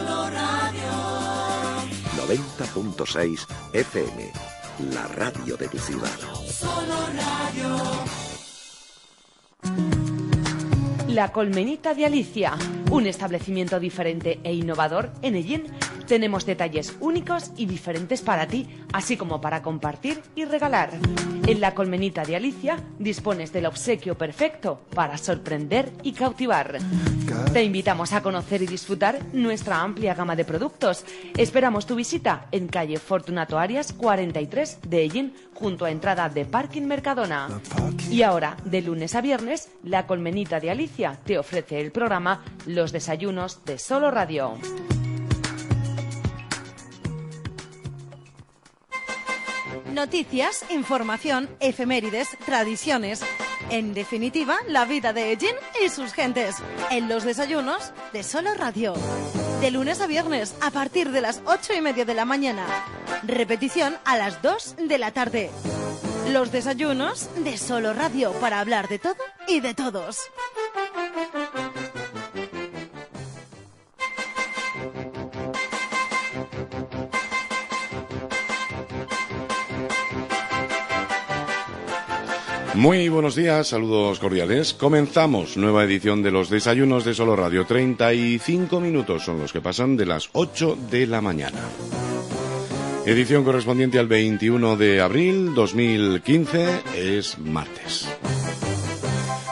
Solo Radio. 90.6 FM, la radio de tu ciudad. Solo Radio. La Colmenita de Alicia, un establecimiento diferente e innovador en Ellín. Tenemos detalles únicos y diferentes para ti, así como para compartir y regalar. En La Colmenita de Alicia dispones del obsequio perfecto para sorprender y cautivar. Te invitamos a conocer y disfrutar nuestra amplia gama de productos. Esperamos tu visita en calle Fortunato Arias 43 de Ellín, junto a entrada de Parking Mercadona. Y ahora, de lunes a viernes, La Colmenita de Alicia te ofrece el programa Los Desayunos de Solo Radio. Noticias, información, efemérides, tradiciones. En definitiva, la vida de Ellín y sus gentes. En los desayunos de Solo Radio. De lunes a viernes, a partir de las 8:30 de la mañana. Repetición a las 2 de la tarde. Los desayunos de Solo Radio, para hablar de todo y de todos. Muy buenos días, saludos cordiales. Comenzamos nueva edición de los desayunos de Solo Radio. 35 minutos son los que pasan de las 8 de la mañana. Edición correspondiente al 21 de abril 2015, es martes.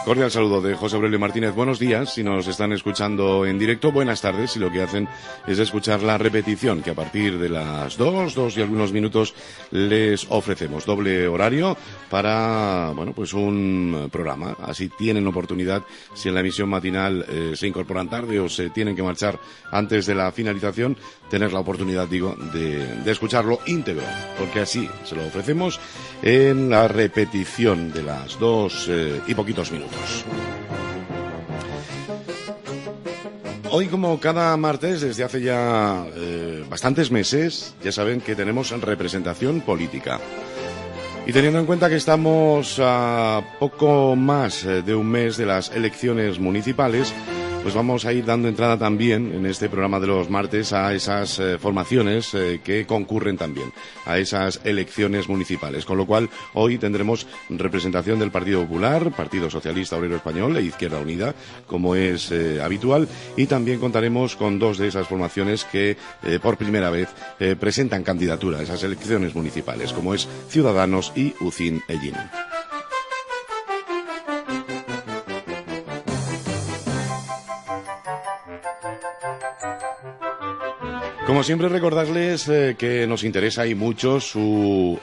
Cordial saludo de José Aurelio Martínez. Buenos días, si nos están escuchando en directo. Buenas tardes, si lo que hacen es escuchar la repetición, que a partir de las 2 y algunos minutos les ofrecemos. Doble horario para, bueno, pues un programa. Así tienen oportunidad, si en la emisión matinal se incorporan tarde o se tienen que marchar antes de la finalización, tener la oportunidad, digo, de escucharlo íntegro, porque así se lo ofrecemos en la repetición de las 2 y poquitos minutos. Hoy, como cada martes, desde hace ya bastantes meses, ya saben que tenemos representación política. Y teniendo en cuenta que estamos a poco más de un mes de las elecciones municipales, pues vamos a ir dando entrada también en este programa de los martes a esas formaciones que concurren también a esas elecciones municipales. Con lo cual, hoy tendremos representación del Partido Popular, Partido Socialista Obrero Español e Izquierda Unida, como es habitual, y también contaremos con dos de esas formaciones que por primera vez presentan candidatura a esas elecciones municipales, como es Ciudadanos y UCIN Ellín. Como siempre, recordarles que nos interesa y mucho su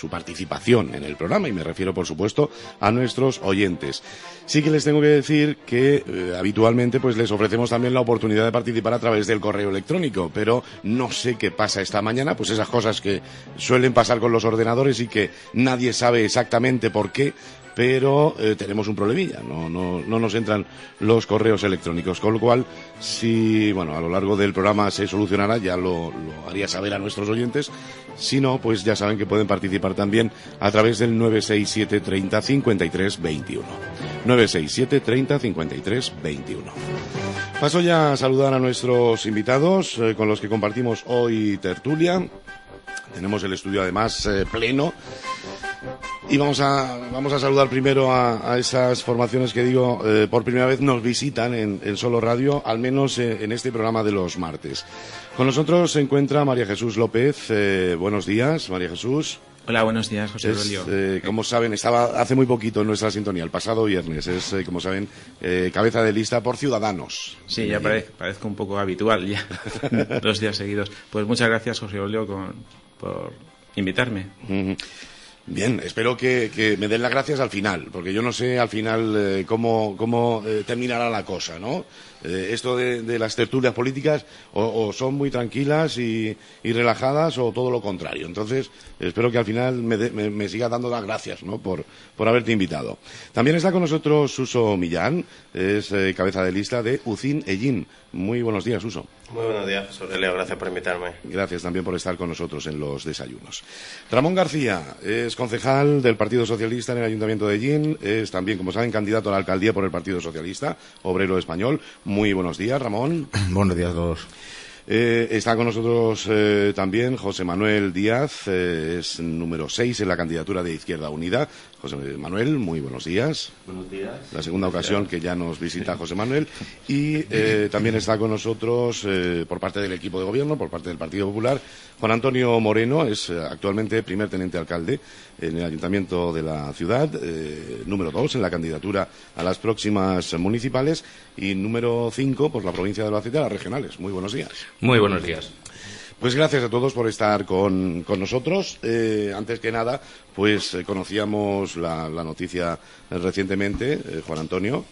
participación en el programa, y me refiero, por supuesto, a nuestros oyentes. Sí que les tengo que decir que habitualmente pues les ofrecemos también la oportunidad de participar a través del correo electrónico, pero no sé qué pasa esta mañana, pues esas cosas que suelen pasar con los ordenadores y que nadie sabe exactamente por qué, pero tenemos un problemilla, no nos entran los correos electrónicos, con lo cual, si, bueno, a lo largo del programa se solucionará, ya lo haría saber a nuestros oyentes. Si no, pues ya saben que pueden participar también a través del 967 30 53 21. 967 30 53 21. Paso ya a saludar a nuestros invitados con los que compartimos hoy tertulia. Tenemos el estudio además pleno. Y vamos a saludar primero a esas formaciones que, digo, por primera vez nos visitan en Solo Radio, al menos en este programa de los martes. Con nosotros se encuentra María Jesús López. Buenos días, María Jesús. Hola, buenos días, José Aurelio. Como saben, estaba hace muy poquito en nuestra sintonía, el pasado viernes. Es, como saben, cabeza de lista por Ciudadanos. Sí, ya parezco un poco habitual ya, 2 días seguidos. Pues muchas gracias, José Aurelio, por invitarme. Bien, espero que me den las gracias al final, porque yo no sé al final cómo terminará la cosa, ¿no? Esto de las tertulias políticas o son muy tranquilas y relajadas o todo lo contrario. Entonces, espero que al final me siga dando las gracias, ¿no? por haberte invitado. También está con nosotros Suso Millán, es cabeza de lista de UCIN Ellín. Muy buenos días, Suso. Muy buenos días, José Aurelio, gracias por invitarme. Gracias también por estar con nosotros en los desayunos. Ramón García es concejal del Partido Socialista en el Ayuntamiento de Ellín, es también, como saben, candidato a la alcaldía por el Partido Socialista, obrero español. Muy buenos días, Ramón. Buenos días a todos. Está con nosotros también José Manuel Díaz, es número 6 en la candidatura de Izquierda Unida. José Manuel, muy buenos días. Buenos días. La segunda ocasión que ya nos visita José Manuel. Y también está con nosotros, por parte del equipo de gobierno, por parte del Partido Popular, Juan Antonio Moreno, es actualmente primer teniente alcalde en el Ayuntamiento de la ciudad, número 2 en la candidatura a las próximas municipales y número 5 por la provincia de Albacete a las regionales. Muy buenos días. Muy buenos días. Pues gracias a todos por estar con nosotros. Antes que nada, pues conocíamos la noticia recientemente, Juan Antonio.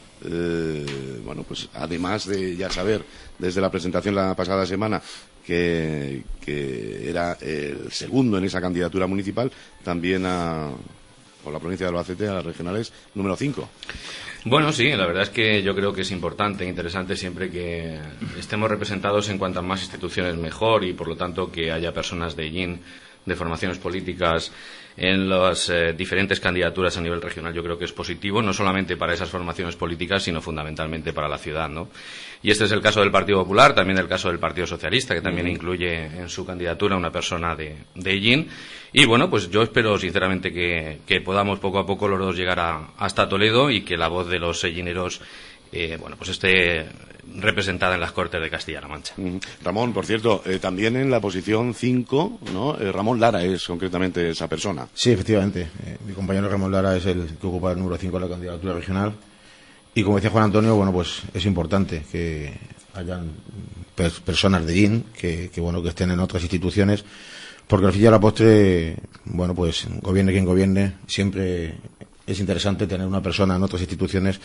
Bueno, pues además de ya saber desde la presentación la pasada semana que era el segundo en esa candidatura municipal, también por la provincia de Albacete a las regionales número 5. Bueno, sí, la verdad es que yo creo que es importante e interesante siempre que estemos representados en cuantas más instituciones mejor y, por lo tanto, que haya personas de Ellín, de formaciones políticas, en las diferentes candidaturas a nivel regional. Yo creo que es positivo, no solamente para esas formaciones políticas, sino fundamentalmente para la ciudad, ¿no? Y este es el caso del Partido Popular, también el caso del Partido Socialista, que también incluye en su candidatura una persona de Ellín. Y bueno, pues yo espero sinceramente que podamos poco a poco los dos llegar hasta Toledo y que la voz de los ellineros bueno, pues esté representada en las Cortes de Castilla-La Mancha. Ramón, por cierto, también en la posición 5, ¿no? Ramón Lara es concretamente esa persona. Sí, efectivamente. Mi compañero Ramón Lara es el que ocupa el número 5 en la candidatura regional. Y como decía Juan Antonio, bueno, pues es importante que hayan personas de Ellín que estén en otras instituciones, porque al fin y a la postre, bueno, pues gobierne quien gobierne, siempre es interesante tener una persona en otras instituciones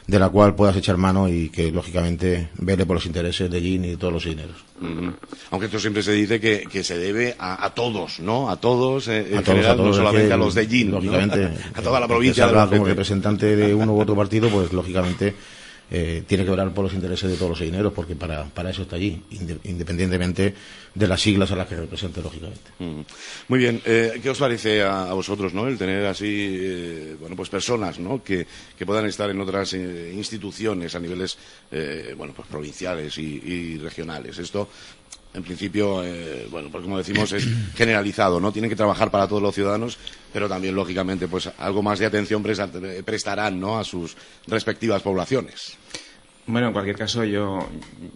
de la cual puedas echar mano y que, lógicamente, vele por los intereses de Ellín y de todos los dineros. Aunque esto siempre se dice que se debe a todos, ¿no? A todos, en todos, general, no solamente a los de Ellín, lógicamente, ¿no? A toda la provincia de Albacete. Como representante de uno u otro partido, pues, lógicamente, tiene que velar por los intereses de todos los dineros, porque para eso está allí, independientemente de las siglas a las que represente, lógicamente. Muy bien, ¿qué os parece a vosotros, no, el tener así, bueno, pues personas, ¿no?, que puedan estar en otras instituciones a niveles, bueno, pues provinciales y regionales? Esto, en principio, bueno, pues como decimos, es generalizado, ¿no? Tienen que trabajar para todos los ciudadanos, pero también, lógicamente, pues algo más de atención prestarán, ¿no?, a sus respectivas poblaciones. Bueno, en cualquier caso, yo,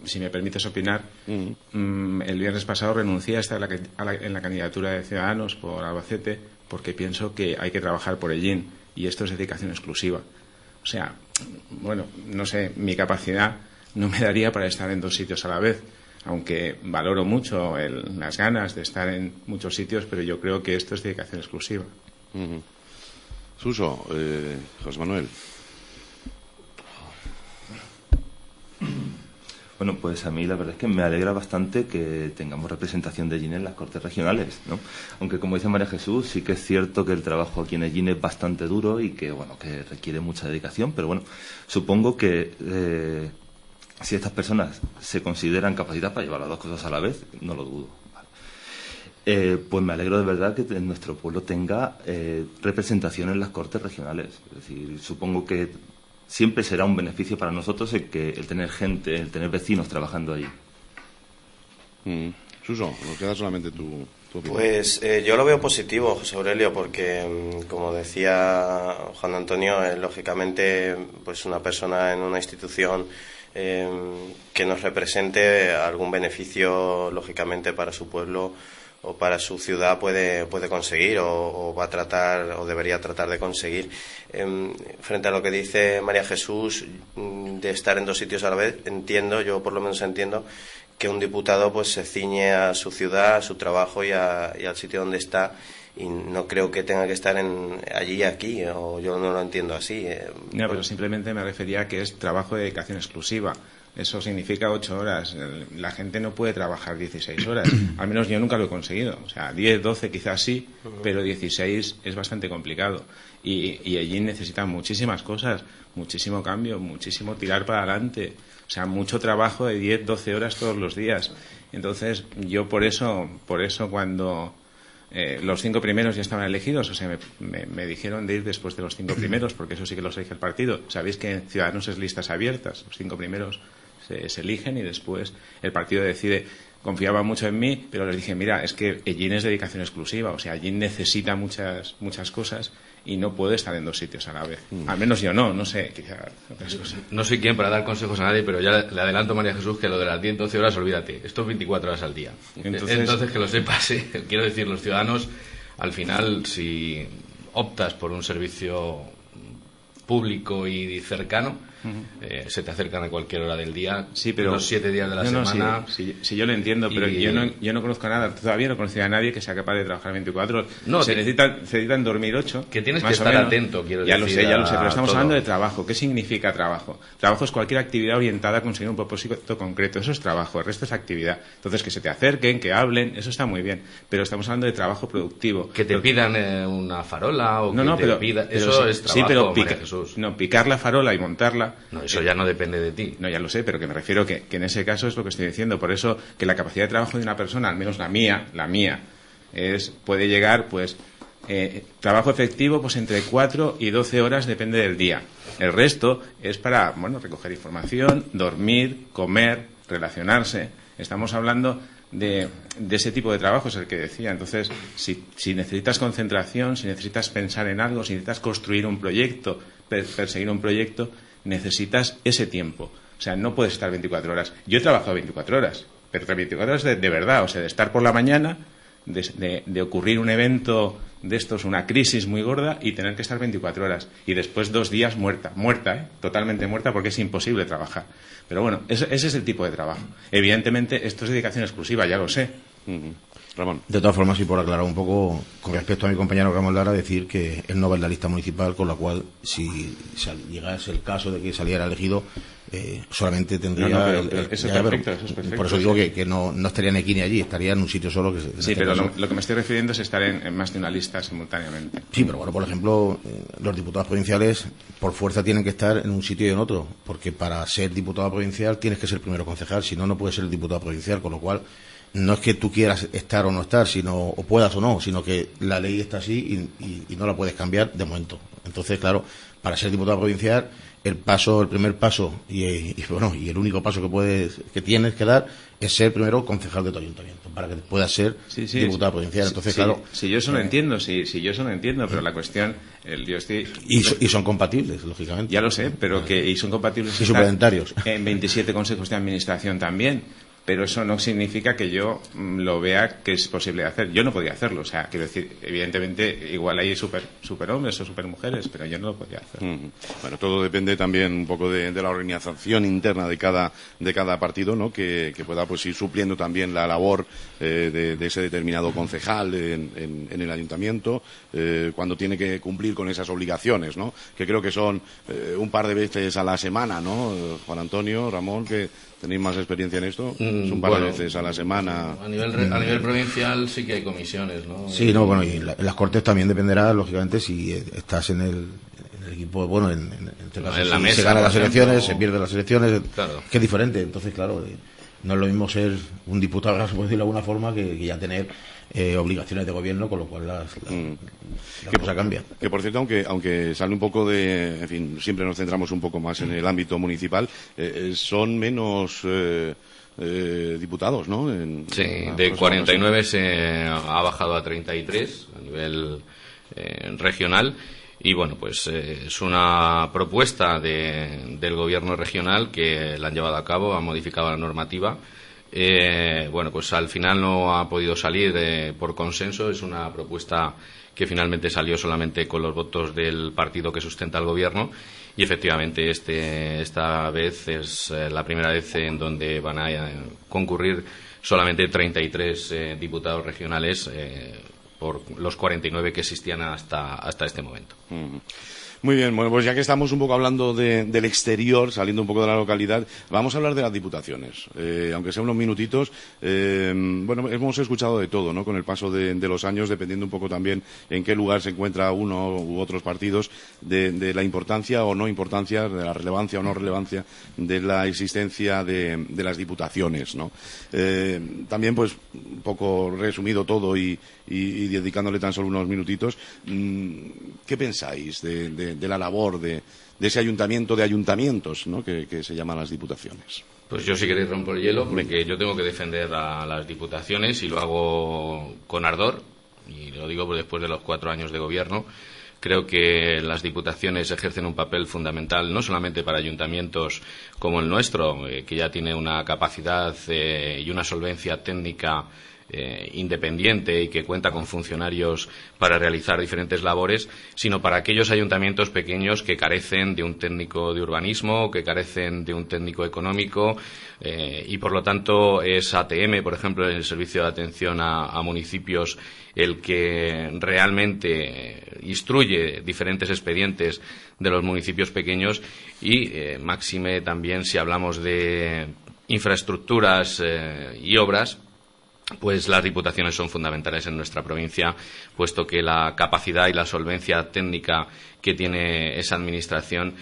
si me permites opinar, el viernes pasado renuncié a estar en la candidatura de Ciudadanos por Albacete porque pienso que hay que trabajar por Ellín y esto es dedicación exclusiva. O sea, bueno, no sé, mi capacidad no me daría para estar en dos sitios a la vez, aunque valoro mucho las ganas de estar en muchos sitios, pero yo creo que esto es dedicación exclusiva. Suso, José Manuel. Bueno, pues a mí la verdad es que me alegra bastante que tengamos representación de Ellín en las Cortes regionales, ¿no? Aunque, como dice María Jesús, sí que es cierto que el trabajo aquí en Ellín es bastante duro y que, bueno, que requiere mucha dedicación, pero bueno, supongo que si estas personas se consideran capacitadas para llevar las dos cosas a la vez, no lo dudo. Vale. Pues me alegro de verdad que nuestro pueblo tenga representación en las Cortes regionales. Es decir, supongo que siempre será un beneficio para nosotros el tener gente, el tener vecinos trabajando allí. Suso, nos queda solamente tu opinión. Pues yo lo veo positivo, José Aurelio, porque, como decía Juan Antonio, lógicamente, pues una persona en una institución que nos represente algún beneficio, lógicamente, para su pueblo o para su ciudad puede conseguir o va a tratar o debería tratar de conseguir. Frente a lo que dice María Jesús de estar en dos sitios a la vez, yo por lo menos entiendo que un diputado pues se ciñe a su ciudad, a su trabajo y al sitio donde está, no creo que tenga que estar allí y aquí, o yo no lo entiendo así. No, pero simplemente me refería a que es trabajo de dedicación exclusiva. Eso significa 8 horas. La gente no puede trabajar 16 horas. Al menos yo nunca lo he conseguido. O sea, 10, 12 quizás sí, pero 16 es bastante complicado. Y allí necesitan muchísimas cosas, muchísimo cambio, muchísimo tirar para adelante. O sea, mucho trabajo de 10, 12 horas todos los días. Entonces, yo por eso cuando los 5 primeros ya estaban elegidos, o sea, me dijeron de ir después de los 5 primeros, porque eso sí que los elige el partido. Sabéis que en Ciudadanos es listas abiertas. Los 5 primeros se eligen y después el partido decide. Confiaba mucho en mí, pero les dije, mira, es que Ellín es dedicación exclusiva, o sea, Ellín necesita muchas cosas y no puede estar en 2 sitios a la vez. Al menos yo no sé, quizá otras cosas. No soy quien para dar consejos a nadie, pero ya le adelanto, María Jesús, que lo de las 10, 12 horas, olvídate, esto es 24 horas al día. Entonces que lo sepas, quiero decir, los ciudadanos, al final, si optas por un servicio público y cercano, se te acercan a cualquier hora del día, sí, pero los 7 días de la semana. Sí, yo lo entiendo, pero yo no conozco nada, todavía no conozco a nadie que sea capaz de trabajar 24 horas. No, se necesitan dormir 8. Que tienes que estar atento, quiero decir. Ya lo sé, pero estamos hablando de trabajo. ¿Qué significa trabajo? Trabajo es cualquier actividad orientada a conseguir un propósito concreto. Eso es trabajo, el resto es actividad. Entonces, que se te acerquen, que hablen, eso está muy bien. Pero estamos hablando de trabajo productivo. Que te pidan una farola o pidan... Eso sí, es trabajo, María Jesús. No, picar la farola y montarla... No, eso ya no depende de ti. No, ya lo sé, pero que me refiero que en ese caso es lo que estoy diciendo. Por eso que la capacidad de trabajo de una persona, al menos la mía, puede llegar, pues, trabajo efectivo, pues entre 4 y 12 horas, depende del día. El resto es para, recoger información, dormir, comer, relacionarse. Estamos hablando de ese tipo de trabajo, es el que decía. Entonces, si necesitas concentración, si necesitas pensar en algo, si necesitas construir un proyecto, perseguir un proyecto, necesitas ese tiempo. O sea, no puedes estar 24 horas. Yo he trabajado 24 horas, pero 24 horas de verdad, o sea, de estar por la mañana, de ocurrir un evento de estos, una crisis muy gorda, y tener que estar 24 horas. Y después 2 días muerta, totalmente muerta, porque es imposible trabajar. Pero bueno, ese es el tipo de trabajo. Evidentemente, esto es dedicación exclusiva, ya lo sé. Ramón. De todas formas, y por aclarar un poco, con respecto a mi compañero Ramón Lara, decir que él no va en la lista municipal, con la cual, si llegase el caso de que saliera elegido, solamente tendría... Eso es perfecto. Por eso digo que no estaría ni aquí ni allí, estaría en un sitio solo. Sí, pero lo que me estoy refiriendo es estar en más de una lista simultáneamente. Sí, pero bueno, por ejemplo, los diputados provinciales por fuerza tienen que estar en un sitio y en otro, porque para ser diputado provincial tienes que ser primero concejal, si no, no puedes ser diputado provincial, con lo cual no es que tú quieras estar o no estar, o puedas o no, sino que la ley está así y no la puedes cambiar de momento. Entonces, claro, para ser diputado provincial, el primer paso y el único paso que tienes que dar es ser primero concejal de tu ayuntamiento, para que puedas ser diputado provincial. Entonces, claro... Si yo eso lo entiendo, yo eso lo entiendo, pero la cuestión... Y son compatibles, lógicamente. Ya lo sé, pero y son compatibles... Y supedentarios. En 27 consejos de administración también. Pero eso no significa que yo lo vea que es posible hacer. Yo no podía hacerlo. O sea, quiero decir, evidentemente, igual hay superhombres o supermujeres, pero yo no lo podía hacer. Bueno, todo depende también un poco de la organización interna de cada partido, ¿no? Que pueda pues ir supliendo también la labor de ese determinado concejal en el ayuntamiento, cuando tiene que cumplir con esas obligaciones, ¿no? Que creo que son un par de veces a la semana, ¿no? Juan Antonio, Ramón, que tenéis más experiencia en esto, es un par de veces a la semana. A nivel provincial sí que hay comisiones, ¿no? Sí, y en las Cortes también dependerá, lógicamente, si estás en el equipo, en la mesa, se ganan las elecciones, se pierden las elecciones, claro. Que es diferente. Entonces, claro, no es lo mismo ser un diputado, se puede decir de alguna forma, que ya tener obligaciones de gobierno, con lo cual la cosa cambia. Que por cierto, aunque sale un poco en fin, siempre nos centramos un poco más en el ámbito municipal, son menos diputados, ¿no? Sí, de 49 se ha bajado a 33 a nivel regional. Y bueno, pues es una propuesta del gobierno regional que la han llevado a cabo, han modificado la normativa. Bueno, pues al final no ha podido salir por consenso. Es una propuesta que finalmente salió solamente con los votos del partido que sustenta el gobierno. Y efectivamente esta vez es la primera vez en donde van a concurrir solamente 33 diputados regionales por los 49 que existían hasta este momento. Muy bien, bueno, pues ya que estamos un poco hablando del exterior, saliendo un poco de la localidad, vamos a hablar de las diputaciones. Aunque sea unos minutitos, bueno, hemos escuchado de todo, ¿no? Con el paso de los años, dependiendo un poco también en qué lugar se encuentra uno u otros partidos, de la importancia o no importancia, de la relevancia o no relevancia de la existencia de las diputaciones, ¿no? También, pues, un poco resumido todo y dedicándole tan solo unos minutitos, ¿qué pensáis de la labor de ese ayuntamiento de ayuntamientos, ¿no? que se llaman las diputaciones? Pues yo, si queréis, rompo el hielo, porque yo tengo que defender a las diputaciones y lo hago con ardor, y lo digo pues después de los 4 años de gobierno. Creo que las diputaciones ejercen un papel fundamental no solamente para ayuntamientos como el nuestro, que ya tiene una capacidad y una solvencia técnica independiente y que cuenta con funcionarios para realizar diferentes labores, sino para aquellos ayuntamientos pequeños que carecen de un técnico de urbanismo, que carecen de un técnico económico, y por lo tanto es ATM, por ejemplo, el Servicio de Atención a Municipios, el que realmente instruye diferentes expedientes de los municipios pequeños y máxime también si hablamos de infraestructuras y obras. Pues las diputaciones son fundamentales en nuestra provincia, puesto que la capacidad y la solvencia técnica que tiene esa administración,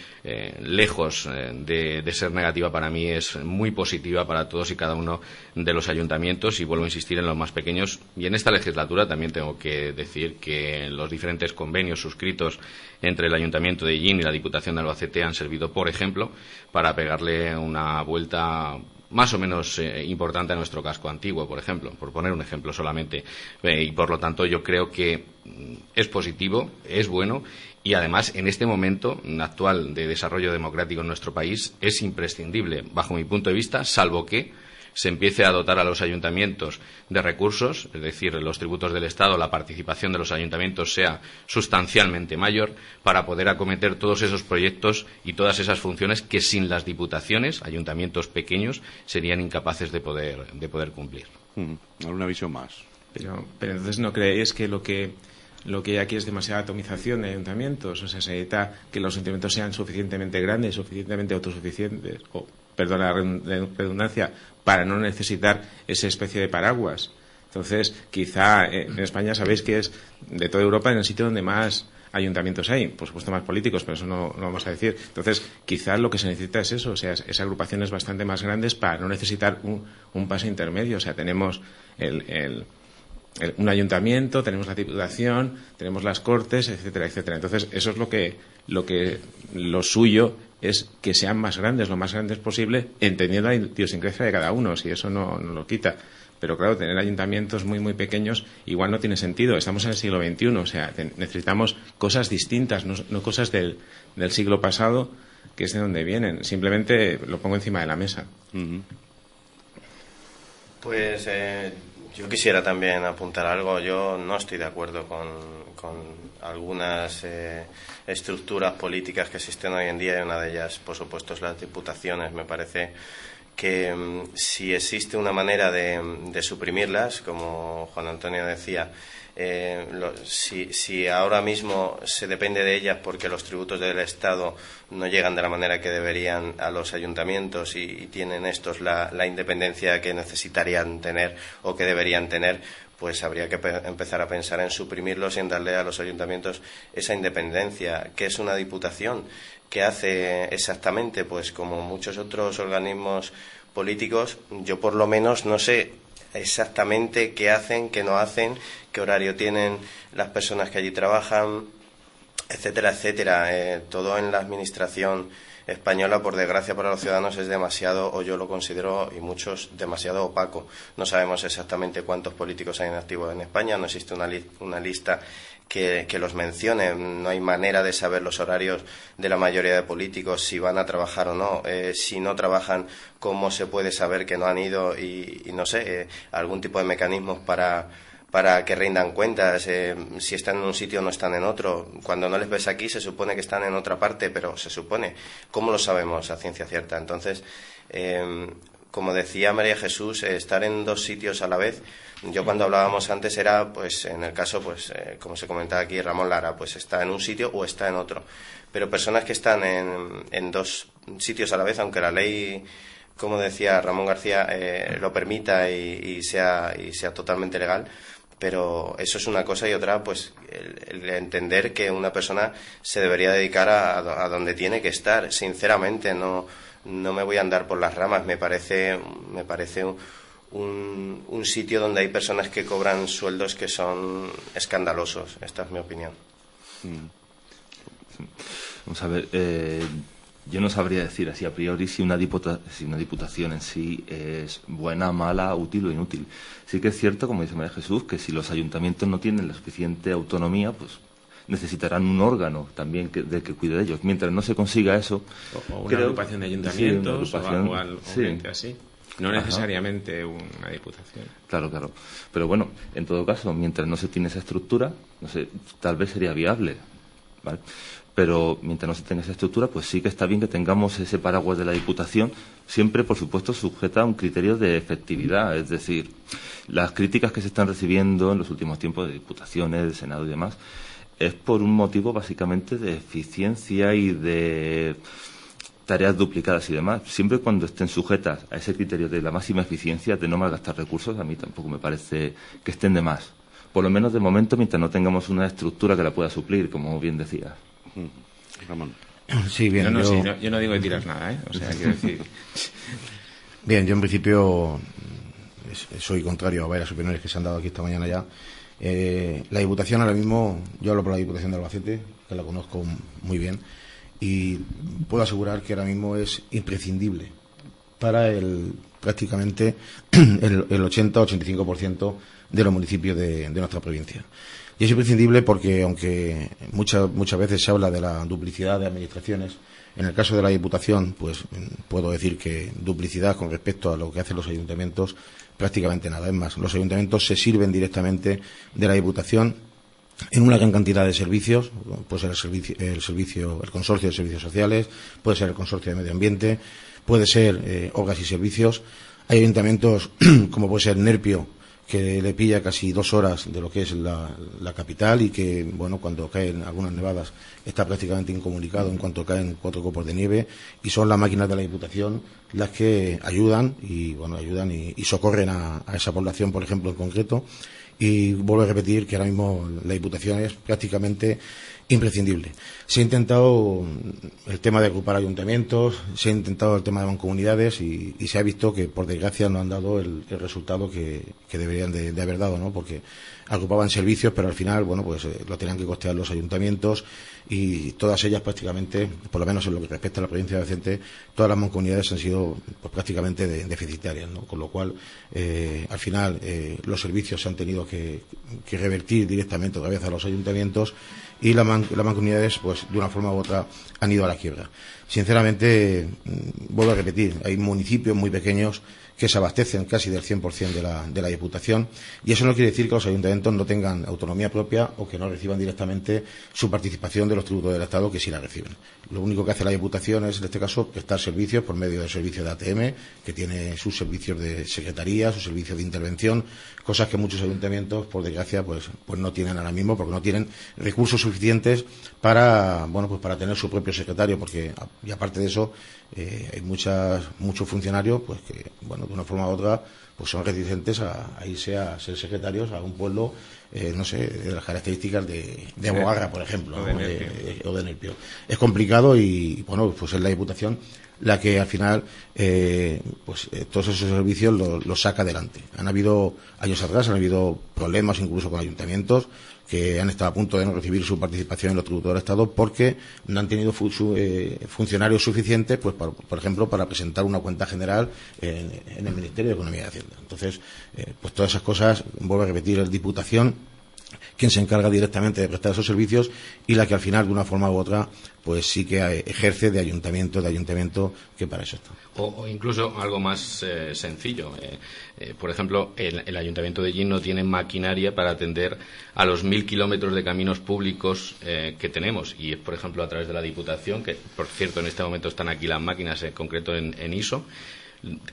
lejos de ser negativa para mí, es muy positiva para todos y cada uno de los ayuntamientos, y vuelvo a insistir en los más pequeños. Y en esta legislatura también tengo que decir que los diferentes convenios suscritos entre el Ayuntamiento de Hellín y la Diputación de Albacete han servido, por ejemplo, para pegarle una vuelta más o menos importante a nuestro casco antiguo, por ejemplo, por poner un ejemplo solamente. Y por lo tanto yo creo que es positivo, es bueno, y además en este momento actual de desarrollo democrático en nuestro país es imprescindible, bajo mi punto de vista, salvo que se empiece a dotar a los ayuntamientos de recursos, es decir, los tributos del Estado, la participación de los ayuntamientos sea sustancialmente mayor para poder acometer todos esos proyectos y todas esas funciones que sin las diputaciones, ayuntamientos pequeños, serían incapaces de poder cumplir. ¿Alguna visión más? Pero entonces, ¿no creéis que lo que hay aquí es demasiada atomización de ayuntamientos? O sea, se necesita que los ayuntamientos sean suficientemente grandes, suficientemente autosuficientes, perdona la redundancia, para no necesitar esa especie de paraguas. Entonces, quizá en España sabéis que es de toda Europa en el sitio donde más ayuntamientos hay, por supuesto más políticos, pero eso no lo vamos a decir. Entonces, quizá lo que se necesita es eso, o sea, es agrupaciones bastante más grandes para no necesitar un paso intermedio. O sea, tenemos un ayuntamiento, tenemos la diputación, tenemos las Cortes, etcétera, etcétera. Entonces, eso es lo suyo es que sean más grandes, lo más grandes posible, entendiendo la idiosincrasia de cada uno, si eso no lo quita. Pero claro, tener ayuntamientos muy, muy pequeños igual no tiene sentido. Estamos en el siglo XXI, o sea, necesitamos cosas distintas, no cosas del siglo pasado, que es de donde vienen. Simplemente lo pongo encima de la mesa. Pues yo quisiera también apuntar algo. Yo no estoy de acuerdo con algunas estructuras políticas que existen hoy en día, y una de ellas, por supuesto, es las diputaciones. Me parece que si existe una manera de suprimirlas, como Juan Antonio decía, si ahora mismo se depende de ellas porque los tributos del Estado no llegan de la manera que deberían a los ayuntamientos y tienen estos la independencia que necesitarían tener o que deberían tener, pues habría que empezar a pensar en suprimirlos y en darle a los ayuntamientos esa independencia. ¿Qué es una diputación? ¿Qué hace exactamente? Pues como muchos otros organismos políticos, yo por lo menos no sé exactamente qué hacen, qué no hacen, qué horario tienen las personas que allí trabajan, etcétera, etcétera. Todo en la administración española, por desgracia para los ciudadanos, es demasiado, o yo lo considero, y muchos, demasiado opaco. No sabemos exactamente cuántos políticos hay en activo en España, no existe una lista que los mencione, no hay manera de saber los horarios de la mayoría de políticos, si van a trabajar o no, si no trabajan, cómo se puede saber que no han ido, y no sé, algún tipo de mecanismos para que rindan cuentas, si están en un sitio o no están en otro. Cuando no les ves aquí se supone que están en otra parte, pero se supone. ¿Cómo lo sabemos a ciencia cierta? Entonces, como decía María Jesús, estar en dos sitios a la vez. Yo cuando hablábamos antes era, pues en el caso, pues como se comentaba aquí, Ramón Lara, pues está en un sitio o está en otro. Pero personas que están en dos sitios a la vez, aunque la ley, como decía Ramón García, lo permita y sea totalmente legal, pero eso es una cosa, y otra, pues el entender que una persona se debería dedicar a donde tiene que estar. Sinceramente, no me voy a andar por las ramas. Me parece un sitio donde hay personas que cobran sueldos que son escandalosos. Esta es mi opinión. Vamos a ver, yo no sabría decir así a priori si una diputación en sí es buena, mala, útil o inútil. Sí que es cierto, como dice María Jesús, que si los ayuntamientos no tienen la suficiente autonomía, pues necesitarán un órgano también del que cuide de ellos. Mientras no se consiga eso... O una agrupación de ayuntamientos, sí, o algo así. No necesariamente una diputación. Claro. Pero bueno, en todo caso, mientras no se tiene esa estructura, no sé, tal vez sería viable, ¿vale? Pero mientras no se tenga esa estructura, pues sí que está bien que tengamos ese paraguas de la Diputación, siempre, por supuesto, sujeta a un criterio de efectividad. Es decir, las críticas que se están recibiendo en los últimos tiempos de diputaciones, de Senado y demás, es por un motivo básicamente de eficiencia y de tareas duplicadas y demás. Siempre cuando estén sujetas a ese criterio de la máxima eficiencia, de no malgastar recursos, a mí tampoco me parece que estén de más. Por lo menos de momento, mientras no tengamos una estructura que la pueda suplir, como bien decías. Ramón. Sí, bien. Yo no digo de tirar nada, ¿eh? O sea, quiero decir... Bien, yo en principio soy contrario a varias opiniones que se han dado aquí esta mañana ya. La Diputación ahora mismo, yo hablo por la Diputación de Albacete, que la conozco muy bien, y puedo asegurar que ahora mismo es imprescindible para prácticamente el 80-85% de los municipios de nuestra provincia. Y es imprescindible porque, aunque muchas veces se habla de la duplicidad de administraciones, en el caso de la Diputación, pues puedo decir que duplicidad con respecto a lo que hacen los ayuntamientos, prácticamente nada. Es más, los ayuntamientos se sirven directamente de la Diputación en una gran cantidad de servicios. Puede ser el consorcio de servicios sociales, puede ser el consorcio de medio ambiente, puede ser obras y servicios. Hay ayuntamientos como puede ser Nerpio, que le pilla casi 2 horas de lo que es la capital, y que, bueno, cuando caen algunas nevadas está prácticamente incomunicado en cuanto caen 4 copos de nieve, y son las máquinas de la Diputación las que ayudan y socorren a esa población, por ejemplo, en concreto. Y vuelvo a repetir que ahora mismo la Diputación es prácticamente imprescindible. Se ha intentado el tema de agrupar ayuntamientos, se ha intentado el tema de mancomunidades, y se ha visto que, por desgracia, no han dado el resultado que deberían de haber dado, ¿no? Porque agrupaban servicios, pero al final, bueno, pues lo tenían que costear los ayuntamientos, y todas ellas prácticamente, por lo menos en lo que respecta a la provincia de Albacete, todas las mancomunidades han sido pues prácticamente deficitarias, ¿no? Con lo cual, al final, los servicios se han tenido que revertir directamente otra vez a los ayuntamientos, y las mancomunidades, pues de una forma u otra, han ido a la quiebra. Sinceramente, vuelvo a repetir, hay municipios muy pequeños que se abastecen casi del 100% de la Diputación, y eso no quiere decir que los ayuntamientos no tengan autonomía propia o que no reciban directamente su participación de los tributos del Estado, que sí la reciben. Lo único que hace la Diputación es, en este caso, prestar servicios por medio del servicio de ATM, que tiene sus servicios de secretaría, sus servicios de intervención, cosas que muchos ayuntamientos, por desgracia, pues no tienen ahora mismo, porque no tienen recursos suficientes para tener su propio secretario, porque, y aparte de eso, hay muchos funcionarios pues que, bueno, de una forma u otra, pues son reticentes a irse a ser secretarios a un pueblo, no sé, de las características de Bogarra, por ejemplo, o de Nerpio. Es complicado, y bueno, pues es la Diputación la que al final todos esos servicios los saca adelante. Han habido años atrás, han habido problemas incluso con ayuntamientos que han estado a punto de no recibir su participación en los tributos del Estado porque no han tenido funcionarios suficientes, pues por ejemplo, para presentar una cuenta general en el Ministerio de Economía y Hacienda. Entonces, pues todas esas cosas, vuelvo a repetir, es Diputación quien se encarga directamente de prestar esos servicios, y la que al final, de una forma u otra, pues sí que ejerce de ayuntamiento, que para eso está. O incluso algo más sencillo. Por ejemplo, el Ayuntamiento de Ellín no tiene maquinaria para atender a los 1000 kilómetros de caminos públicos que tenemos. Y es, por ejemplo, a través de la Diputación, que, por cierto, en este momento están aquí las máquinas, en concreto en ISO,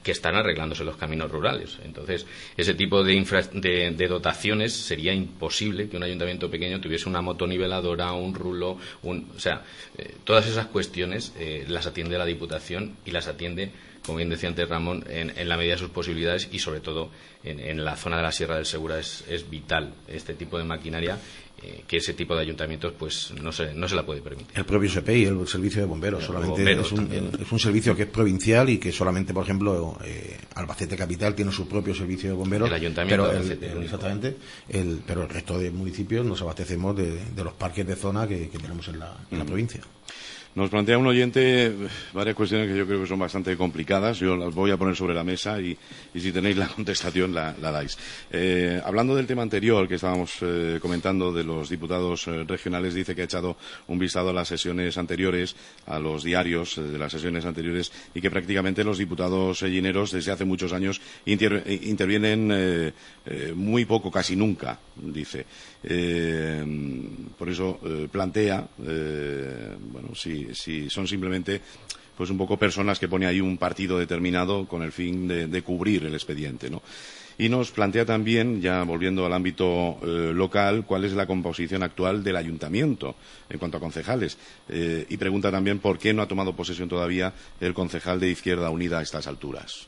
que están arreglándose los caminos rurales. Entonces, ese tipo de dotaciones sería imposible que un ayuntamiento pequeño tuviese una motoniveladora, un rulo, todas esas cuestiones las atiende la Diputación y las atiende, como bien decía antes Ramón, en la medida de sus posibilidades, y sobre todo en la zona de la Sierra del Segura es vital este tipo de maquinaria, que ese tipo de ayuntamientos pues no se la puede permitir. El propio SEPEI, el servicio de bomberos, es un servicio que es provincial y que solamente, por ejemplo, Albacete Capital tiene su propio servicio de bomberos. El ayuntamiento pero de Albacete, exactamente, pero el resto de municipios nos abastecemos de los parques de zona que tenemos en la provincia. Nos plantea un oyente varias cuestiones que yo creo que son bastante complicadas. Yo las voy a poner sobre la mesa y si tenéis la contestación la dais. Hablando del tema anterior que estábamos comentando de los diputados regionales, dice que ha echado un vistazo a las sesiones anteriores, a los diarios de las sesiones anteriores, y que prácticamente los diputados sellineros desde hace muchos años intervienen muy poco, casi nunca, dice. Por eso plantea, si son simplemente pues un poco personas que pone ahí un partido determinado con el fin de cubrir el expediente, ¿no? Y nos plantea también, ya volviendo al ámbito local, cuál es la composición actual del ayuntamiento en cuanto a concejales. Y pregunta también por qué no ha tomado posesión todavía el concejal de Izquierda Unida a estas alturas.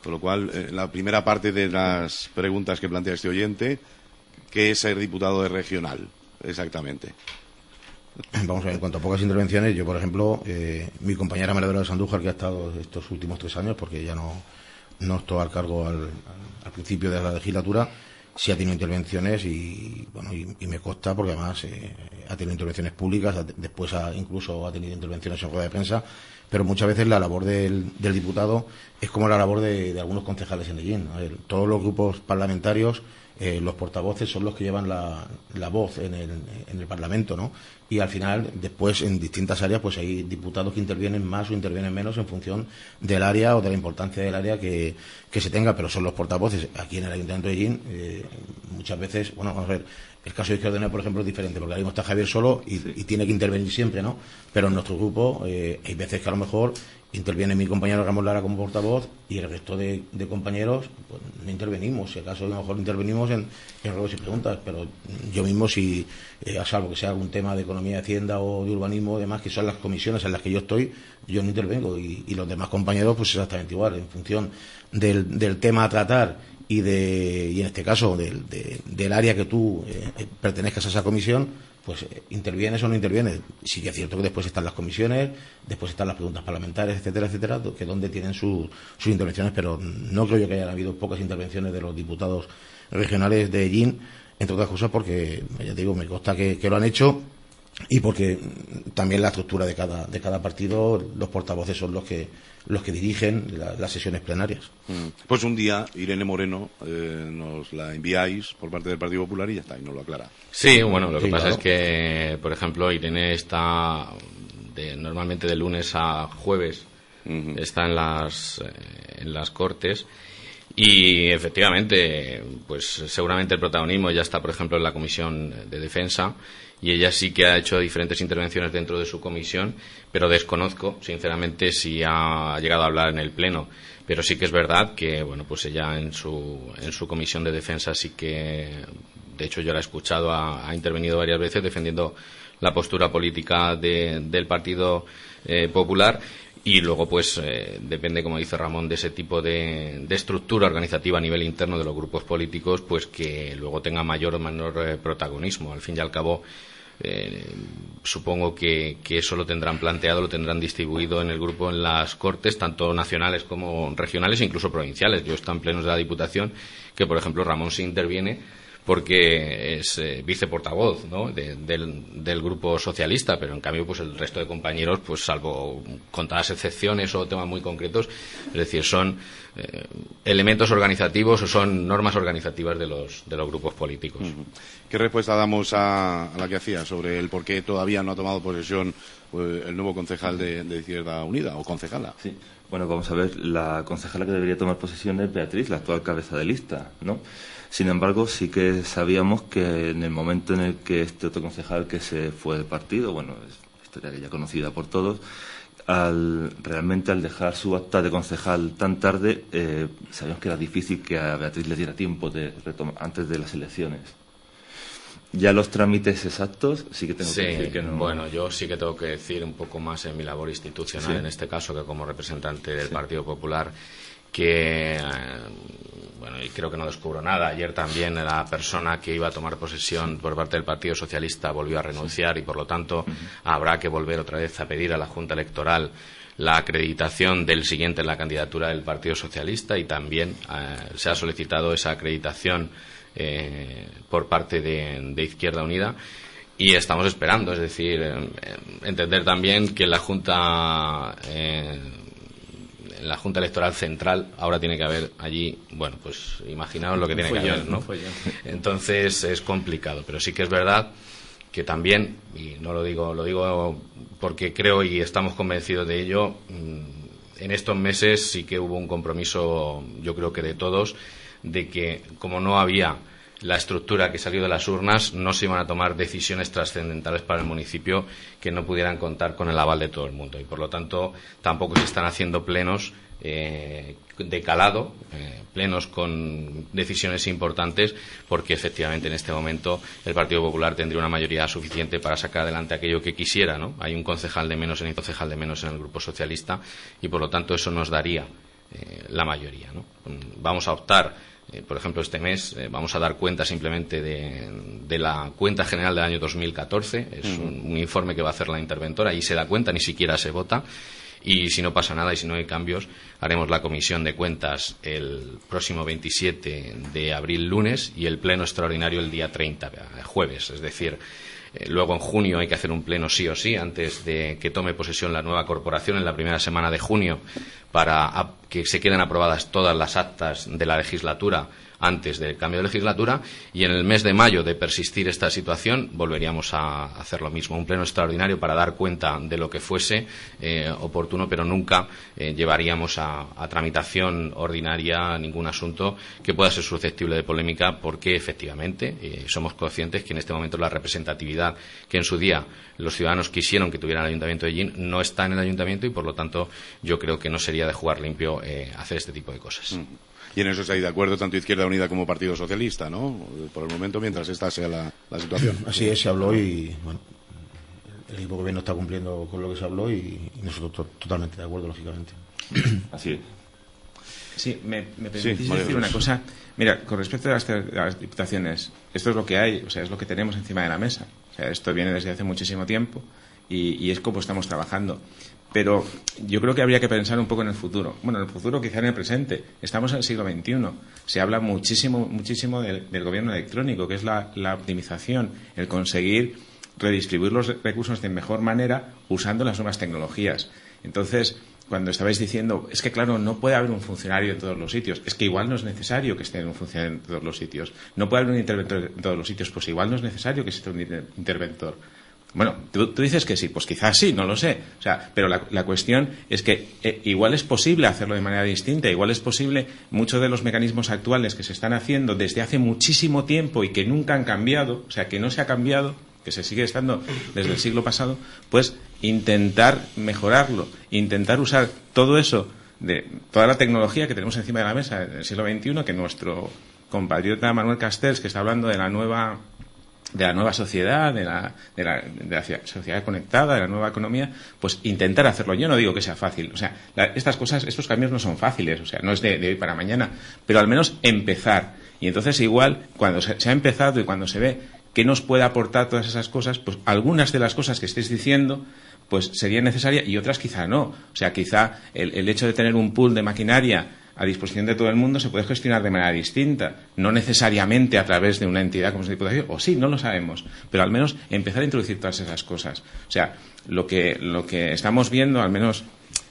Con lo cual, la primera parte de las preguntas que plantea este oyente, ¿qué es ser diputado de regional exactamente? Vamos a ver, en cuanto a pocas intervenciones, yo, por ejemplo, mi compañera María Dolores Andújar, que ha estado estos últimos 3 años, porque ya no estoy al cargo al principio de la legislatura, sí ha tenido intervenciones y me consta, porque además ha tenido intervenciones públicas, después incluso ha tenido intervenciones en rueda de prensa, pero muchas veces la labor del diputado es como la labor de algunos concejales en Ellín. Todos los grupos parlamentarios, los portavoces son los que llevan la voz en el Parlamento, ¿no? Y al final, después, en distintas áreas, pues hay diputados que intervienen más o intervienen menos en función del área o de la importancia del área que se tenga, pero son los portavoces. Aquí en el Ayuntamiento de Ellín, muchas veces, vamos a ver, el caso de Izquierda Unida, por ejemplo, es diferente, porque ahora mismo está Javier solo y tiene que intervenir siempre, ¿no? Pero en nuestro grupo hay veces que a lo mejor interviene mi compañero Ramón Lara como portavoz y el resto de compañeros pues no intervenimos. Si acaso a lo mejor intervenimos en ruegos y preguntas, pero yo mismo, si a salvo que sea algún tema de economía, de hacienda o de urbanismo y demás, que son las comisiones en las que yo estoy, yo no intervengo, y los demás compañeros pues exactamente igual, en función del tema a tratar y en este caso del área que tú pertenezcas a esa comisión, pues intervienes o no intervienes. Sí que es cierto que después están las comisiones, después están las preguntas parlamentarias, etcétera, etcétera, que donde tienen sus intervenciones, pero no creo yo que hayan habido pocas intervenciones de los diputados regionales de Ellín, entre otras cosas porque, ya te digo, me consta que lo han hecho, y porque también la estructura de cada partido, los portavoces son los que dirigen las sesiones plenarias. Pues un día Irene Moreno nos la enviáis por parte del Partido Popular y ya está, y nos lo aclara. Sí, bueno, lo que pasa es que, por ejemplo, Irene está normalmente de lunes a jueves, está en las Cortes. Y efectivamente, pues seguramente el protagonismo ya está, por ejemplo, en la Comisión de Defensa, y ella sí que ha hecho diferentes intervenciones dentro de su comisión, pero desconozco, sinceramente, si ha llegado a hablar en el Pleno. Pero sí que es verdad que, bueno, pues ella en su Comisión de Defensa sí que, de hecho yo la he escuchado, ha intervenido varias veces defendiendo la postura política del Partido Popular. Y luego, pues, depende, como dice Ramón, de ese tipo de estructura organizativa a nivel interno de los grupos políticos, pues que luego tenga mayor o menor protagonismo. Al fin y al cabo, supongo que eso lo tendrán planteado, lo tendrán distribuido en el grupo, en las Cortes, tanto nacionales como regionales e incluso provinciales. Yo estoy en plenos de la Diputación, que, por ejemplo, Ramón se interviene porque es viceportavoz, ¿no?, del grupo socialista, pero en cambio pues el resto de compañeros, pues salvo contadas excepciones o temas muy concretos, es decir, son elementos organizativos o son normas organizativas de los grupos políticos. ¿Qué respuesta damos a la que hacía sobre el por qué todavía no ha tomado posesión el nuevo concejal de Izquierda Unida o concejala? Sí. Bueno, vamos a ver, la concejala que debería tomar posesión es Beatriz, la actual cabeza de lista, ¿no? Sin embargo, sí que sabíamos que en el momento en el que este otro concejal que se fue del partido, bueno, es historia que ya conocida por todos, realmente al dejar su acta de concejal tan tarde, sabíamos que era difícil que a Beatriz le diera tiempo de retomar antes de las elecciones. Ya los trámites exactos sí que tengo que decir que no. Bueno, yo sí que tengo que decir un poco más en mi labor institucional, en este caso, que como representante del Partido Popular, que bueno, y creo que no descubro nada. Ayer también la persona que iba a tomar posesión por parte del Partido Socialista volvió a renunciar y por lo tanto habrá que volver otra vez a pedir a la Junta Electoral la acreditación del siguiente en la candidatura del Partido Socialista, y también se ha solicitado esa acreditación por parte de Izquierda Unida, y estamos esperando, es decir, entender también que la Junta Electoral Central ahora tiene que haber allí, bueno, pues imaginaos lo que tiene que haber, ¿no? Entonces es complicado, pero sí que es verdad que también, y no lo digo porque creo y estamos convencidos de ello, en estos meses sí que hubo un compromiso, yo creo que de todos, de que como no había la estructura que salió de las urnas, no se iban a tomar decisiones trascendentales para el municipio que no pudieran contar con el aval de todo el mundo, y por lo tanto tampoco se están haciendo plenos de calado, plenos con decisiones importantes, porque efectivamente en este momento el Partido Popular tendría una mayoría suficiente para sacar adelante aquello que quisiera, ¿no? Hay un concejal de menos en el Grupo Socialista y por lo tanto eso nos daría la mayoría, ¿no? Vamos a optar, por ejemplo, este mes vamos a dar cuenta simplemente de la cuenta general del año 2014. Es un informe que va a hacer la interventora y se da cuenta, ni siquiera se vota. Y si no pasa nada y si no hay cambios, haremos la comisión de cuentas el próximo 27 de abril, lunes, y el pleno extraordinario el día 30, jueves. Es decir, luego en junio hay que hacer un pleno sí o sí antes de que tome posesión la nueva corporación en la primera semana de junio, para que se queden aprobadas todas las actas de la legislatura antes del cambio de legislatura, y en el mes de mayo, de persistir esta situación, volveríamos a hacer lo mismo, un pleno extraordinario para dar cuenta de lo que fuese oportuno, pero nunca llevaríamos a tramitación ordinaria ningún asunto que pueda ser susceptible de polémica, porque efectivamente somos conscientes que en este momento la representatividad que en su día los ciudadanos quisieron que tuviera el Ayuntamiento de Ellín no está en el Ayuntamiento, y por lo tanto yo creo que no sería de jugar limpio hacer este tipo de cosas. Y en eso estáis de acuerdo tanto Izquierda Unida como Partido Socialista, ¿no? Por el momento, mientras esta sea la situación. Así es, se habló y, bueno, el equipo de gobierno está cumpliendo con lo que se habló y nosotros totalmente de acuerdo, lógicamente. Así es. Sí, me permitís decir una cosa. Mira, con respecto a las diputaciones, esto es lo que hay, o sea, es lo que tenemos encima de la mesa. O sea, esto viene desde hace muchísimo tiempo y es como estamos trabajando. Pero yo creo que habría que pensar un poco en el futuro. Bueno, en el futuro, quizá en el presente. Estamos en el siglo XXI. Se habla muchísimo del gobierno electrónico, que es la optimización, el conseguir redistribuir los recursos de mejor manera usando las nuevas tecnologías. Entonces, cuando estabais diciendo, es que claro, no puede haber un funcionario en todos los sitios, es que igual no es necesario que esté un funcionario en todos los sitios. No puede haber un interventor en todos los sitios, pues igual no es necesario que esté un interventor. Bueno, tú dices que sí, pues quizás sí, no lo sé. O sea, pero la cuestión es que igual es posible hacerlo de manera distinta, igual es posible muchos de los mecanismos actuales que se están haciendo desde hace muchísimo tiempo y que nunca han cambiado, o sea, que no se ha cambiado, que se sigue estando desde el siglo pasado, pues intentar mejorarlo, intentar usar todo eso, de toda la tecnología que tenemos encima de la mesa en el siglo XXI, que nuestro compatriota Manuel Castells, que está hablando de la nueva sociedad, de la sociedad conectada, de la nueva economía, pues intentar hacerlo. Yo no digo que sea fácil, o sea, estas cosas, estos cambios no son fáciles, o sea, no es de hoy para mañana, pero al menos empezar. Y entonces igual, cuando se ha empezado y cuando se ve qué nos puede aportar todas esas cosas, pues algunas de las cosas que estéis diciendo pues serían necesarias y otras quizá no. O sea, quizá el hecho de tener un pool de maquinaria a disposición de todo el mundo se puede gestionar de manera distinta, no necesariamente a través de una entidad como es la Diputación, o sí, no lo sabemos, pero al menos empezar a introducir todas esas cosas. O sea, lo que estamos viendo, al menos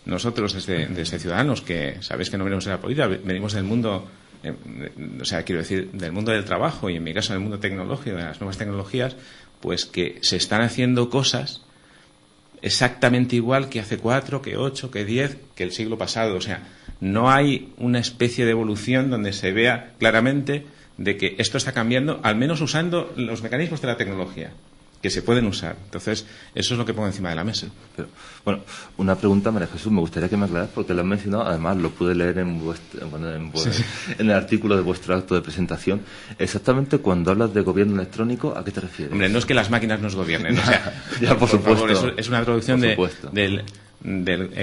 nosotros desde Ciudadanos, que sabéis que no venimos de la política, venimos del mundo, o sea, quiero decir, del mundo del trabajo y en mi caso del mundo tecnológico, de las nuevas tecnologías, pues que se están haciendo cosas exactamente igual que hace 4, que 8, que 10, que el siglo pasado. O sea, no hay una especie de evolución donde se vea claramente de que esto está cambiando, al menos usando los mecanismos de la tecnología. que se pueden usar. Entonces, eso es lo que pongo encima de la mesa. Pero, bueno, una pregunta, María Jesús, me gustaría que me aclaras porque lo has mencionado, además lo pude leer en el artículo de vuestro acto de presentación. Exactamente, cuando hablas de gobierno electrónico, ¿a qué te refieres? Hombre, no es que las máquinas nos gobiernen, o sea, ya, por supuesto, favor, es una traducción del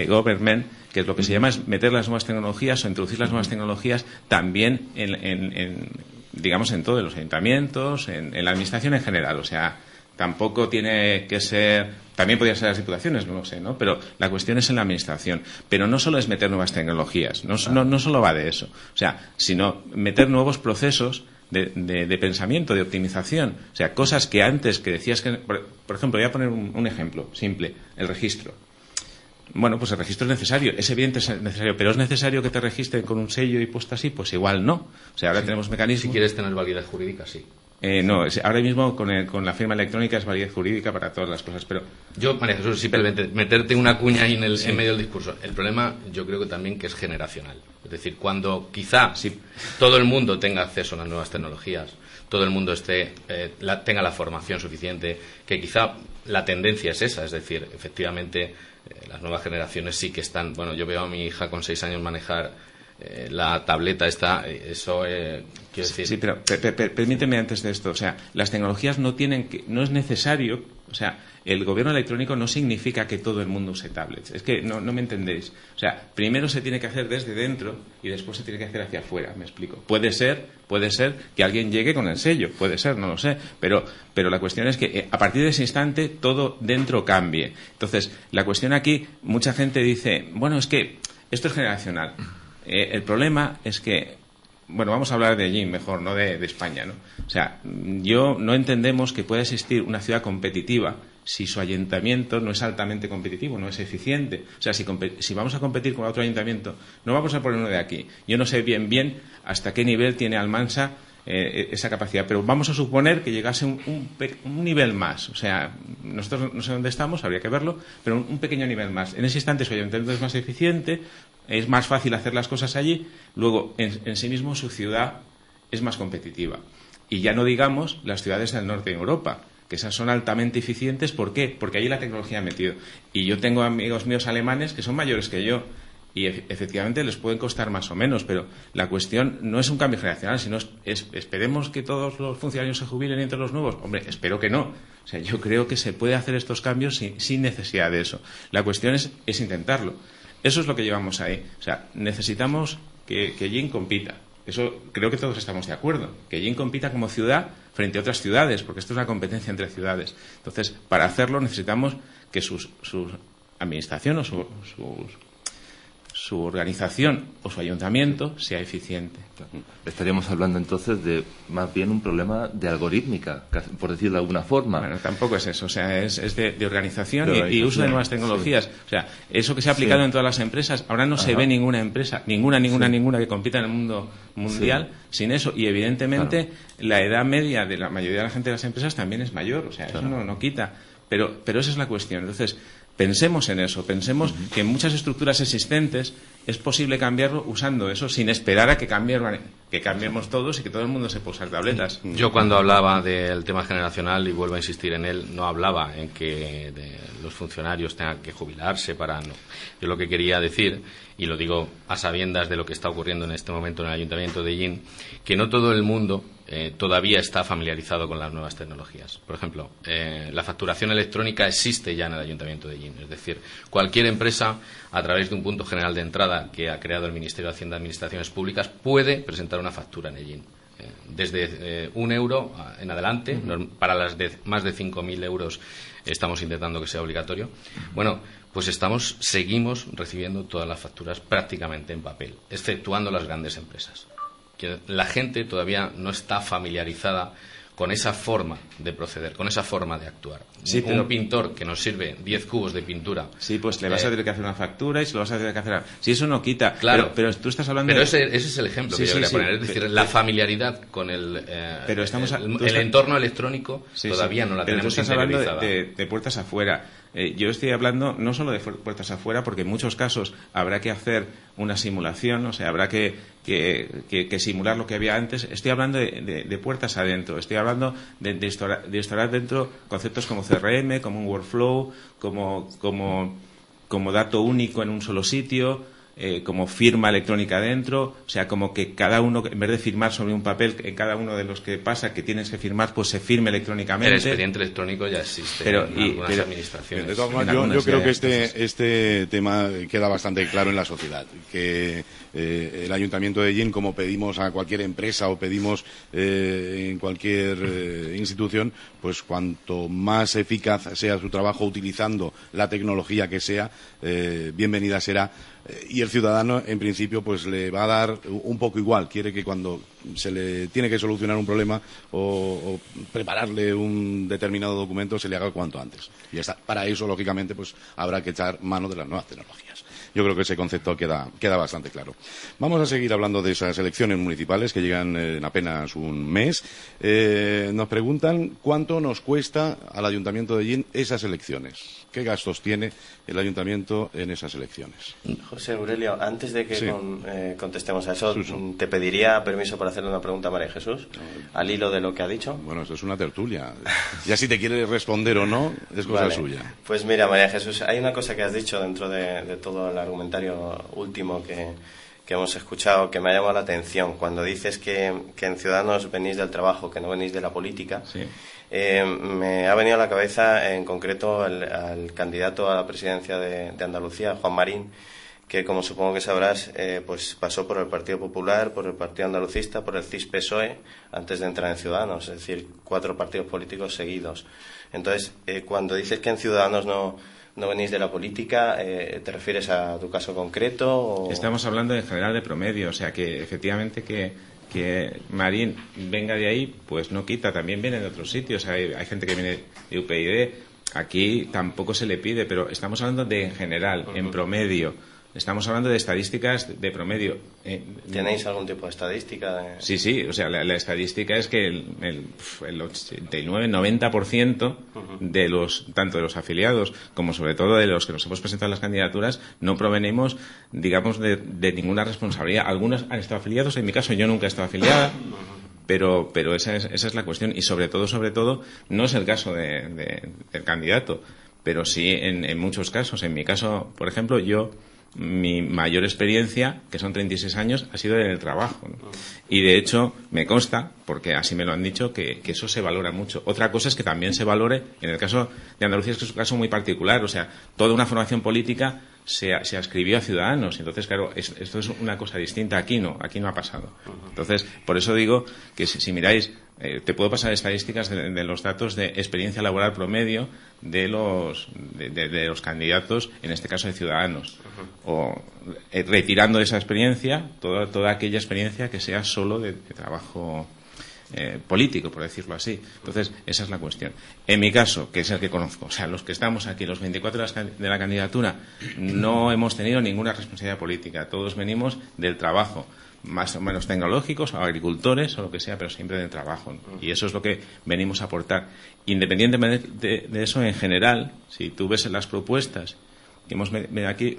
government, que es lo que se llama es meter las nuevas tecnologías o introducir las nuevas tecnologías también digamos, en todos los ayuntamientos, en la administración en general, o sea, tampoco tiene que ser, también podrían ser las diputaciones, no lo sé, ¿no? Pero la cuestión es en la administración. Pero no solo es meter nuevas tecnologías, no solo va de eso, o sea, sino meter nuevos procesos de pensamiento, de optimización, o sea, cosas que antes que decías que, por ejemplo, voy a poner un ejemplo simple, el registro. Bueno, pues el registro es necesario, es evidente es necesario, pero ¿es necesario que te registren con un sello y puesto así? Pues igual no. O sea, ahora tenemos mecanismos. Si quieres tener validez jurídica, sí. No, ahora mismo con la firma electrónica es validez jurídica para todas las cosas, pero... Yo, María Jesús, simplemente meterte una cuña ahí en medio del discurso. El problema, yo creo que también que es generacional. Es decir, cuando quizá todo el mundo tenga acceso a las nuevas tecnologías, todo el mundo tenga la formación suficiente, que quizá la tendencia es esa, es decir, efectivamente las nuevas generaciones sí que están... Bueno, yo veo a mi hija con 6 años manejar la tableta quiero decir... Sí, pero permíteme antes de esto, o sea, las tecnologías no es necesario, o sea, el gobierno electrónico no significa que todo el mundo use tablets, es que no me entendéis, o sea, primero se tiene que hacer desde dentro y después se tiene que hacer hacia afuera, me explico. Puede ser que alguien llegue con el sello, puede ser, no lo sé, pero la cuestión es que a partir de ese instante todo dentro cambie. Entonces, la cuestión aquí, mucha gente dice, bueno, es que esto es generacional. El problema es que, bueno, vamos a hablar de allí mejor, no de España, ¿no? O sea, no entendemos que pueda existir una ciudad competitiva si su ayuntamiento no es altamente competitivo, no es eficiente. O sea, si vamos a competir con otro ayuntamiento, no vamos a poner uno de aquí. Yo no sé bien hasta qué nivel tiene Almansa esa capacidad, pero vamos a suponer que llegase un nivel más. O sea, nosotros no sé dónde estamos, habría que verlo, pero un pequeño nivel más. En ese instante su ayuntamiento es más eficiente, es más fácil hacer las cosas allí, luego en sí mismo su ciudad es más competitiva. Y ya no digamos las ciudades del norte de Europa, que esas son altamente eficientes. ¿Por qué? Porque allí la tecnología ha metido. Y yo tengo amigos míos alemanes que son mayores que yo y efectivamente les pueden costar más o menos, pero la cuestión no es un cambio generacional, sino esperemos que todos los funcionarios se jubilen entre los nuevos. Hombre, espero que no. O sea, yo creo que se puede hacer estos cambios sin necesidad de eso. La cuestión es intentarlo. Eso es lo que llevamos ahí. O sea, necesitamos que Jin compita. Eso creo que todos estamos de acuerdo. Que Jin compita como ciudad frente a otras ciudades, porque esto es una competencia entre ciudades. Entonces, para hacerlo necesitamos que su administración o su organización o su ayuntamiento sea eficiente. Estaríamos hablando entonces de más bien un problema de algorítmica, por decirlo de alguna forma. Bueno, tampoco es eso, o sea, es de organización y uso de nuevas tecnologías. Sí. O sea, eso que se ha aplicado en todas las empresas, ahora no se ve ninguna empresa, ninguna que compita en el mundo mundial sin eso. Y evidentemente la edad media de la mayoría de la gente de las empresas también es mayor, o sea, eso no quita. Pero esa es la cuestión. Entonces, pensemos en eso, pensemos que en muchas estructuras existentes es posible cambiarlo usando eso, sin esperar a que cambiemos todos y que todo el mundo se pueda usar tabletas. Yo cuando hablaba del tema generacional, y vuelvo a insistir en él, no hablaba en que los funcionarios tengan que jubilarse para no. Yo lo que quería decir, y lo digo a sabiendas de lo que está ocurriendo en este momento en el Ayuntamiento de Jin, que no todo el mundo todavía está familiarizado con las nuevas tecnologías. Por ejemplo, la facturación electrónica existe ya en el Ayuntamiento de Jin. Es decir, cualquier empresa, a través de un punto general de entrada que ha creado el Ministerio de Hacienda y Administraciones Públicas, puede presentar una factura en Jin. Desde €1 en adelante, para las de más de 5.000 euros estamos intentando que sea obligatorio. Bueno, pues seguimos recibiendo todas las facturas prácticamente en papel, exceptuando las grandes empresas. Que la gente todavía no está familiarizada con esa forma de proceder, con esa forma de actuar. Sí, un pintor que nos sirve 10 cubos de pintura. Sí, pues le vas a tener que hacer una factura y se lo vas a tener que hacer. Si eso no quita. Claro. Pero tú estás hablando. Pero ese es el ejemplo que yo quería poner. Es decir, la familiaridad con el entorno electrónico todavía no la tenemos interiorizada. Pero tú estás hablando de puertas afuera. Yo estoy hablando no solo de puertas afuera, porque en muchos casos habrá que hacer una simulación, o sea, habrá que simular lo que había antes. Estoy hablando de puertas adentro, estoy hablando de instaurar dentro conceptos como CRM, como un workflow, como dato único en un solo sitio, como firma electrónica dentro, o sea, como que cada uno, en vez de firmar sobre un papel, en cada uno de los que pasa que tienes que firmar, pues se firme electrónicamente. El expediente electrónico ya existe en algunas administraciones. De todas formas, yo creo que este tema queda bastante claro en la sociedad, que el Ayuntamiento de Ellín, como pedimos a cualquier empresa o pedimos en cualquier institución, pues cuanto más eficaz sea su trabajo utilizando la tecnología que sea, bienvenida será. Y el ciudadano, en principio, pues le va a dar un poco igual. Quiere que cuando se le tiene que solucionar un problema o prepararle un determinado documento, se le haga cuanto antes. Y para eso, lógicamente, pues habrá que echar mano de las nuevas tecnologías. Yo creo que ese concepto queda bastante claro. Vamos a seguir hablando de esas elecciones municipales que llegan en apenas un mes. Nos preguntan cuánto nos cuesta al Ayuntamiento de Ellín esas elecciones. ¿Qué gastos tiene el Ayuntamiento en esas elecciones? José Aurelio, antes de que contestemos a eso, ¿te pediría permiso para hacerle una pregunta a María Jesús? Al hilo de lo que ha dicho. Bueno, esto es una tertulia. Ya si te quiere responder o no, es cosa suya. Pues mira, María Jesús, hay una cosa que has dicho dentro de todo el argumentario último que hemos escuchado que me ha llamado la atención. Cuando dices que en Ciudadanos venís del trabajo, que no venís de la política. Sí. Me ha venido a la cabeza en concreto al candidato a la presidencia de Andalucía, Juan Marín, que como supongo que sabrás, pues pasó por el Partido Popular, por el Partido Andalucista, por el CIS-PSOE, antes de entrar en Ciudadanos, es decir, 4 partidos políticos seguidos. Entonces, cuando dices que en Ciudadanos no venís de la política, ¿te refieres a tu caso concreto? O... Estamos hablando en general de promedio, o sea que efectivamente que Marín venga de ahí, pues no quita, también viene de otros sitios, hay gente que viene de UPyD, aquí tampoco se le pide, pero estamos hablando de en general, en promedio. Estamos hablando de estadísticas de promedio. ¿Tenéis algún tipo de estadística? Sí, o sea, la estadística es que el 89-90% de tanto de los afiliados como sobre todo de los que nos hemos presentado en las candidaturas, no provenimos, digamos, de ninguna responsabilidad. Algunos han estado afiliados, en mi caso yo nunca he estado afiliada, pero esa es la cuestión. Y sobre todo, no es el caso del candidato, pero sí en muchos casos. En mi caso, por ejemplo, mi mayor experiencia, que son 36 años, ha sido en el trabajo, ¿no? Y de hecho me consta, porque así me lo han dicho, que eso se valora mucho. Otra cosa es que también se valore, en el caso de Andalucía es que es un caso muy particular, o sea, toda una formación política se adscribió a Ciudadanos, entonces claro, esto es una cosa distinta, aquí no ha pasado. Entonces, por eso digo que si miráis, te puedo pasar estadísticas de los datos de experiencia laboral promedio de los candidatos, en este caso de Ciudadanos, o retirando esa experiencia, toda aquella experiencia que sea solo de trabajo político, por decirlo así. Entonces, esa es la cuestión. En mi caso, que es el que conozco, o sea, los que estamos aquí, los 24 de la candidatura, no hemos tenido ninguna responsabilidad política. Todos venimos del trabajo, más o menos tecnológicos, o agricultores, o lo que sea, pero siempre del trabajo, ¿no? Y eso es lo que venimos a aportar. Independientemente de eso, en general, si tú ves las propuestas que hemos aquí,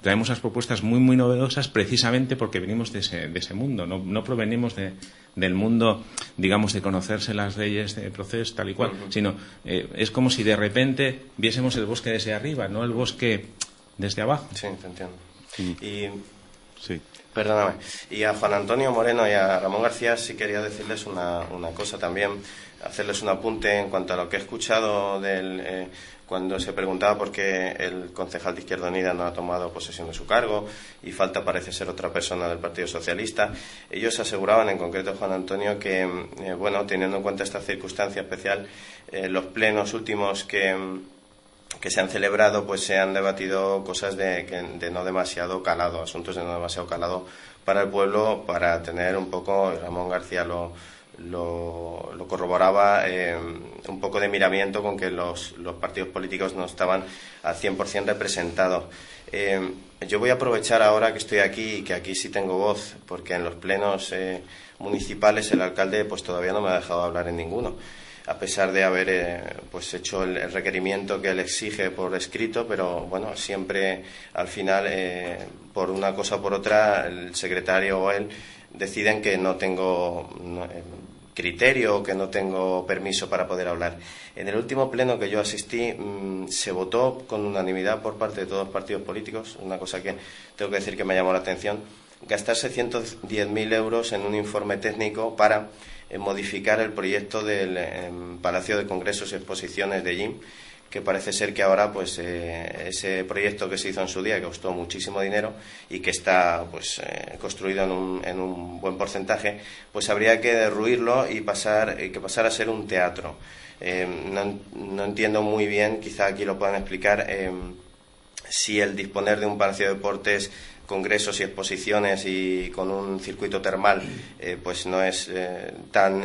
traemos las propuestas muy, muy novedosas precisamente porque venimos de ese mundo, no provenimos del mundo, digamos, de conocerse las leyes de proceso tal y cual, sino es como si de repente viésemos el bosque desde arriba, no el bosque desde abajo. Sí, te entiendo. Perdóname. Y a Juan Antonio Moreno y a Ramón García sí quería decirles una cosa también, hacerles un apunte en cuanto a lo que he escuchado cuando se preguntaba por qué el concejal de Izquierda Unida no ha tomado posesión de su cargo y falta parece ser otra persona del Partido Socialista. Ellos aseguraban, en concreto Juan Antonio, que teniendo en cuenta esta circunstancia especial, los plenos últimos que se han celebrado, pues se han debatido cosas de no demasiado calado, asuntos de no demasiado calado para el pueblo, para tener un poco, Ramón García lo corroboraba, un poco de miramiento con que los partidos políticos no estaban al 100% representados. Yo voy a aprovechar ahora que estoy aquí y que aquí sí tengo voz, porque en los plenos municipales el alcalde pues todavía no me ha dejado hablar en ninguno. a pesar de haber pues hecho el requerimiento que él exige por escrito, pero bueno, siempre al final, por una cosa o por otra, el secretario o él deciden que no tengo criterio o que no tengo permiso para poder hablar. En el último pleno que yo asistí se votó con unanimidad por parte de todos los partidos políticos, una cosa que tengo que decir que me llamó la atención, gastarse 110.000 euros en un informe técnico para modificar el proyecto del Palacio de Congresos y Exposiciones de Ellín, que parece ser que ahora pues ese proyecto que se hizo en su día, que costó muchísimo dinero y que está pues construido en un buen porcentaje, pues habría que derruirlo y que pasara a ser un teatro. No entiendo muy bien, quizá aquí lo puedan explicar, si el disponer de un palacio de deportes, congresos y exposiciones y con un circuito termal pues no es tan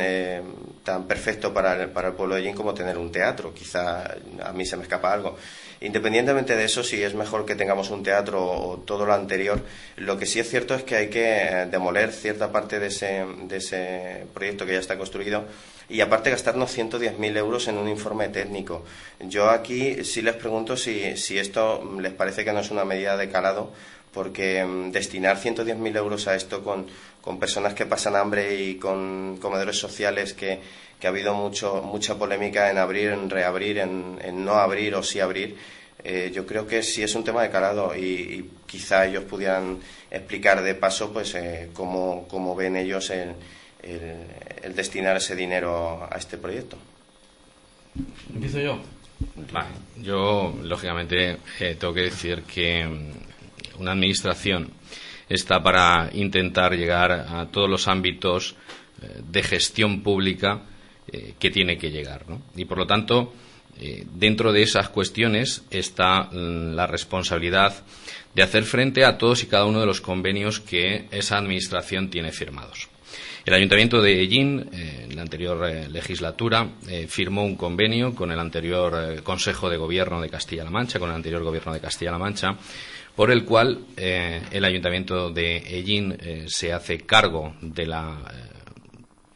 perfecto para el pueblo de Ellín como tener un teatro. Quizá a mí se me escapa algo. Independientemente de eso, si es mejor que tengamos un teatro o todo lo anterior, lo que sí es cierto es que hay que demoler cierta parte de ese proyecto que ya está construido y aparte gastarnos 110.000 euros en un informe técnico. Yo aquí sí les pregunto si esto les parece que no es una medida de calado, porque destinar 110.000 euros a esto con personas que pasan hambre y con comedores sociales que ha habido mucha polémica en abrir, en reabrir, en no abrir o sí abrir, yo creo que sí es un tema de calado y quizá ellos pudieran explicar de paso pues cómo ven ellos el destinar ese dinero a este proyecto. ¿Empiezo yo? Vale. Yo, lógicamente, tengo que decir que una administración está para intentar llegar a todos los ámbitos de gestión pública que tiene que llegar, ¿no? Y por lo tanto, dentro de esas cuestiones está la responsabilidad de hacer frente a todos y cada uno de los convenios que esa administración tiene firmados. El Ayuntamiento de Ellín, en la anterior legislatura, firmó un convenio con el anterior Consejo de Gobierno de Castilla-La Mancha, con el anterior Gobierno de Castilla-La Mancha, por el cual el Ayuntamiento de Ellín se hace cargo de la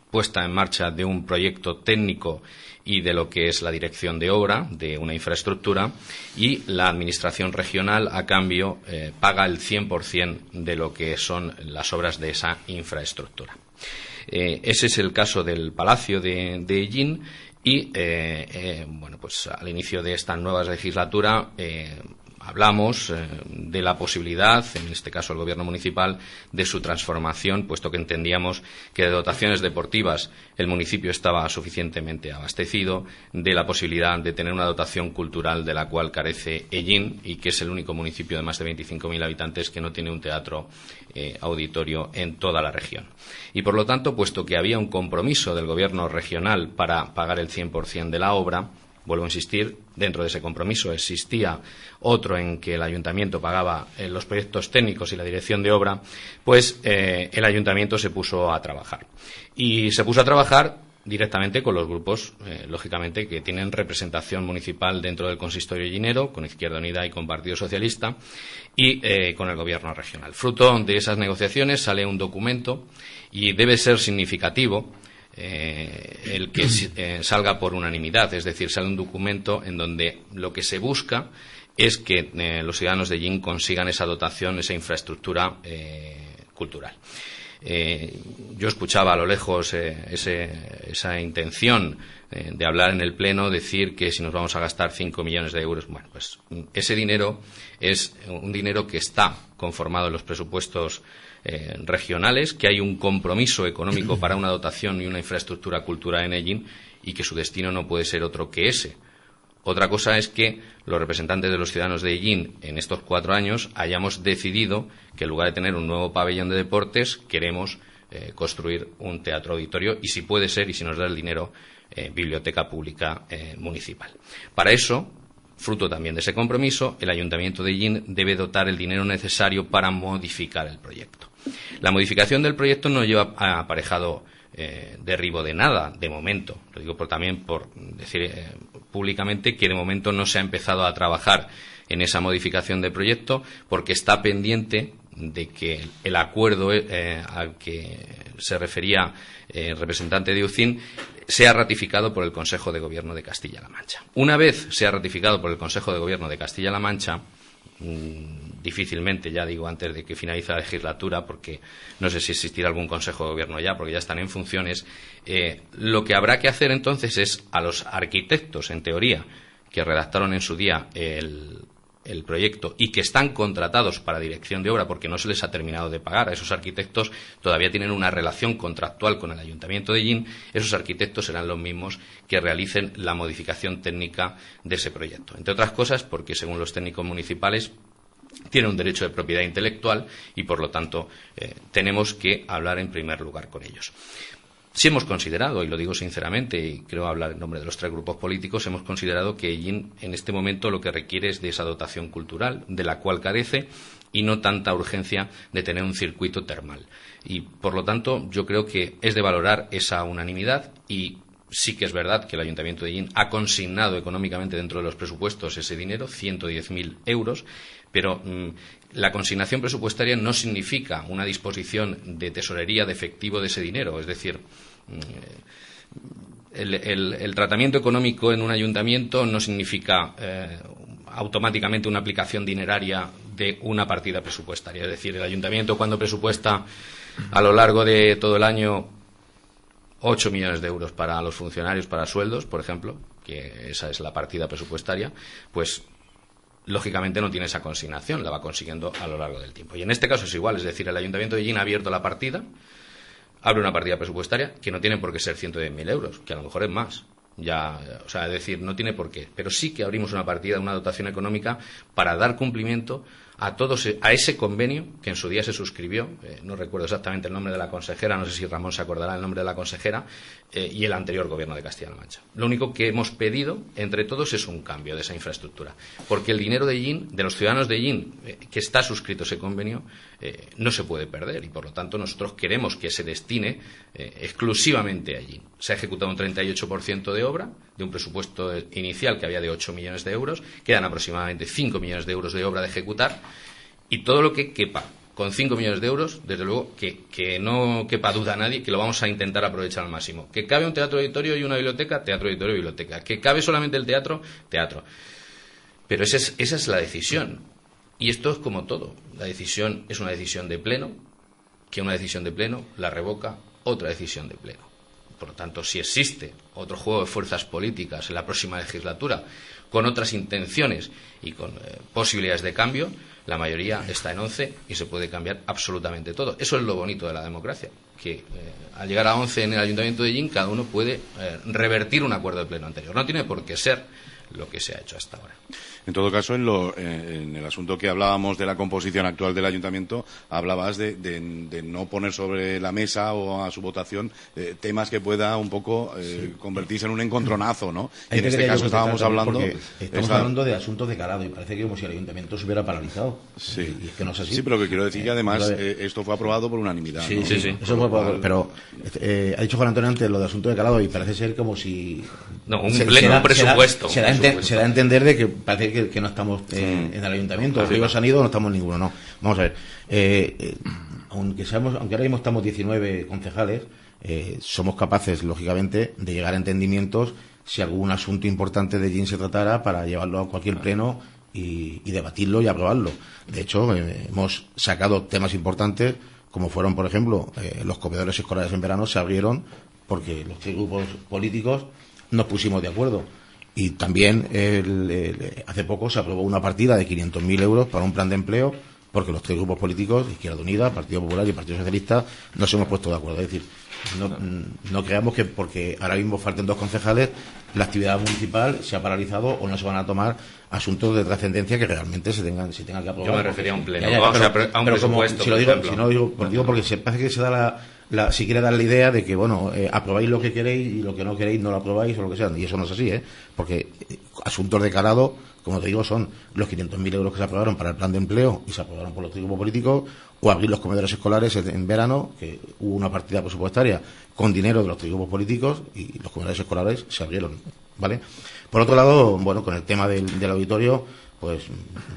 puesta en marcha de un proyecto técnico y de lo que es la dirección de obra de una infraestructura, y la Administración regional, a cambio, paga el 100% de lo que son las obras de esa infraestructura. Ese es el caso del Palacio de Ellín y, bueno, pues al inicio de esta nueva legislatura hablamos de la posibilidad, en este caso el Gobierno municipal, de su transformación, puesto que entendíamos que de dotaciones deportivas el municipio estaba suficientemente abastecido, de la posibilidad de tener una dotación cultural de la cual carece Ellín, y que es el único municipio de más de 25.000 habitantes que no tiene un teatro auditorio en toda la región. Y por lo tanto, puesto que había un compromiso del Gobierno regional para pagar el 100% de la obra, vuelvo a insistir, dentro de ese compromiso existía otro en que el Ayuntamiento pagaba los proyectos técnicos y la dirección de obra, pues el Ayuntamiento se puso a trabajar. Y se puso a trabajar directamente con los grupos, lógicamente, que tienen representación municipal dentro del consistorio ellinero, con Izquierda Unida y con Partido Socialista, y con el Gobierno regional. Fruto de esas negociaciones sale un documento y debe ser significativo el que salga por unanimidad, es decir, sale un documento en donde lo que se busca es que los ciudadanos de Ellín consigan esa dotación, esa infraestructura cultural. Yo escuchaba a lo lejos esa intención de hablar en el Pleno, decir que si nos vamos a gastar 5 millones de euros, bueno, pues ese dinero es un dinero que está conformado en los presupuestos regionales, que hay un compromiso económico para una dotación y una infraestructura cultural en Ellín y que su destino no puede ser otro que ese. Otra cosa es que los representantes de los ciudadanos de Ellín en estos 4 años hayamos decidido que en lugar de tener un nuevo pabellón de deportes queremos construir un teatro auditorio y, si puede ser y si nos da el dinero, biblioteca pública municipal. Para eso, fruto también de ese compromiso, el Ayuntamiento de Ellín debe dotar el dinero necesario para modificar el proyecto. La modificación del proyecto no lleva aparejado derribo de nada, de momento. Lo digo también por decir públicamente que de momento no se ha empezado a trabajar en esa modificación del proyecto porque está pendiente de que el acuerdo al que se refería el representante de UCIN, sea ratificado por el Consejo de Gobierno de Castilla-La Mancha. Una vez sea ratificado por el Consejo de Gobierno de Castilla-La Mancha, difícilmente, ya digo, antes de que finalice la legislatura, porque no sé si existirá algún Consejo de Gobierno ya, porque ya están en funciones, lo que habrá que hacer entonces es a los arquitectos, en teoría, que redactaron en su día el proyecto y que están contratados para dirección de obra porque no se les ha terminado de pagar. A esos arquitectos todavía tienen una relación contractual con el Ayuntamiento de Ellín. Esos arquitectos serán los mismos que realicen la modificación técnica de ese proyecto. Entre otras cosas porque, según los técnicos municipales, tienen un derecho de propiedad intelectual y, por lo tanto, tenemos que hablar en primer lugar con ellos. Si hemos considerado, y lo digo sinceramente, y creo hablar en nombre de los tres grupos políticos, hemos considerado que Ellín en este momento lo que requiere es de esa dotación cultural, de la cual carece, y no tanta urgencia de tener un circuito termal. Y, por lo tanto, yo creo que es de valorar esa unanimidad y sí que es verdad que el Ayuntamiento de Ellín ha consignado económicamente dentro de los presupuestos ese dinero, 110.000 euros, pero la consignación presupuestaria no significa una disposición de tesorería de efectivo de ese dinero. Es decir, el tratamiento económico en un ayuntamiento no significa automáticamente una aplicación dineraria de una partida presupuestaria. Es decir, el ayuntamiento, cuando presupuesta a lo largo de todo el año 8 millones de euros para los funcionarios, para sueldos, por ejemplo, que esa es la partida presupuestaria, pues lógicamente no tiene esa consignación, la va consiguiendo a lo largo del tiempo. Y en este caso es igual, es decir, el Ayuntamiento de Ellín ha abierto la partida, abre una partida presupuestaria que no tiene por qué ser 110.000 euros, que a lo mejor es más. Ya, o sea, es decir, no tiene por qué, pero sí que abrimos una partida, una dotación económica para dar cumplimiento a ese convenio que en su día se suscribió, no recuerdo exactamente el nombre de la consejera, no sé si Ramón se acordará el nombre de la consejera, y el anterior gobierno de Castilla-La Mancha. Lo único que hemos pedido entre todos es un cambio de esa infraestructura, porque el dinero de Ellín, de los ciudadanos de Ellín, que está suscrito ese convenio, no se puede perder, y por lo tanto nosotros queremos que se destine exclusivamente a Ellín. Se ha ejecutado un 38% de obra, de un presupuesto inicial que había de 8 millones de euros, quedan aproximadamente 5 millones de euros de obra de ejecutar, y todo lo que quepa con 5 millones de euros, desde luego que no quepa duda a nadie, que lo vamos a intentar aprovechar al máximo. Que cabe un teatro auditorio y una biblioteca, teatro auditorio y biblioteca. Que cabe solamente el teatro, teatro. Pero esa es la decisión. Y esto es como todo. La decisión es una decisión de pleno, que una decisión de pleno la revoca otra decisión de pleno. Por lo tanto, si existe otro juego de fuerzas políticas en la próxima legislatura con otras intenciones y con posibilidades de cambio, la mayoría está en 11 y se puede cambiar absolutamente todo. Eso es lo bonito de la democracia, que al llegar a 11 en el Ayuntamiento de Ellín, cada uno puede revertir un acuerdo de pleno anterior. No tiene por qué ser lo que se ha hecho hasta ahora. En todo caso, en el asunto que hablábamos de la composición actual del ayuntamiento, hablabas de no poner sobre la mesa o a su votación temas que pueda un poco convertirse en un encontronazo, ¿no? Y en este caso estábamos hablando... Estamos hablando de asuntos de calado y parece que como si el ayuntamiento se hubiera paralizado. Sí. Y es que no es así. Sí, pero que quiero decir que además esto fue aprobado por unanimidad. Sí, ¿no? sí. Eso fue aprobado, pero ha dicho Juan Antonio antes lo de asunto de calado y parece ser como si... No, un presupuesto. Se da a entender de que parece que no estamos en el ayuntamiento, los ríos han ido, no estamos ninguno, no. Vamos a ver, aunque ahora mismo estamos 19 concejales, somos capaces, lógicamente, de llegar a entendimientos si algún asunto importante de Ellín se tratara para llevarlo a cualquier pleno y debatirlo y aprobarlo. De hecho, hemos sacado temas importantes, como fueron, por ejemplo, los comedores escolares en verano se abrieron porque los tres grupos políticos nos pusimos de acuerdo. Y también hace poco se aprobó una partida de 500.000 euros para un plan de empleo porque los tres grupos políticos, Izquierda Unida, Partido Popular y Partido Socialista, nos hemos puesto de acuerdo. Es decir, no creamos que porque ahora mismo falten 2 concejales, la actividad municipal se ha paralizado o no se van a tomar asuntos de trascendencia que realmente se tengan que aprobar. Yo me refería a un pleno, a un presupuesto. Digo porque se parece que se da si quiere dar la idea de que, bueno, aprobáis lo que queréis y lo que no queréis no lo aprobáis o lo que sea, y eso no es así, porque asuntos de calado, como te digo, son los 500.000 euros que se aprobaron para el plan de empleo y se aprobaron por los tres grupos políticos, o abrir los comedores escolares en verano, que hubo una partida presupuestaria con dinero de los tres grupos políticos y los comedores escolares se abrieron, ¿vale? Por otro lado, bueno, con el tema del auditorio, pues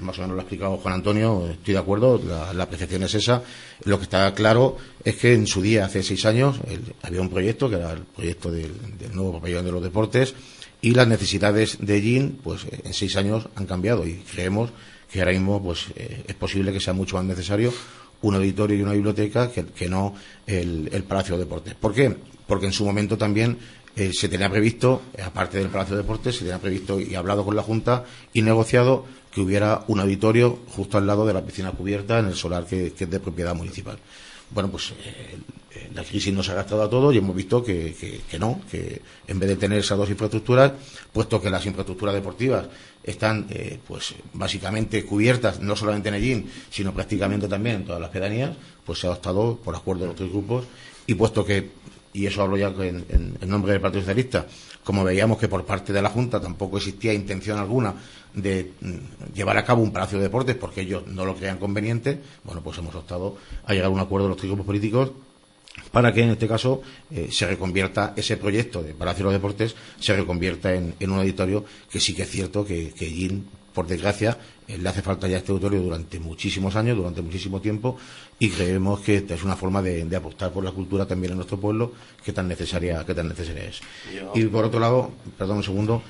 más o menos lo ha explicado Juan Antonio, estoy de acuerdo, la apreciación es esa. Lo que está claro es que en su día, hace 6 años, había un proyecto que era el proyecto del nuevo pabellón de los deportes, y las necesidades de GIN, pues en 6 años han cambiado, y creemos que ahora mismo pues es posible que sea mucho más necesario un auditorio y una biblioteca que no el Palacio de Deportes. ¿Por qué? Porque en su momento también se tenía previsto, aparte del Palacio de Deportes, se tenía previsto y hablado con la Junta y negociado que hubiera un auditorio justo al lado de la piscina cubierta en el solar que es de propiedad municipal. Bueno, pues la crisis nos ha gastado a todos y hemos visto que no, que en vez de tener esas dos infraestructuras, puesto que las infraestructuras deportivas están pues básicamente cubiertas, no solamente en Ellín, sino prácticamente también en todas las pedanías, pues se ha optado por acuerdo de los 3 grupos, y puesto que, y eso hablo ya en nombre del Partido Socialista, como veíamos que por parte de la Junta tampoco existía intención alguna de llevar a cabo un Palacio de Deportes porque ellos no lo creían conveniente, bueno, pues hemos optado a llegar a un acuerdo de los 3 grupos políticos para que en este caso se reconvierta ese proyecto de Palacio de los Deportes, se reconvierta en un auditorio, que sí que es cierto que Ellín, por desgracia, le hace falta ya este auditorio durante muchísimos años, durante muchísimo tiempo, y creemos que es una forma de apostar por la cultura también en nuestro pueblo, que tan necesaria es. Y por otro lado, perdón un segundo,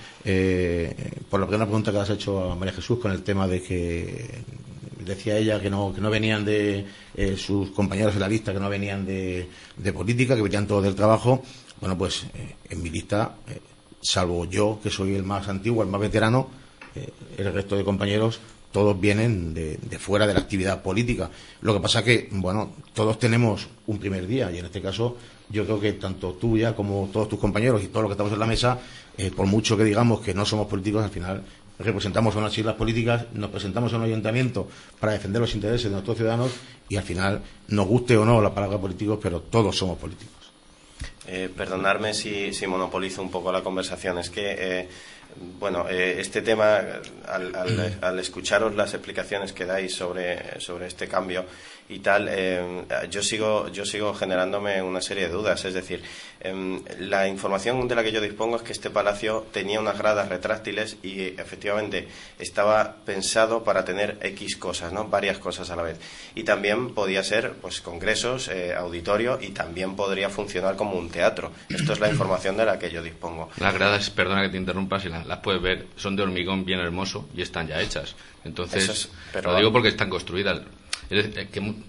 por la primera pregunta que has hecho a María Jesús con el tema de que decía ella que no venían de sus compañeros en la lista, que no venían de política, que venían todos del trabajo. Bueno, pues en mi lista, salvo yo, que soy el más antiguo, el más veterano, el resto de compañeros todos vienen de fuera de la actividad política. Lo que pasa que, bueno, todos tenemos un primer día, y en este caso yo creo que tanto tú ya como todos tus compañeros y todos los que estamos en la mesa, por mucho que digamos que no somos políticos, al final representamos a unas siglas políticas, nos presentamos a un ayuntamiento para defender los intereses de nuestros ciudadanos, y al final, nos guste o no la palabra políticos, pero todos somos políticos. Perdonadme si monopolizo un poco la conversación. Es que, este tema, al escucharos las explicaciones que dais sobre este cambio y tal, yo sigo generándome una serie de dudas. Es decir, la información de la que yo dispongo es que este palacio tenía unas gradas retráctiles y efectivamente estaba pensado para tener X cosas, ¿no? Varias cosas a la vez. Y también podía ser, pues, congresos, auditorio, y también podría funcionar como un teatro. Esto es la información de la que yo dispongo. Las gradas, perdona que te interrumpa, si las puedes ver, son de hormigón bien hermoso y están ya hechas. Entonces, lo digo porque están construidas.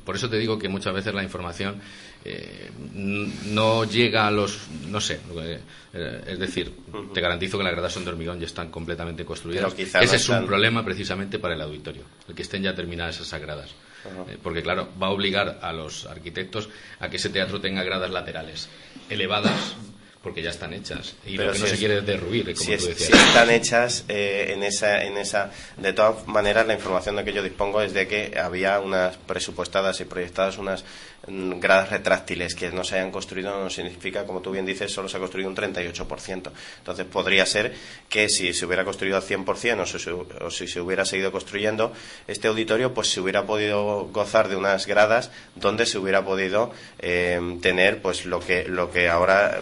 Por eso te digo que muchas veces la información no llega a los... no sé, es decir, te garantizo que las gradas son de hormigón y están completamente construidas. Ese es un problema precisamente para el auditorio, el que estén ya terminadas esas gradas. Porque claro, va a obligar a los arquitectos a que ese teatro tenga gradas laterales elevadas, porque ya están hechas, y pero lo que no se quiere es derruir, como tú decías. Si están hechas en esa de todas maneras, la información de que yo dispongo es de que había unas presupuestadas y proyectadas unas gradas retráctiles que no se hayan construido. No significa, como tú bien dices, solo se ha construido un 38%. Entonces podría ser que si se hubiera construido al 100% o si se hubiera seguido construyendo este auditorio, pues se hubiera podido gozar de unas gradas donde se hubiera podido tener pues lo que ahora,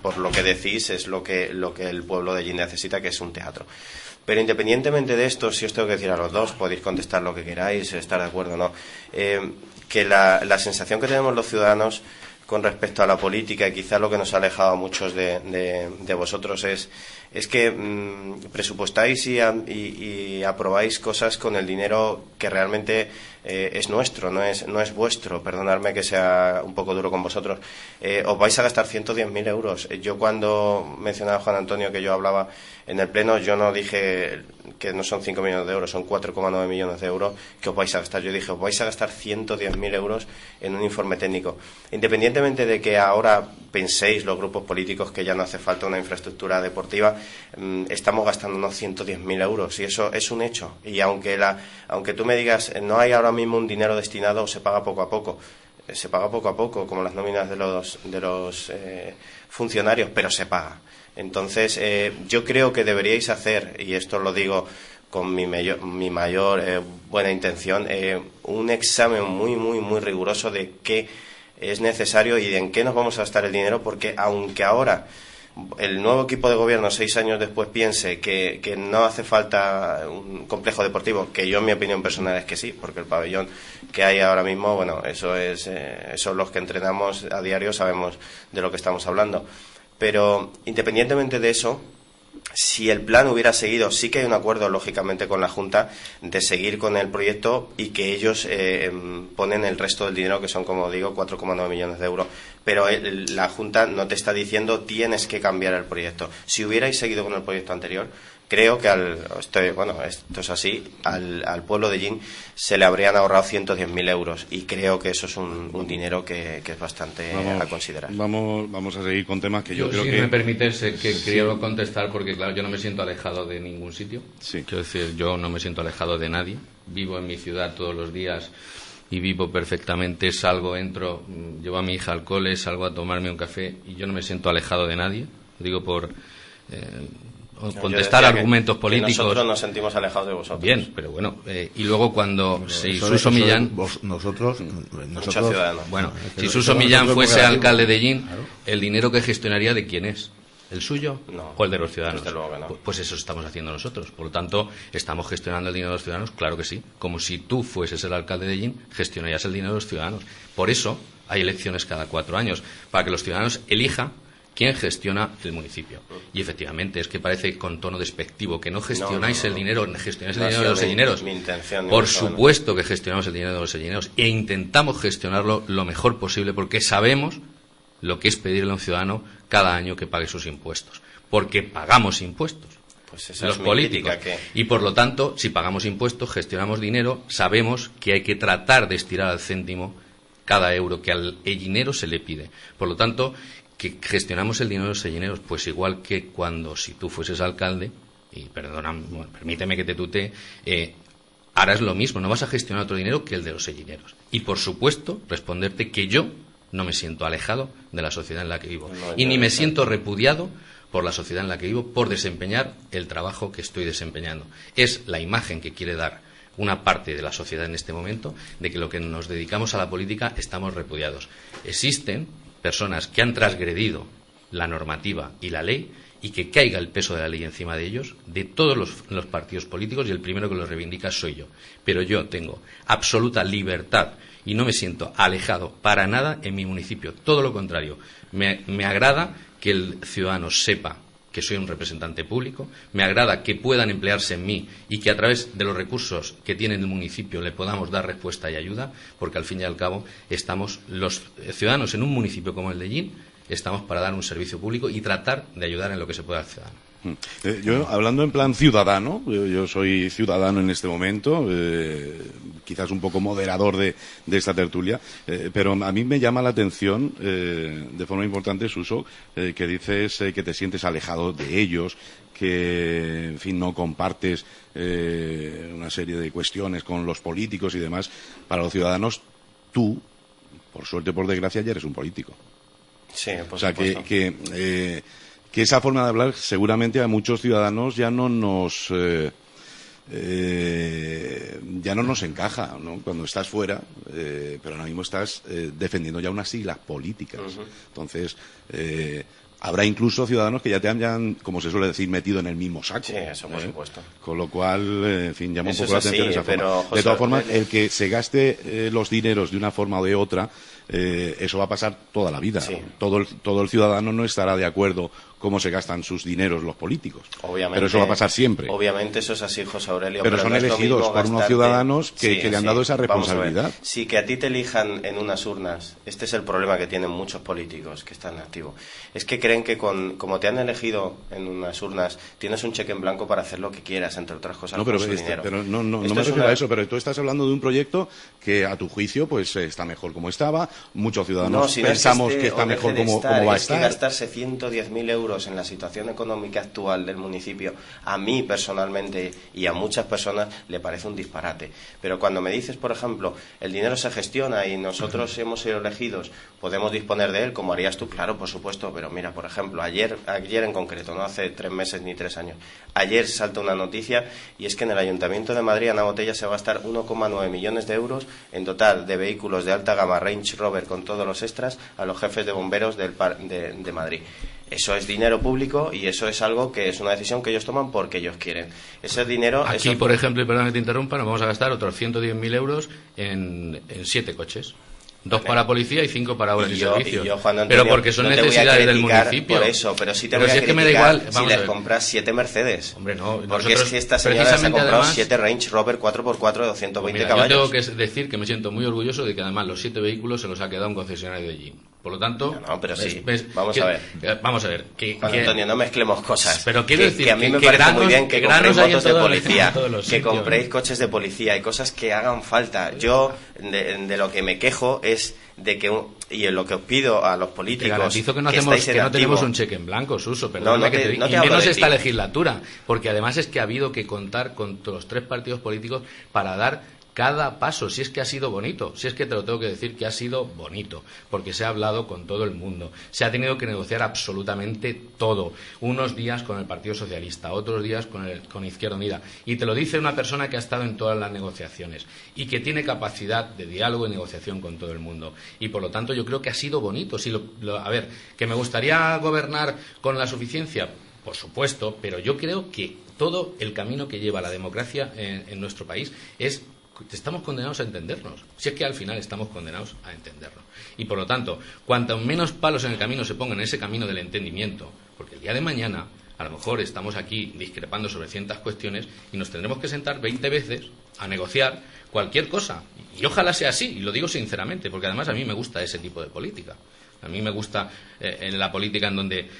por lo que decís, es lo que el pueblo de Ellín necesita, que es un teatro. Pero independientemente de esto, si os tengo que decir a los dos, podéis contestar lo que queráis, estar de acuerdo o no, que la sensación que tenemos los ciudadanos con respecto a la política, y quizá lo que nos ha alejado a muchos de vosotros, es que presupuestáis y aprobáis cosas con el dinero que realmente es nuestro, no es vuestro. Perdonadme que sea un poco duro con vosotros. Os vais a gastar 110.000 euros. Yo, cuando mencionaba a Juan Antonio que yo hablaba en el pleno, yo no dije que no son 5 millones de euros, son 4,9 millones de euros que os vais a gastar. Yo dije, os vais a gastar 110.000 euros en un informe técnico. Independientemente de que ahora penséis los grupos políticos que ya no hace falta una infraestructura deportiva, estamos gastando unos 110.000 euros, y eso es un hecho. Y aunque tú me digas, no hay ahora mismo un dinero destinado, se paga poco a poco. Se paga poco a poco, como las nóminas de los funcionarios, pero se paga. Entonces, yo creo que deberíais hacer, y esto lo digo con mi mayor buena intención, un examen muy, muy, muy riguroso de qué es necesario y en qué nos vamos a gastar el dinero, porque aunque ahora el nuevo equipo de gobierno 6 años después piense que no hace falta un complejo deportivo, que yo en mi opinión personal es que sí, porque el pabellón que hay ahora mismo, bueno, eso los que entrenamos a diario sabemos de lo que estamos hablando. Pero independientemente de eso, si el plan hubiera seguido, sí que hay un acuerdo lógicamente con la Junta de seguir con el proyecto y que ellos ponen el resto del dinero, que son, como digo, 4,9 millones de euros, pero la Junta no te está diciendo tienes que cambiar el proyecto. Si hubierais seguido con el proyecto anterior, creo que esto es así, al pueblo de Ellín se le habrían ahorrado 110.000 euros y creo que eso es un dinero que es bastante a considerar. Vamos a seguir con temas que yo creo si que... me permites, quería contestar porque, claro, yo no me siento alejado de ningún sitio. Sí. Quiero decir, yo no me siento alejado de nadie. Vivo en mi ciudad todos los días y vivo perfectamente. Salgo, entro, llevo a mi hija al cole, salgo a tomarme un café y yo no me siento alejado de nadie. Digo por... contestar argumentos políticos. Que nosotros nos sentimos alejados de vosotros. Bien, pero bueno, y luego cuando Suso Millán... Nosotros bueno, si Suso Millán fuese alcalde de Ellín, claro, el dinero que gestionaría, ¿de quién es? ¿El suyo o el de los ciudadanos? Desde luego que no. Pues eso estamos haciendo nosotros. Por lo tanto, ¿estamos gestionando el dinero de los ciudadanos? Claro que sí. Como si tú fueses el alcalde de Ellín, gestionarías el dinero de los ciudadanos. Por eso hay elecciones cada 4 años, para que los ciudadanos elijan quién gestiona el municipio. Y efectivamente, es que parece con tono despectivo que no gestionáis el dinero, gestionáis el dinero de los sellineros. Por supuesto que gestionamos el dinero de los sellineros e intentamos gestionarlo lo mejor posible porque sabemos lo que es pedirle a un ciudadano cada año que pague sus impuestos. Porque pagamos impuestos. Pues esa los es políticos. Y por lo tanto, si pagamos impuestos, gestionamos dinero, sabemos que hay que tratar de estirar al céntimo cada euro que al ellinero se le pide. Por lo tanto, que gestionamos el dinero de los sellineros, pues igual que cuando, si tú fueses alcalde, y permíteme que te tutee, harás lo mismo, no vas a gestionar otro dinero que el de los sellineros. Y por supuesto, responderte que yo no me siento alejado de la sociedad en la que vivo. Y ni me siento repudiado por la sociedad en la que vivo por desempeñar el trabajo que estoy desempeñando. Es la imagen que quiere dar una parte de la sociedad en este momento de que lo que nos dedicamos a la política estamos repudiados. Existen personas que han transgredido la normativa y la ley y que caiga el peso de la ley encima de ellos, de todos los partidos políticos, y el primero que lo reivindica soy yo. Pero yo tengo absoluta libertad y no me siento alejado para nada en mi municipio. Todo lo contrario, me agrada que el ciudadano sepa que soy un representante público, me agrada que puedan emplearse en mí y que a través de los recursos que tiene el municipio le podamos dar respuesta y ayuda, porque al fin y al cabo estamos los ciudadanos en un municipio como el de Ellín, estamos para dar un servicio público y tratar de ayudar en lo que se pueda al ciudadano. Yo, hablando en plan ciudadano, yo soy ciudadano en este momento, quizás un poco moderador de esta tertulia, pero a mí me llama la atención de forma importante, Suso, que dices que te sientes alejado de ellos, que, en fin, no compartes una serie de cuestiones con los políticos y demás. Para los ciudadanos, tú, por suerte o por desgracia, ya eres un político. Sí, por supuesto. O sea, que esa forma de hablar seguramente a muchos ciudadanos ya no nos encaja, ¿no? Cuando estás fuera, pero ahora mismo estás defendiendo ya unas siglas políticas. Entonces, habrá incluso ciudadanos que ya te hayan, como se suele decir, metido en el mismo saco. Sí, eso por supuesto. Con lo cual, en fin, llama un poco la así, atención esa forma. José, de todas formas, el que se gaste los dineros de una forma o de otra, eso va a pasar toda la vida. Sí. Todo el ciudadano no estará de acuerdo cómo se gastan sus dineros los políticos. Obviamente, pero eso va a pasar siempre. Obviamente eso es así, José Aurelio. Pero son elegidos por unos ciudadanos que le han dado esa responsabilidad. Sí, que a ti te elijan en unas urnas. Este es el problema que tienen muchos políticos que están activos. Es que creen que como te han elegido en unas urnas, tienes un cheque en blanco para hacer lo que quieras, entre otras cosas, con su dinero. Pero no me refiero a eso, pero tú estás hablando de un proyecto que a tu juicio pues está mejor como estaba. Muchos ciudadanos pensamos que está mejor como va a estar. Es que gastarse 110.000 euros en la situación económica actual del municipio, a mí personalmente y a muchas personas le parece un disparate. Pero cuando me dices, por ejemplo, el dinero se gestiona y nosotros hemos sido elegidos, podemos disponer de él, como harías tú, claro, por supuesto, pero mira, por ejemplo, ayer en concreto, no hace 3 meses ni 3 años, ayer salta una noticia y es que en el Ayuntamiento de Madrid, Ana Botella, se va a gastar 1,9 millones de euros en total de vehículos de alta gama Range Rover con todos los extras a los jefes de bomberos de Madrid. Eso es dinero público y eso es algo que es una decisión que ellos toman porque ellos quieren. Ese dinero... Aquí, por ejemplo, y perdón que te interrumpa, nos vamos a gastar otros 110.000 euros en 7 coches. 2 para policía y 5 para obras y servicios. Juan Antonio, pero porque son necesidades del municipio. Por eso, pero sí te pero voy a si criticar es que me da igual, si les compras 7 Mercedes. Hombre, no. Porque es que esta señora se ha comprado 7 Range Rover 4x4 de 220 caballos. Yo tengo que decir que me siento muy orgulloso de que además los 7 vehículos se los ha quedado un concesionario de Jeep. Por lo tanto... No, pero sí. Vamos a ver. Juan Antonio, no mezclemos cosas. Pero quiero decir que a mí me parece muy bien que compréis motos de policía, que compréis coches de policía y cosas que hagan falta. Yo, de lo que me quejo es de que... Y en lo que os pido a los políticos... Te garantizo que no tenemos un cheque en blanco, Suso, perdóname que te diga. Y menos esta legislatura, porque además es que ha habido que contar con los 3 partidos políticos para dar cada paso, si es que ha sido bonito, si es que te lo tengo que decir que ha sido bonito, porque se ha hablado con todo el mundo, se ha tenido que negociar absolutamente todo, unos días con el Partido Socialista, otros días con Izquierda Unida, y te lo dice una persona que ha estado en todas las negociaciones y que tiene capacidad de diálogo y negociación con todo el mundo, y por lo tanto yo creo que ha sido bonito. A ver, que me gustaría gobernar con la suficiencia, por supuesto, pero yo creo que todo el camino que lleva la democracia en nuestro país estamos condenados a entendernos. Si es que al final estamos condenados a entendernos. Y por lo tanto, cuanto menos palos en el camino se pongan en ese camino del entendimiento, porque el día de mañana a lo mejor estamos aquí discrepando sobre ciertas cuestiones y nos tendremos que sentar 20 veces a negociar cualquier cosa. Y ojalá sea así, y lo digo sinceramente, porque además a mí me gusta ese tipo de política. A mí me gusta en la política en donde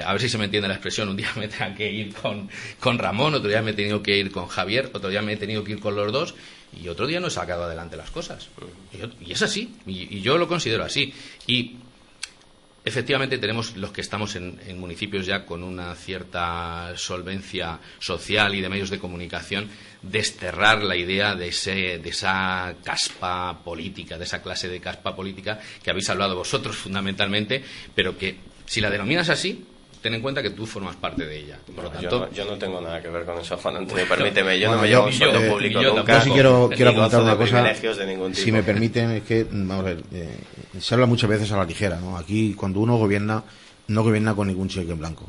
a ver si se me entiende la expresión, un día me tengo que ir con Ramón, otro día me he tenido que ir con Javier, otro día me he tenido que ir con los dos y otro día no he sacado adelante las cosas. Y es así, y yo lo considero así. Y efectivamente tenemos los que estamos en municipios ya con una cierta solvencia social y de medios de comunicación, desterrar la idea de esa caspa política, de esa clase de caspa política que habéis hablado vosotros fundamentalmente, pero que si la denominas así, ten en cuenta que tú formas parte de ella. Por lo tanto, yo no tengo nada que ver con eso, Juan Antonio, permíteme, yo no me llevo un sueldo público nunca. Yo sí quiero apuntar una cosa, de ningún tipo. Si me permiten, es que, vamos a ver, se habla muchas veces a la ligera, ¿no? Aquí, cuando uno gobierna, no gobierna con ningún cheque en blanco.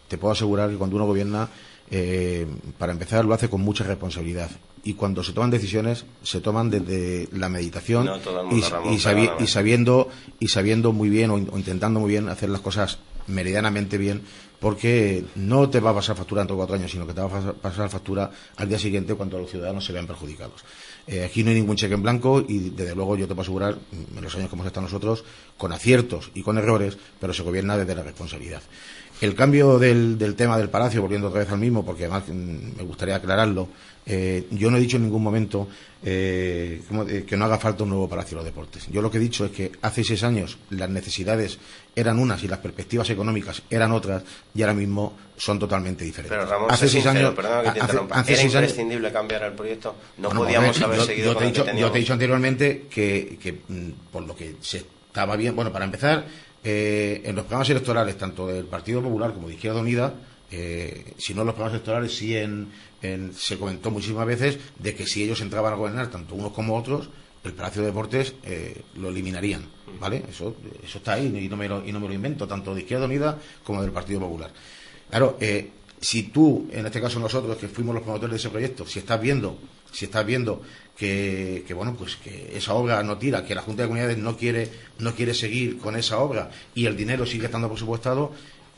Te puedo asegurar que cuando uno gobierna, para empezar, lo hace con mucha responsabilidad. Y cuando se toman decisiones, se toman desde la meditación y sabiendo muy bien o intentando muy bien hacer las cosas meridianamente bien, porque no te va a pasar factura dentro de 4 años, sino que te va a pasar factura al día siguiente cuando los ciudadanos se vean perjudicados. Aquí no hay ningún cheque en blanco y desde luego yo te puedo asegurar, en los años que hemos estado nosotros, con aciertos y con errores, pero se gobierna desde la responsabilidad. El cambio del tema del Palacio, volviendo otra vez al mismo, porque además me gustaría aclararlo, yo no he dicho en ningún momento que no haga falta un nuevo Palacio de los Deportes. Yo lo que he dicho es que hace 6 años las necesidades eran unas y las perspectivas económicas eran otras y ahora mismo son totalmente diferentes. Pero Ramón, hace 6 años, perdona que te interrumpa, ¿era imprescindible cambiar el proyecto? ¿No podíamos haber seguido con el que teníamos? Yo te he dicho anteriormente que por lo que se estaba bien, bueno, para empezar, en los programas electorales, tanto del Partido Popular como de Izquierda Unida, si no en los programas electorales, sí se comentó muchísimas veces de que si ellos entraban a gobernar, tanto unos como otros, el Palacio de Deportes lo eliminarían, ¿vale? Eso está ahí y no me lo invento, tanto de Izquierda Unida como del Partido Popular. Claro, si tú, en este caso nosotros, que fuimos los promotores de ese proyecto, si estás viendo que bueno, pues que esa obra no tira, que la Junta de Comunidades no quiere seguir con esa obra y el dinero sigue estando presupuestado.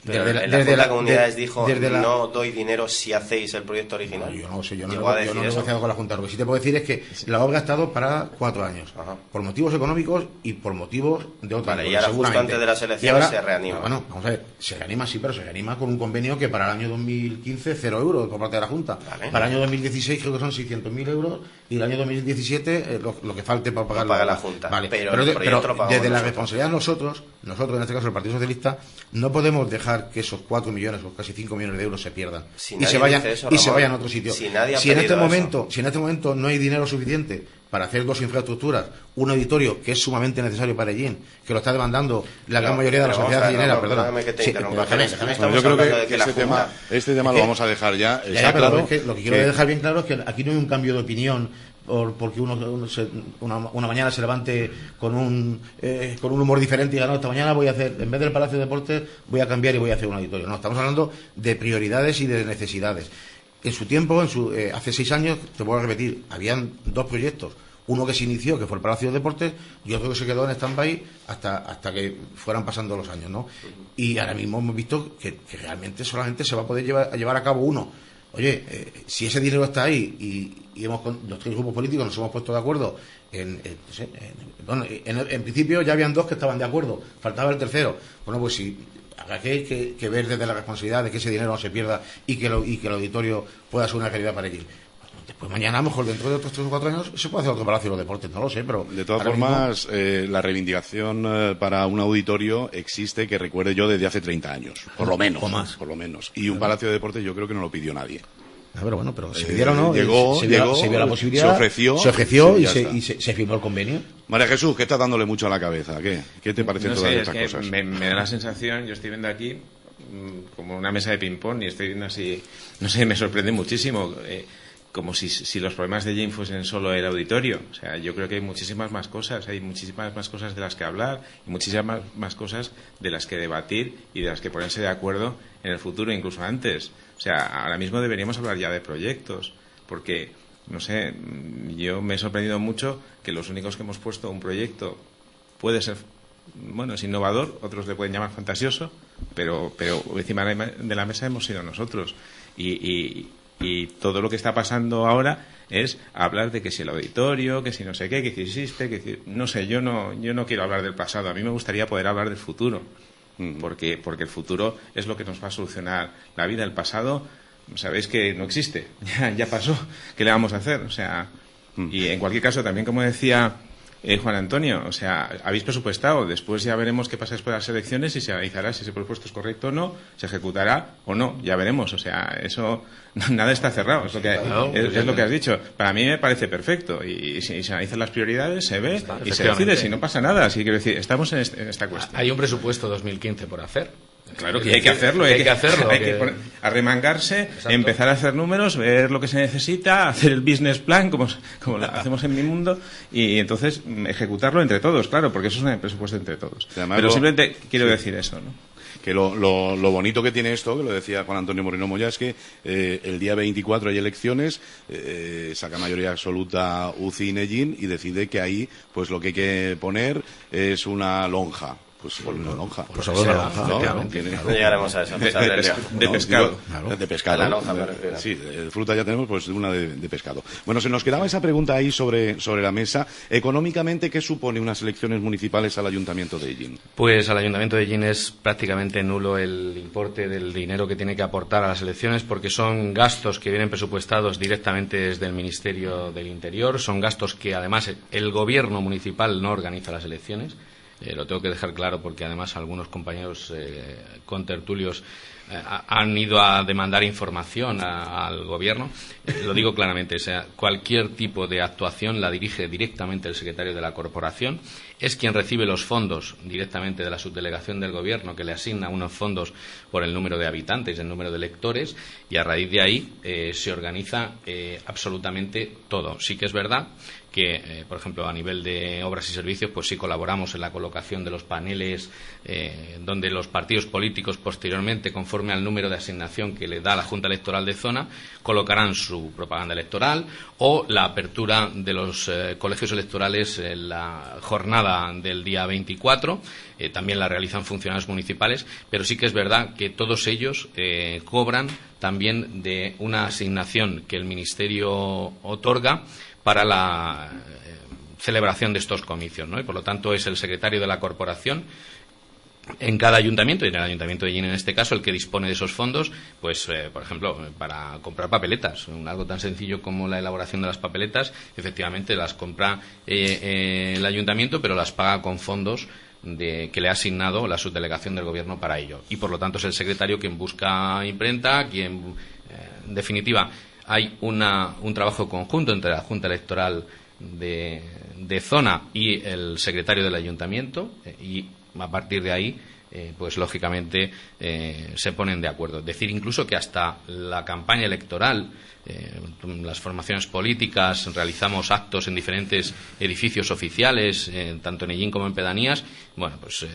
Pero la Junta de Comunidades dijo no doy dinero si hacéis el proyecto original. Yo no sé, yo no he negociado con la Junta. Lo que sí te puedo decir es que la obra ha estado para 4 años. Ajá. Por motivos económicos y por motivos de otra. Vale, y ahora justo antes de las elecciones se reanima. Bueno, vamos a ver, se reanima sí, pero se reanima con un convenio que para el año 2015 0 euros por parte de la Junta. Vale. Para el año 2016 creo que son 600.000 euros y el año 2017 lo que falte para pagar la Junta. Vale, pero desde la responsabilidad nosotros, en este caso el Partido Socialista, no podemos dejar que esos 4 millones o casi 5 millones de euros se pierdan y se vayan a otro sitio. Si en este momento no hay dinero suficiente para hacer 2 infraestructuras, un auditorio que es sumamente necesario para Ellín, que lo está demandando la gran mayoría de la sociedad gallinera, perdona. Yo creo que este tema lo vamos a dejar ya. Pero es que lo que quiero dejar bien claro es que aquí no hay un cambio de opinión porque una mañana se levante con un humor diferente y diga, no, esta mañana voy a hacer, en vez del Palacio de Deportes, voy a cambiar y voy a hacer un auditorio. No, estamos hablando de prioridades y de necesidades. En su tiempo, hace 6 años, te voy a repetir, habían 2 proyectos. Uno que se inició, que fue el Palacio de Deportes, y otro que se quedó en stand-by hasta que fueran pasando los años, ¿no? Y ahora mismo hemos visto que realmente solamente se va a poder llevar a cabo uno. Oye, si ese dinero está ahí y los 3 grupos políticos nos hemos puesto de acuerdo en principio ya habían 2 que estaban de acuerdo, faltaba el tercero. Bueno, pues si habrá que ver desde la responsabilidad de que ese dinero no se pierda y que el auditorio pueda ser una calidad para allí. Pues mañana, a lo mejor dentro de otros 3 o 4 años, se puede hacer otro Palacio de los Deportes, no lo sé, pero... De todas formas, la reivindicación para un auditorio existe, que recuerde yo, desde hace 30 años, por lo menos. O más. Por lo menos. Y un Palacio de Deportes yo creo que no lo pidió nadie. Pero se pidieron, ¿no? Llegó, se vio la posibilidad, se ofreció y se firmó el convenio. María Jesús, ¿qué estás dándole mucho a la cabeza? ¿Qué te parecen todas estas cosas? Me da la sensación, yo estoy viendo aquí como una mesa de ping-pong y estoy viendo así, no sé, me sorprende muchísimo. Como si los problemas de Jane fuesen solo el auditorio. O sea, yo creo que hay muchísimas más cosas de las que hablar y muchísimas más cosas de las que debatir y de las que ponerse de acuerdo en el futuro, incluso antes. O sea, ahora mismo deberíamos hablar ya de proyectos, porque, no sé, yo me he sorprendido mucho que los únicos que hemos puesto un proyecto puede ser, bueno, es innovador, otros le pueden llamar fantasioso, pero encima de la mesa hemos sido nosotros. Y todo lo que está pasando ahora es hablar de que si el auditorio, que si no sé qué, que si existe, que si... No sé, yo no quiero hablar del pasado. A mí me gustaría poder hablar del futuro. Porque el futuro es lo que nos va a solucionar la vida. El pasado, sabéis que no existe. Ya pasó. ¿Qué le vamos a hacer? O sea, y en cualquier caso, también como decía Juan Antonio, o sea, habéis presupuestado, después ya veremos qué pasa después de las elecciones y se analizará si ese presupuesto es correcto o no, se ejecutará o no, ya veremos, o sea, eso nada está cerrado, es lo que has dicho. Para mí me parece perfecto y si se analizan las prioridades se ve y se decide, si no pasa nada, así quiero decir, estamos en esta cuestión. Hay un presupuesto 2015 por hacer. Claro que hay que hacerlo, hay que arremangarse, empezar a hacer números, ver lo que se necesita, hacer el business plan como lo hacemos en Mi Mundo y entonces ejecutarlo entre todos, claro, porque eso es un presupuesto entre todos. Pero simplemente quiero decir eso, ¿no? Que lo bonito que tiene esto, que lo decía Juan Antonio Moreno Moya, es que el día 24 hay elecciones, saca mayoría absoluta UCI y Negin y decide que ahí pues lo que hay que poner es una lonja. Pues una lonja. Pues una lonja. No llegaremos a esa de pescado. De pescado. La lonja, me refiero. Sí, de fruta ya tenemos, pues una de pescado. Bueno, se nos quedaba esa pregunta ahí sobre la mesa. Económicamente, ¿qué supone unas elecciones municipales al Ayuntamiento de Ellín? Pues al Ayuntamiento de Ellín es prácticamente nulo el importe del dinero que tiene que aportar a las elecciones porque son gastos que vienen presupuestados directamente desde el Ministerio del Interior, son gastos que además el Gobierno municipal no organiza las elecciones. Lo tengo que dejar claro porque además algunos compañeros contertulios han ido a demandar información al gobierno. Lo digo claramente, o sea, cualquier tipo de actuación la dirige directamente el secretario de la corporación. Es quien recibe los fondos directamente de la subdelegación del gobierno, que le asigna unos fondos por el número de habitantes, el número de electores, y a raíz de ahí se organiza absolutamente todo. Sí que es verdad que, por ejemplo, a nivel de obras y servicios, pues sí colaboramos en la colocación de los paneles donde los partidos políticos posteriormente, conforme al número de asignación que le da la Junta Electoral de Zona, colocarán su propaganda electoral o la apertura de los colegios electorales en la jornada del día 24. También la realizan funcionarios municipales, pero sí que es verdad que todos ellos cobran también de una asignación que el Ministerio otorga para la celebración de estos comicios, ¿no? Y por lo tanto es el secretario de la corporación en cada ayuntamiento, y en el Ayuntamiento de Ellín en este caso, el que dispone de esos fondos, pues, por ejemplo, para comprar papeletas, algo tan sencillo como la elaboración de las papeletas, efectivamente las compra el Ayuntamiento, pero las paga con fondos que le ha asignado la subdelegación del Gobierno para ello. Y por lo tanto es el secretario quien busca imprenta, quien, en definitiva, hay un trabajo conjunto entre la Junta Electoral de Zona y el secretario del Ayuntamiento y a partir de ahí pues lógicamente se ponen de acuerdo. Decir incluso que hasta la campaña electoral, las formaciones políticas realizamos actos en diferentes edificios oficiales, tanto en Ellín como en pedanías. Bueno, pues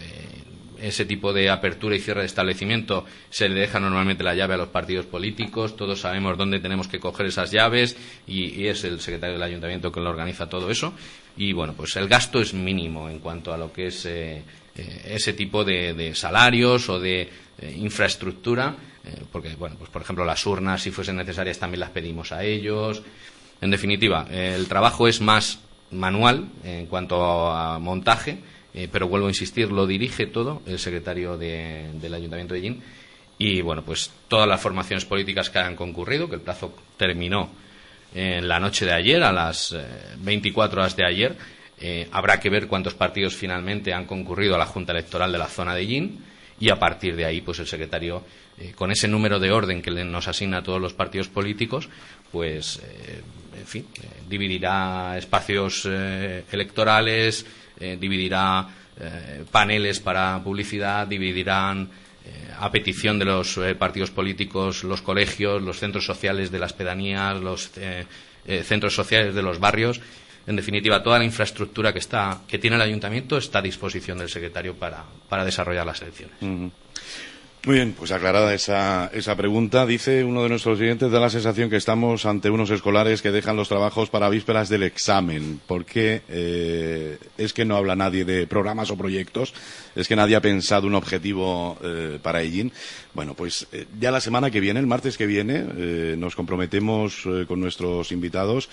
ese tipo de apertura y cierre de establecimiento se le deja normalmente la llave a los partidos políticos. Todos sabemos dónde tenemos que coger esas llaves y es el secretario del ayuntamiento que lo organiza todo eso. Y bueno, pues el gasto es mínimo en cuanto a lo que es ese tipo de salarios o de infraestructura, porque bueno, pues por ejemplo las urnas, si fuesen necesarias, también las pedimos a ellos. En definitiva, el trabajo es más manual en cuanto a montaje, pero vuelvo a insistir, lo dirige todo el secretario del Ayuntamiento de Ellín. Y bueno, pues todas las formaciones políticas que han concurrido, que el plazo terminó en la noche de ayer, a las 24 horas de ayer. Habrá que ver cuántos partidos finalmente han concurrido a la Junta Electoral de la zona de Ellín, y a partir de ahí, pues el secretario, con ese número de orden que nos asigna a todos los partidos políticos, pues, en fin, dividirá espacios electorales, dividirá paneles para publicidad, dividirán a petición de los partidos políticos los colegios, los centros sociales de las pedanías, los centros sociales de los barrios. En definitiva, toda la infraestructura que tiene el ayuntamiento está a disposición del secretario para desarrollar las elecciones. Muy bien, pues aclarada esa pregunta, dice uno de nuestros oyentes, da la sensación que estamos ante unos escolares que dejan los trabajos para vísperas del examen. ¿Por qué es que no habla nadie de programas o proyectos? ¿Es que nadie ha pensado un objetivo para Ellín? Bueno, pues ya la semana que viene, el martes que viene, nos comprometemos con nuestros invitados,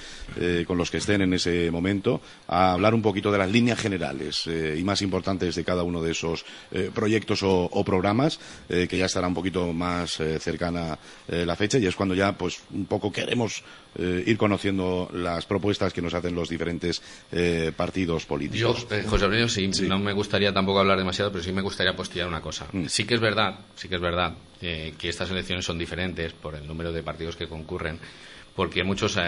con los que estén en ese momento, a hablar un poquito de las líneas generales y más importantes de cada uno de esos proyectos o programas, que ya estará un poquito más cercana la fecha, y es cuando ya pues un poco queremos ir conociendo las propuestas que nos hacen los diferentes partidos políticos. Yo, José Antonio, sí, no me gustaría tampoco hablar demasiado, pero sí me gustaría postillar una cosa. Sí que es verdad que estas elecciones son diferentes por el número de partidos que concurren, porque muchos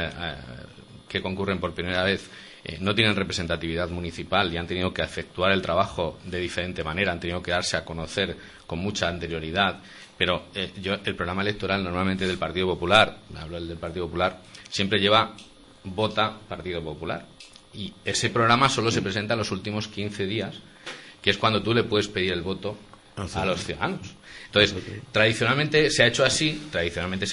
que concurren por primera vez no tienen representatividad municipal y han tenido que efectuar el trabajo de diferente manera, han tenido que darse a conocer con mucha anterioridad. Pero el programa electoral normalmente del Partido Popular, hablo del Partido Popular, siempre lleva vota Partido Popular. Y ese programa solo se presenta en los últimos 15 días, que es cuando tú le puedes pedir el voto a los ciudadanos. Entonces, tradicionalmente se ha hecho así. Tradicionalmente.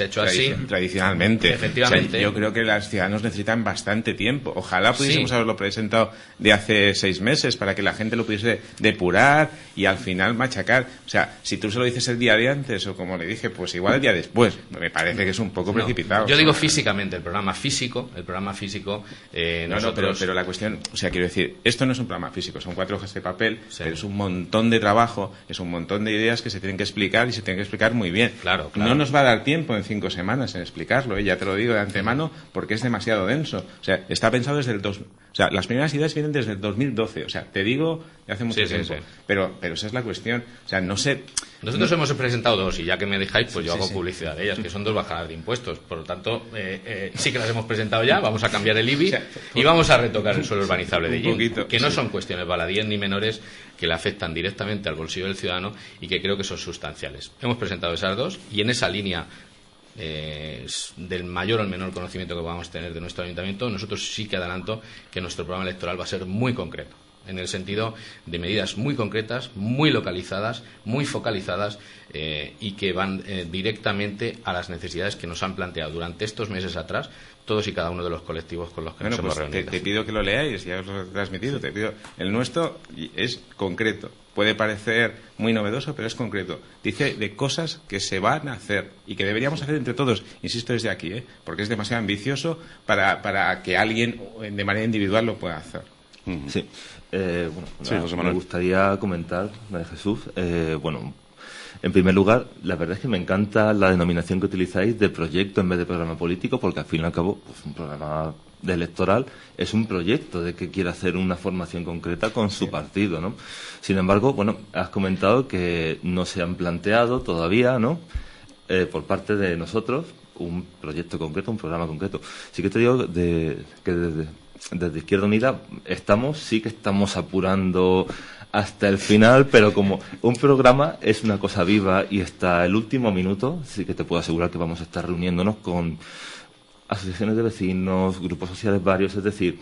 Efectivamente. O sea, yo creo que los ciudadanos necesitan bastante tiempo. Ojalá pudiésemos haberlo presentado de hace 6 meses para que la gente lo pudiese depurar y al final machacar. O sea, si tú se lo dices el día de antes o como le dije, pues igual el día después. Me parece que es un poco precipitado. Yo digo físicamente, el programa físico. Pero la cuestión, o sea, quiero decir, esto no es un programa físico, son 4 hojas de papel, pero es un montón de trabajo, es un montón de ideas que se tienen que explicar y se tienen que explicar muy bien. Claro. No nos va a dar tiempo en 5 semanas en explicarlo, ya te lo digo de antemano, porque es demasiado denso. O sea, está pensado desde el o sea, las primeras ideas vienen desde el 2012, o sea, te digo de hace mucho tiempo. Sí. Pero esa es la cuestión. O sea, no sé. Nosotros hemos presentado 2 y ya que me dejáis, pues yo hago publicidad de ellas, que son 2 bajadas de impuestos. Por lo tanto, sí que las hemos presentado ya. Vamos a cambiar el IBI y vamos a retocar el suelo urbanizable de Ellín, que no son cuestiones baladíes ni menores, que le afectan directamente al bolsillo del ciudadano y que creo que son sustanciales. Hemos presentado esas 2 y en esa línea del mayor o el menor conocimiento que podamos tener de nuestro ayuntamiento, nosotros sí que adelanto que nuestro programa electoral va a ser muy concreto, en el sentido de medidas muy concretas, muy localizadas, muy focalizadas y que van directamente a las necesidades que nos han planteado durante estos meses atrás todos y cada uno de los colectivos con los que nos hemos reunido. Te pido que lo leáis, ya os lo he transmitido, el nuestro es concreto. Puede parecer muy novedoso, pero es concreto. Dice de cosas que se van a hacer y que deberíamos hacer entre todos. Insisto desde aquí, porque es demasiado ambicioso para que alguien de manera individual lo pueda hacer. Sí. Me gustaría comentar, María Jesús, en primer lugar, la verdad es que me encanta la denominación que utilizáis de proyecto en vez de programa político, porque al fin y al cabo, pues, un programa electoral es un proyecto de que quiere hacer una formación concreta con su partido, ¿no? Sin embargo, has comentado que no se han planteado todavía, ¿no? Por parte de nosotros, un proyecto concreto, un programa concreto. Sí que te digo que desde Izquierda Unida sí que estamos apurando hasta el final, pero como un programa es una cosa viva y hasta el último minuto, sí que te puedo asegurar que vamos a estar reuniéndonos con asociaciones de vecinos, grupos sociales varios, es decir,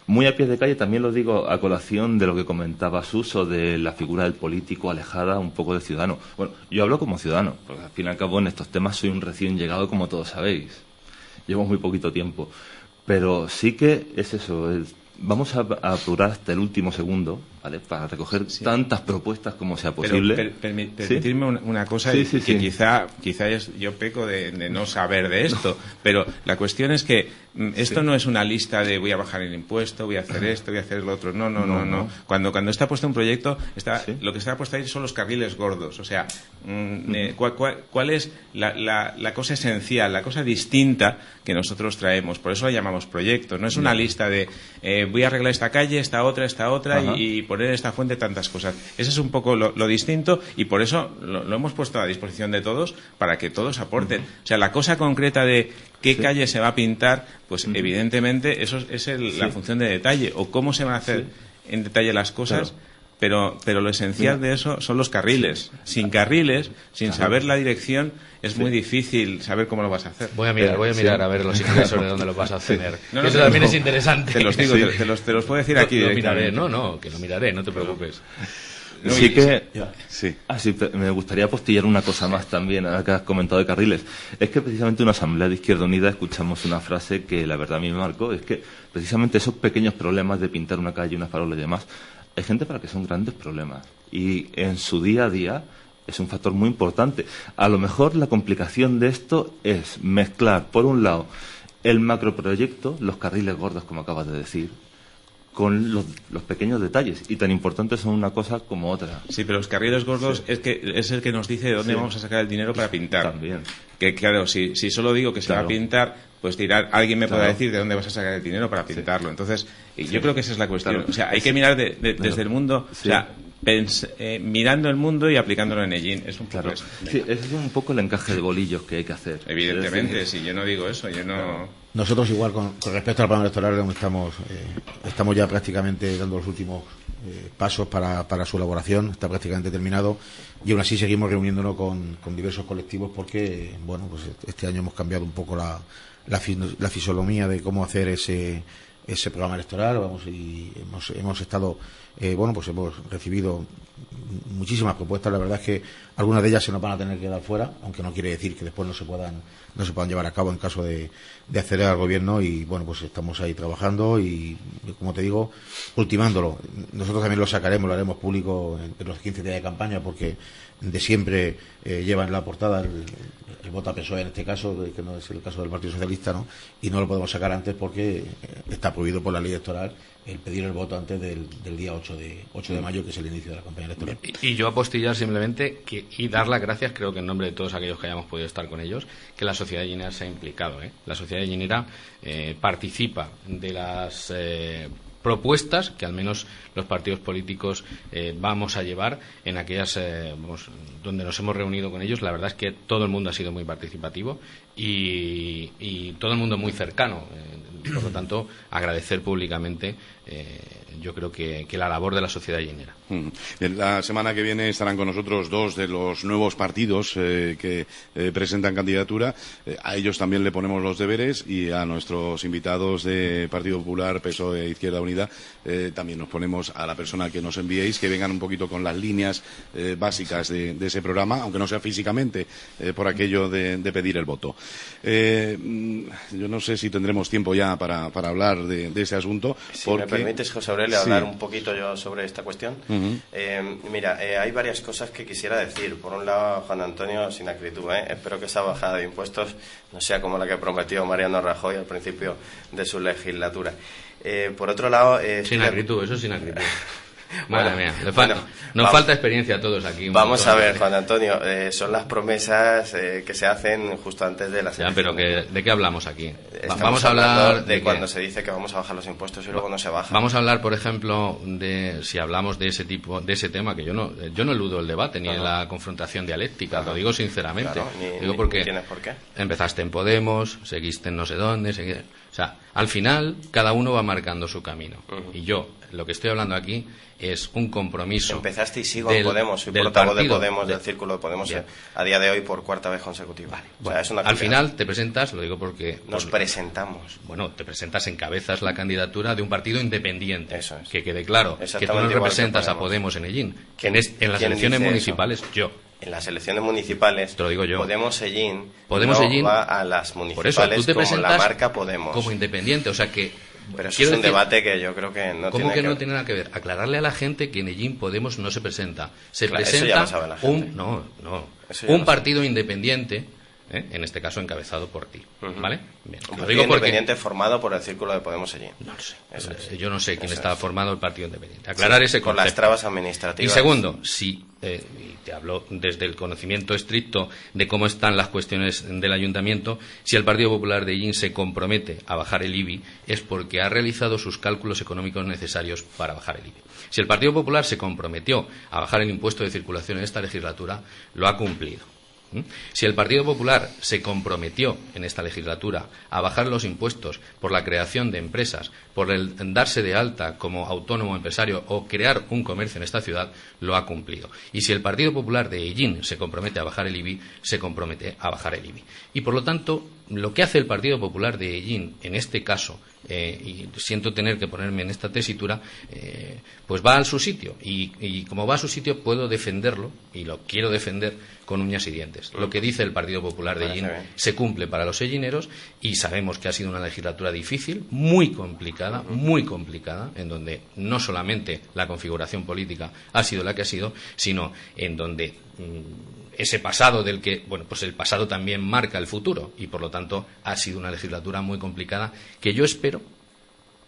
muy a pie de calle. También lo digo a colación de lo que comentaba Suso, de la figura del político alejada un poco del ciudadano. Bueno, yo hablo como ciudadano, porque al fin y al cabo en estos temas soy un recién llegado, como todos sabéis. Llevo muy poquito tiempo. Pero sí que es eso, vamos a apurar hasta el último segundo, ¿vale? Para recoger tantas propuestas como sea posible. Permitirme una cosa, que quizá yo peco de no saber de esto, pero la cuestión es que esto no es una lista de voy a bajar el impuesto, voy a hacer esto, voy a hacer lo otro. No. Cuando está puesto un proyecto, lo que está puesto ahí son los carriles gordos. O sea, ¿cuál es la cosa esencial, la cosa distinta que nosotros traemos? Por eso la llamamos proyecto. No es una lista de voy a arreglar esta calle, esta otra y poner esta fuente, tantas cosas. Ese es un poco lo distinto, y por eso lo hemos puesto a disposición de todos para que todos aporten. O sea, la cosa concreta de qué calle se va a pintar, pues evidentemente eso es la función de detalle, o cómo se van a hacer en detalle las cosas. Claro. Pero lo esencial de eso son los carriles. Sin carriles, sin saber la dirección, es muy difícil saber cómo lo vas a hacer. Voy a mirar a ver los ingresos de dónde lo vas a obtener. Eso también es interesante. Te los digo, te los puedo decir aquí directamente. Que lo miraré, no te preocupes. Me gustaría apostillar una cosa más también, ahora que has comentado de carriles. Es que precisamente en una asamblea de Izquierda Unida escuchamos una frase que la verdad a mí me marcó, es que precisamente esos pequeños problemas de pintar una calle, una farola y demás, hay gente para que son grandes problemas, y en su día a día es un factor muy importante. A lo mejor la complicación de esto es mezclar, por un lado, el macroproyecto, los carriles gordos, como acabas de decir, con los pequeños detalles, y tan importantes son una cosa como otra. Sí, pero los carriles gordos es el que nos dice de dónde vamos a sacar el dinero para pintar. También. Que claro, si solo digo que se va a pintar, pues alguien me podrá decir de dónde vas a sacar el dinero para pintarlo. Entonces, yo creo que esa es la cuestión. Claro. O sea, hay que mirar desde el mundo, o sea, mirando el mundo y aplicándolo en Ellín. Es un poco eso. Sí, ese es un poco el encaje de bolillos que hay que hacer. Evidentemente, si yo no digo eso, yo no... Nosotros igual, con respecto al plan electoral, estamos ya prácticamente dando los últimos pasos para su elaboración. Está prácticamente terminado, y aún así seguimos reuniéndonos con diversos colectivos, porque bueno, pues este año hemos cambiado un poco la fisonomía de cómo hacer ese programa electoral. Y hemos estado pues hemos recibido muchísimas propuestas. La verdad es que algunas de ellas se nos van a tener que dar fuera, aunque no quiere decir que después no se puedan llevar a cabo en caso de acceder al gobierno. Y bueno, pues estamos ahí trabajando y, como te digo, ultimándolo. Nosotros también lo sacaremos, lo haremos público en los 15 días de campaña, porque de siempre lleva en la portada el voto a PSOE, en este caso, que no es el caso del Partido Socialista, ¿no? Y no lo podemos sacar antes porque está prohibido por la ley electoral el pedir el voto antes del día 8 de mayo, que es el inicio de la campaña electoral. Y yo apostillar simplemente y dar las gracias, creo que en nombre de todos aquellos que hayamos podido estar con ellos, que la sociedad llinera se ha implicado. La sociedad llinera participa de las propuestas que al menos los partidos políticos vamos a llevar en aquellas donde nos hemos reunido con ellos. La verdad es que todo el mundo ha sido muy participativo y todo el mundo muy cercano. Por lo tanto, agradecer públicamente yo creo que la labor de la sociedad llinera. La semana que viene estarán con nosotros dos de los nuevos partidos que presentan candidatura. A ellos también le ponemos los deberes, y a nuestros invitados de Partido Popular, PSOE, Izquierda Unida, también nos ponemos a la persona que nos enviéis, que vengan un poquito con las líneas básicas de ese programa, aunque no sea físicamente, por aquello de pedir el voto. Yo no sé si tendremos tiempo ya para hablar de ese asunto. Si me permites, José Aurelio, hablar un poquito yo sobre esta cuestión. Mira, hay varias cosas que quisiera decir. Por un lado, Juan Antonio, sin acritud, espero que esa bajada de impuestos no sea como la que prometió Mariano Rajoy al principio de su legislatura. Por otro lado... sin acritud, eso sin acritud. Madre mía, nos falta experiencia a todos aquí. Vamos a ver, Juan Antonio, son las promesas que se hacen justo antes de las elecciones. Pero ¿de qué hablamos aquí? Vamos a hablar de cuando se dice que vamos a bajar los impuestos y luego no se baja. Vamos a hablar, por ejemplo, si hablamos de ese tema, que yo no eludo el debate ni la confrontación dialéctica, lo digo sinceramente. Claro, digo porque ¿tienes por qué? Empezaste en Podemos, seguiste en no sé dónde, o sea, al final cada uno va marcando su camino. Y yo lo que estoy hablando aquí es un compromiso. Empezaste y sigo en Podemos, soy portavoz de Podemos, del Círculo de Podemos, Bien. a día de hoy por cuarta vez consecutiva. Vale. O sea, es una al final te presentas, lo digo porque... Nos presentamos. Bueno, te presentas, encabezas la candidatura de un partido independiente. Eso es. Que quede claro, que tú no representas a Podemos en Ellín. En las elecciones municipales, yo. En las elecciones municipales, te lo digo yo. Podemos Ellín va a las municipales por eso, tú te como la marca Podemos. Como independiente, o sea que... Pero eso es un debate que yo creo que no tiene que no tiene nada que ver. Aclararle a la gente que en Ellín Podemos no se presenta. Se presenta eso ya lo sabe la gente. un partido independiente, en este caso encabezado por ti. ¿Vale? Bien. Un partido independiente formado por el Círculo de Podemos Ellín. No lo sé. Yo no sé quién está formado el partido independiente. Aclarar ese concepto. Con las trabas administrativas. Y segundo, si... y te hablo desde el conocimiento estricto de cómo están las cuestiones del ayuntamiento, si el Partido Popular de Ellín se compromete a bajar el IBI es porque ha realizado sus cálculos económicos necesarios para bajar el IBI. Si el Partido Popular se comprometió a bajar el impuesto de circulación en esta legislatura, lo ha cumplido. Si el Partido Popular se comprometió en esta legislatura a bajar los impuestos por la creación de empresas, por el darse de alta como autónomo empresario o crear un comercio en esta ciudad, lo ha cumplido. Y si el Partido Popular de Ellín se compromete a bajar el IBI, se compromete a bajar el IBI. Y por lo tanto, lo que hace el Partido Popular de Ellín en este caso, y siento tener que ponerme en esta tesitura, pues va a su sitio. Y como va a su sitio puedo defenderlo, y lo quiero defender con uñas y dientes. Lo que dice el Partido Popular de Ellín se cumple para los ellineros y sabemos que ha sido una legislatura difícil, muy complicada, en donde no solamente la configuración política ha sido la que ha sido, sino en donde ese pasado del que, bueno, pues el pasado también marca el futuro y por lo tanto ha sido una legislatura muy complicada que yo espero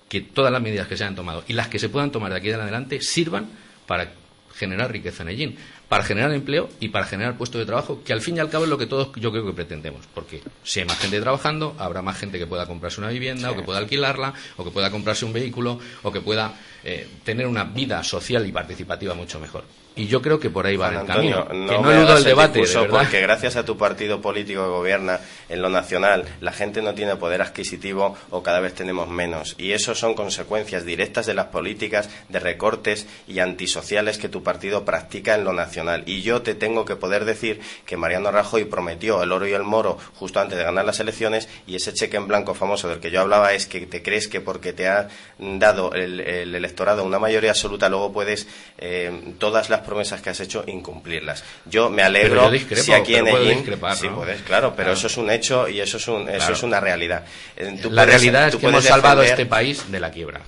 que todas las medidas que se hayan tomado y las que se puedan tomar de aquí en adelante sirvan para generar riqueza en Ellín, para generar empleo y para generar puestos de trabajo, que al fin y al cabo es lo que todos yo creo que pretendemos, porque si hay más gente trabajando, habrá más gente que pueda comprarse una vivienda, o que pueda alquilarla, o que pueda comprarse un vehículo, o que pueda tener una vida social y participativa mucho mejor. Y yo creo que por ahí va el camino. Que no eludo el debate, de verdad. Porque gracias a tu partido político que gobierna en lo nacional, la gente no tiene poder adquisitivo o cada vez tenemos menos. Y eso son consecuencias directas de las políticas de recortes y antisociales que tu partido practica en lo nacional. Y yo te tengo que poder decir que Mariano Rajoy prometió el oro y el moro justo antes de ganar las elecciones, y ese cheque en blanco famoso del que yo hablaba es que te crees que porque te ha dado el electorado una mayoría absoluta luego puedes todas las promesas que has hecho incumplirlas. Yo me alegro si aquí en Ellín sí puedes, claro, pero eso es un hecho y eso es una realidad. La realidad es que hemos salvado este país de la quiebra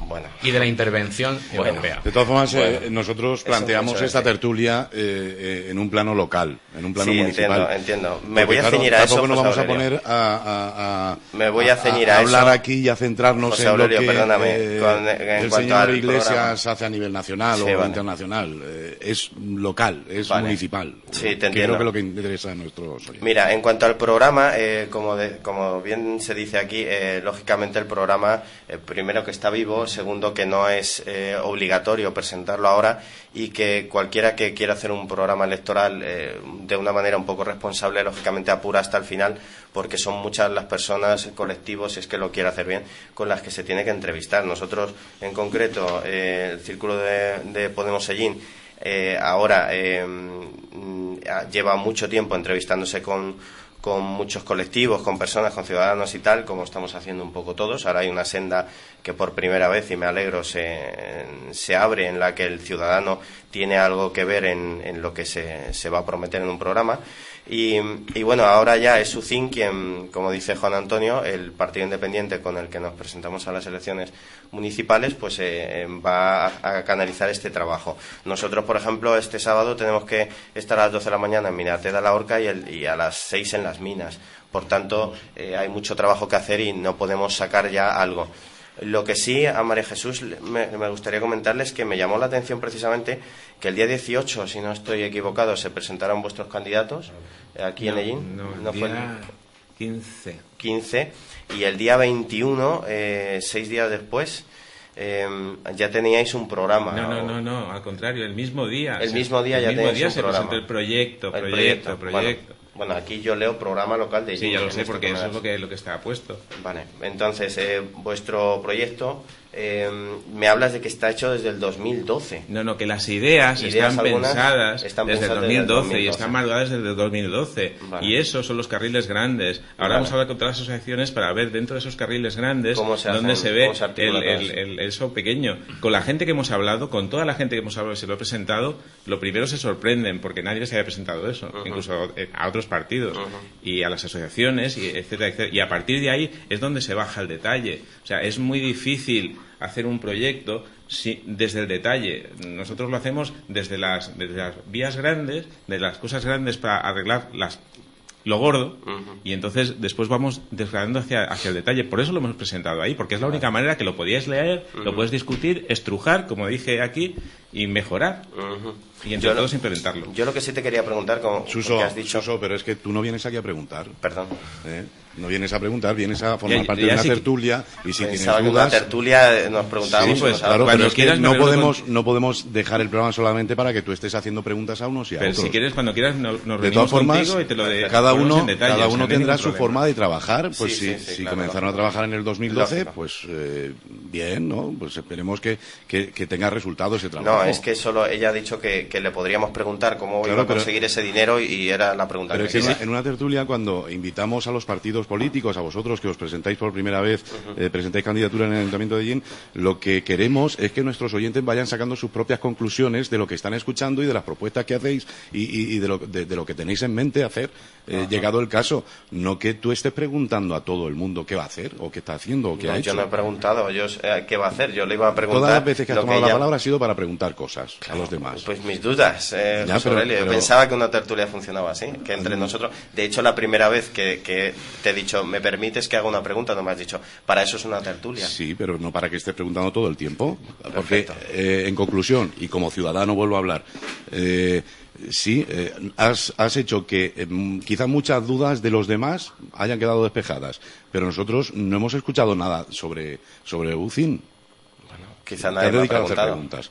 y de la intervención europea. De todas formas, nosotros planteamos esta tertulia en un plano local, en un plano municipal. Entiendo. Me voy a ceñir a eso. Tampoco nos vamos a poner a eso. hablar aquí y a centrarnos José en Aurelio, lo que el señor Iglesias hace a nivel nacional o internacional. Es local, es municipal. Sí, te entiendo. Creo que lo que interesa a nuestros oyentes. Mira, en cuanto al programa, como bien se dice aquí, lógicamente el programa, primero que está vivo, segundo que no es obligatorio presentarlo ahora y que cualquiera que quiera hacer un programa electoral de una manera un poco responsable, lógicamente apura hasta el final, porque son muchas las personas, colectivos, si es que lo quiere hacer bien, con las que se tiene que entrevistar. Nosotros, en concreto, el Círculo de Podemos Ellín, ahora lleva mucho tiempo entrevistándose con muchos colectivos, con personas, con ciudadanos y tal, como estamos haciendo un poco todos. Ahora hay una senda que por primera vez, y me alegro, se abre, en la que el ciudadano tiene algo que ver en lo que se va a prometer en un programa. Y bueno, ahora ya es UCIN quien, como dice Juan Antonio, el partido independiente con el que nos presentamos a las elecciones municipales, pues va a canalizar este trabajo. Nosotros, por ejemplo, este sábado tenemos que estar a las 12 de la mañana en Minate de la Horca y a las 6 en Las Minas. Por tanto, hay mucho trabajo que hacer y no podemos sacar ya algo. Lo que sí, a María Jesús me gustaría comentarles que me llamó la atención precisamente que el día 18, si no estoy equivocado, se presentaron vuestros candidatos aquí en Ellín. No, el día 15. Y el día 21, 6 días después, ya teníais un programa. No, al contrario, el mismo día. El mismo día ya teníais un programa. Presentó el proyecto. Bueno, aquí yo leo programa local de Ellín. Sí, ya lo sé, porque eso es lo que está puesto. Vale, entonces vuestro proyecto Me hablas de que está hecho desde el 2012. No, que las ideas están pensadas desde el 2012 y están maduradas desde el 2012. Vale. Y esos son los carriles grandes. Ahora vamos a hablar con todas las asociaciones para ver dentro de esos carriles grandes dónde se ve eso pequeño. Con la gente que hemos hablado, con toda la gente que hemos hablado y se lo he presentado, lo primero se sorprenden porque nadie les había presentado eso, incluso a otros partidos y a las asociaciones, y etcétera, etcétera. Y a partir de ahí es donde se baja el detalle. O sea, es muy difícil hacer un proyecto desde el detalle. Nosotros lo hacemos desde las vías grandes, de las cosas grandes para arreglar lo gordo, y entonces después vamos desgranando hacia el detalle. Por eso lo hemos presentado ahí, porque es la única manera que lo podíais leer, lo puedes discutir, estrujar, como dije aquí, y mejorar. Y entre todos implementarlo. Yo lo que sí te quería preguntar, como que has dicho... Suso, pero es que tú no vienes aquí a preguntar. Perdón. No vienes a preguntar, vienes a formar parte de una tertulia, y si tienes dudas... En una tertulia nos preguntábamos... Sí, pues claro, pero es que no podemos dejar el programa solamente para que tú estés haciendo preguntas a unos y a otros. Pero si quieres, cuando quieras, nos de todas formas, y te lo cada uno tendrá su forma de trabajar. Pues si comenzaron a trabajar en el 2012, pues bien, ¿no? Pues esperemos que tenga resultado ese trabajo. No, es que solo ella ha dicho que le podríamos preguntar cómo iba a conseguir ese dinero, y era la pregunta. Pero es que en una tertulia, cuando invitamos a los partidos políticos, a vosotros que os presentáis por primera vez, presentáis candidatura en el Ayuntamiento de Ellín, lo que queremos es que nuestros oyentes vayan sacando sus propias conclusiones de lo que están escuchando y de las propuestas que hacéis y de lo que tenéis en mente hacer, llegado el caso. No que tú estés preguntando a todo el mundo qué va a hacer, o qué está haciendo, o qué ha hecho. Yo no he preguntado qué va a hacer, yo le iba a preguntar... Todas las veces que has tomado la palabra ha sido para preguntar cosas a los demás. Pues mis dudas, José Aurelio. Yo pensaba que una tertulia funcionaba así, que entre nosotros... De hecho, la primera vez que te he dicho, ¿me permites que haga una pregunta? No me has dicho, para eso es una tertulia. Sí, pero no para que estés preguntando todo el tiempo. Porque, en conclusión, y como ciudadano vuelvo a hablar... has hecho que quizá muchas dudas de los demás hayan quedado despejadas, pero nosotros no hemos escuchado nada sobre UCIN. Bueno, quizá nadie me ha preguntado. A hacer preguntas.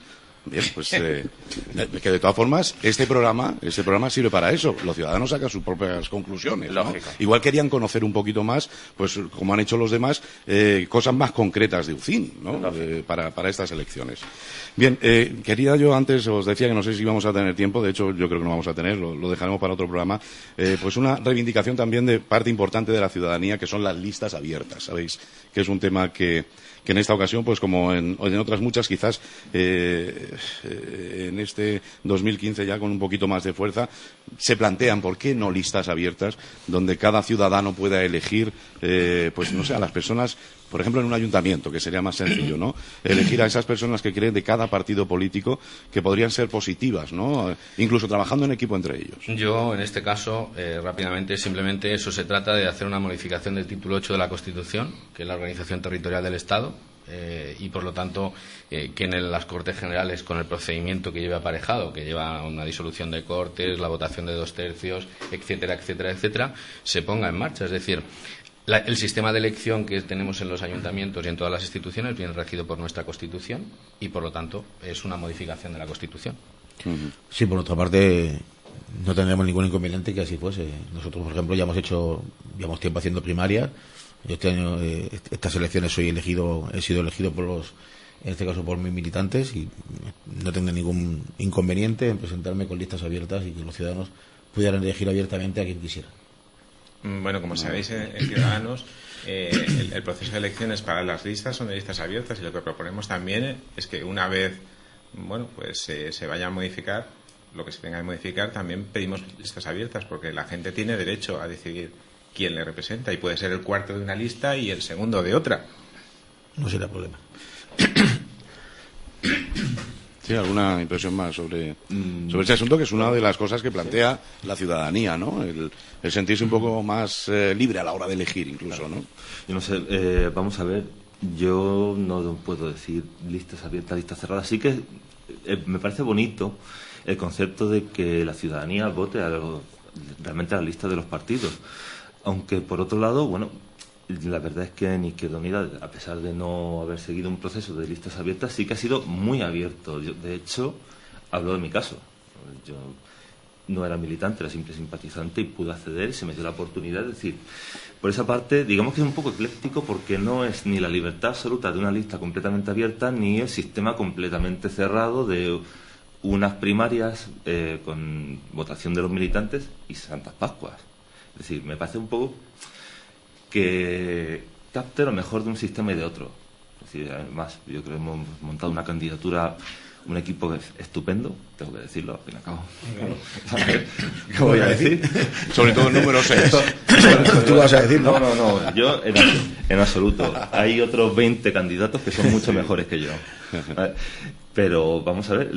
Bien, pues que de todas formas este programa sirve para eso. Los ciudadanos sacan sus propias conclusiones, ¿no? Igual querían conocer un poquito más, pues como han hecho los demás, cosas más concretas de UCIN, ¿no? Para estas elecciones. Bien, quería yo antes, os decía que no sé si vamos a tener tiempo, de hecho yo creo que no vamos a tener, lo dejaremos para otro programa, pues una reivindicación también de parte importante de la ciudadanía, que son las listas abiertas. Sabéis que es un tema que en esta ocasión, pues como en otras muchas, quizás en este 2015 ya con un poquito más de fuerza, se plantean, ¿por qué no listas abiertas donde cada ciudadano pueda elegir, pues no sé, a las personas, por ejemplo, en un ayuntamiento, que sería más sencillo, ¿no? Elegir a esas personas que creen de cada partido político que podrían ser positivas, ¿no? Incluso trabajando en equipo entre ellos. Yo, en este caso, rápidamente, simplemente eso se trata de hacer una modificación del título 8 de la Constitución, que es la organización territorial del Estado, y por lo tanto que en las Cortes Generales, con el procedimiento que lleva aparejado, que lleva una disolución de Cortes, la votación de 2/3, etcétera, etcétera, etcétera, se ponga en marcha. Es decir, el sistema de elección que tenemos en los ayuntamientos y en todas las instituciones viene regido por nuestra Constitución y, por lo tanto, es una modificación de la Constitución. Sí, por nuestra parte no tendremos ningún inconveniente que así fuese. Nosotros, por ejemplo, llevamos tiempo haciendo primarias. Yo este año, estas elecciones he sido elegido en este caso por mis militantes, y no tendré ningún inconveniente en presentarme con listas abiertas y que los ciudadanos pudieran elegir abiertamente a quien quisiera. Bueno, como sabéis, en Ciudadanos, el proceso de elecciones para las listas son de listas abiertas, y lo que proponemos también es que una vez, bueno, pues se vaya a modificar lo que se tenga que modificar, también pedimos listas abiertas, porque la gente tiene derecho a decidir quién le representa, y puede ser el cuarto de una lista y el segundo de otra. No será problema. Sí, ¿alguna impresión más sobre este asunto, que es una de las cosas que plantea la ciudadanía, ¿no? El sentirse un poco más libre a la hora de elegir, incluso, ¿no? Yo no sé, vamos a ver, yo no puedo decir listas abiertas, listas cerradas. Sí que me parece bonito el concepto de que la ciudadanía vote realmente a la lista de los partidos. Aunque, por otro lado, bueno, la verdad es que en Izquierda Unida, a pesar de no haber seguido un proceso de listas abiertas, sí que ha sido muy abierto. Yo, de hecho, hablo de mi caso. Yo no era militante, era simple simpatizante y pudo acceder, se me dio la oportunidad de decir. Por esa parte, digamos que es un poco ecléctico porque no es ni la libertad absoluta de una lista completamente abierta ni el sistema completamente cerrado de unas primarias con votación de los militantes y Santas Pascuas. Es decir, me parece un poco que capte lo mejor de un sistema y de otro. Es decir, además, yo creo que hemos montado una candidatura, un equipo estupendo, tengo que decirlo, al fin y al cabo. ¿Qué voy a decir? Sobre todo el número 6. Tú vas a decir, ¿no? No, yo en absoluto. Hay otros 20 candidatos que son mucho mejores que yo. Pero vamos a ver,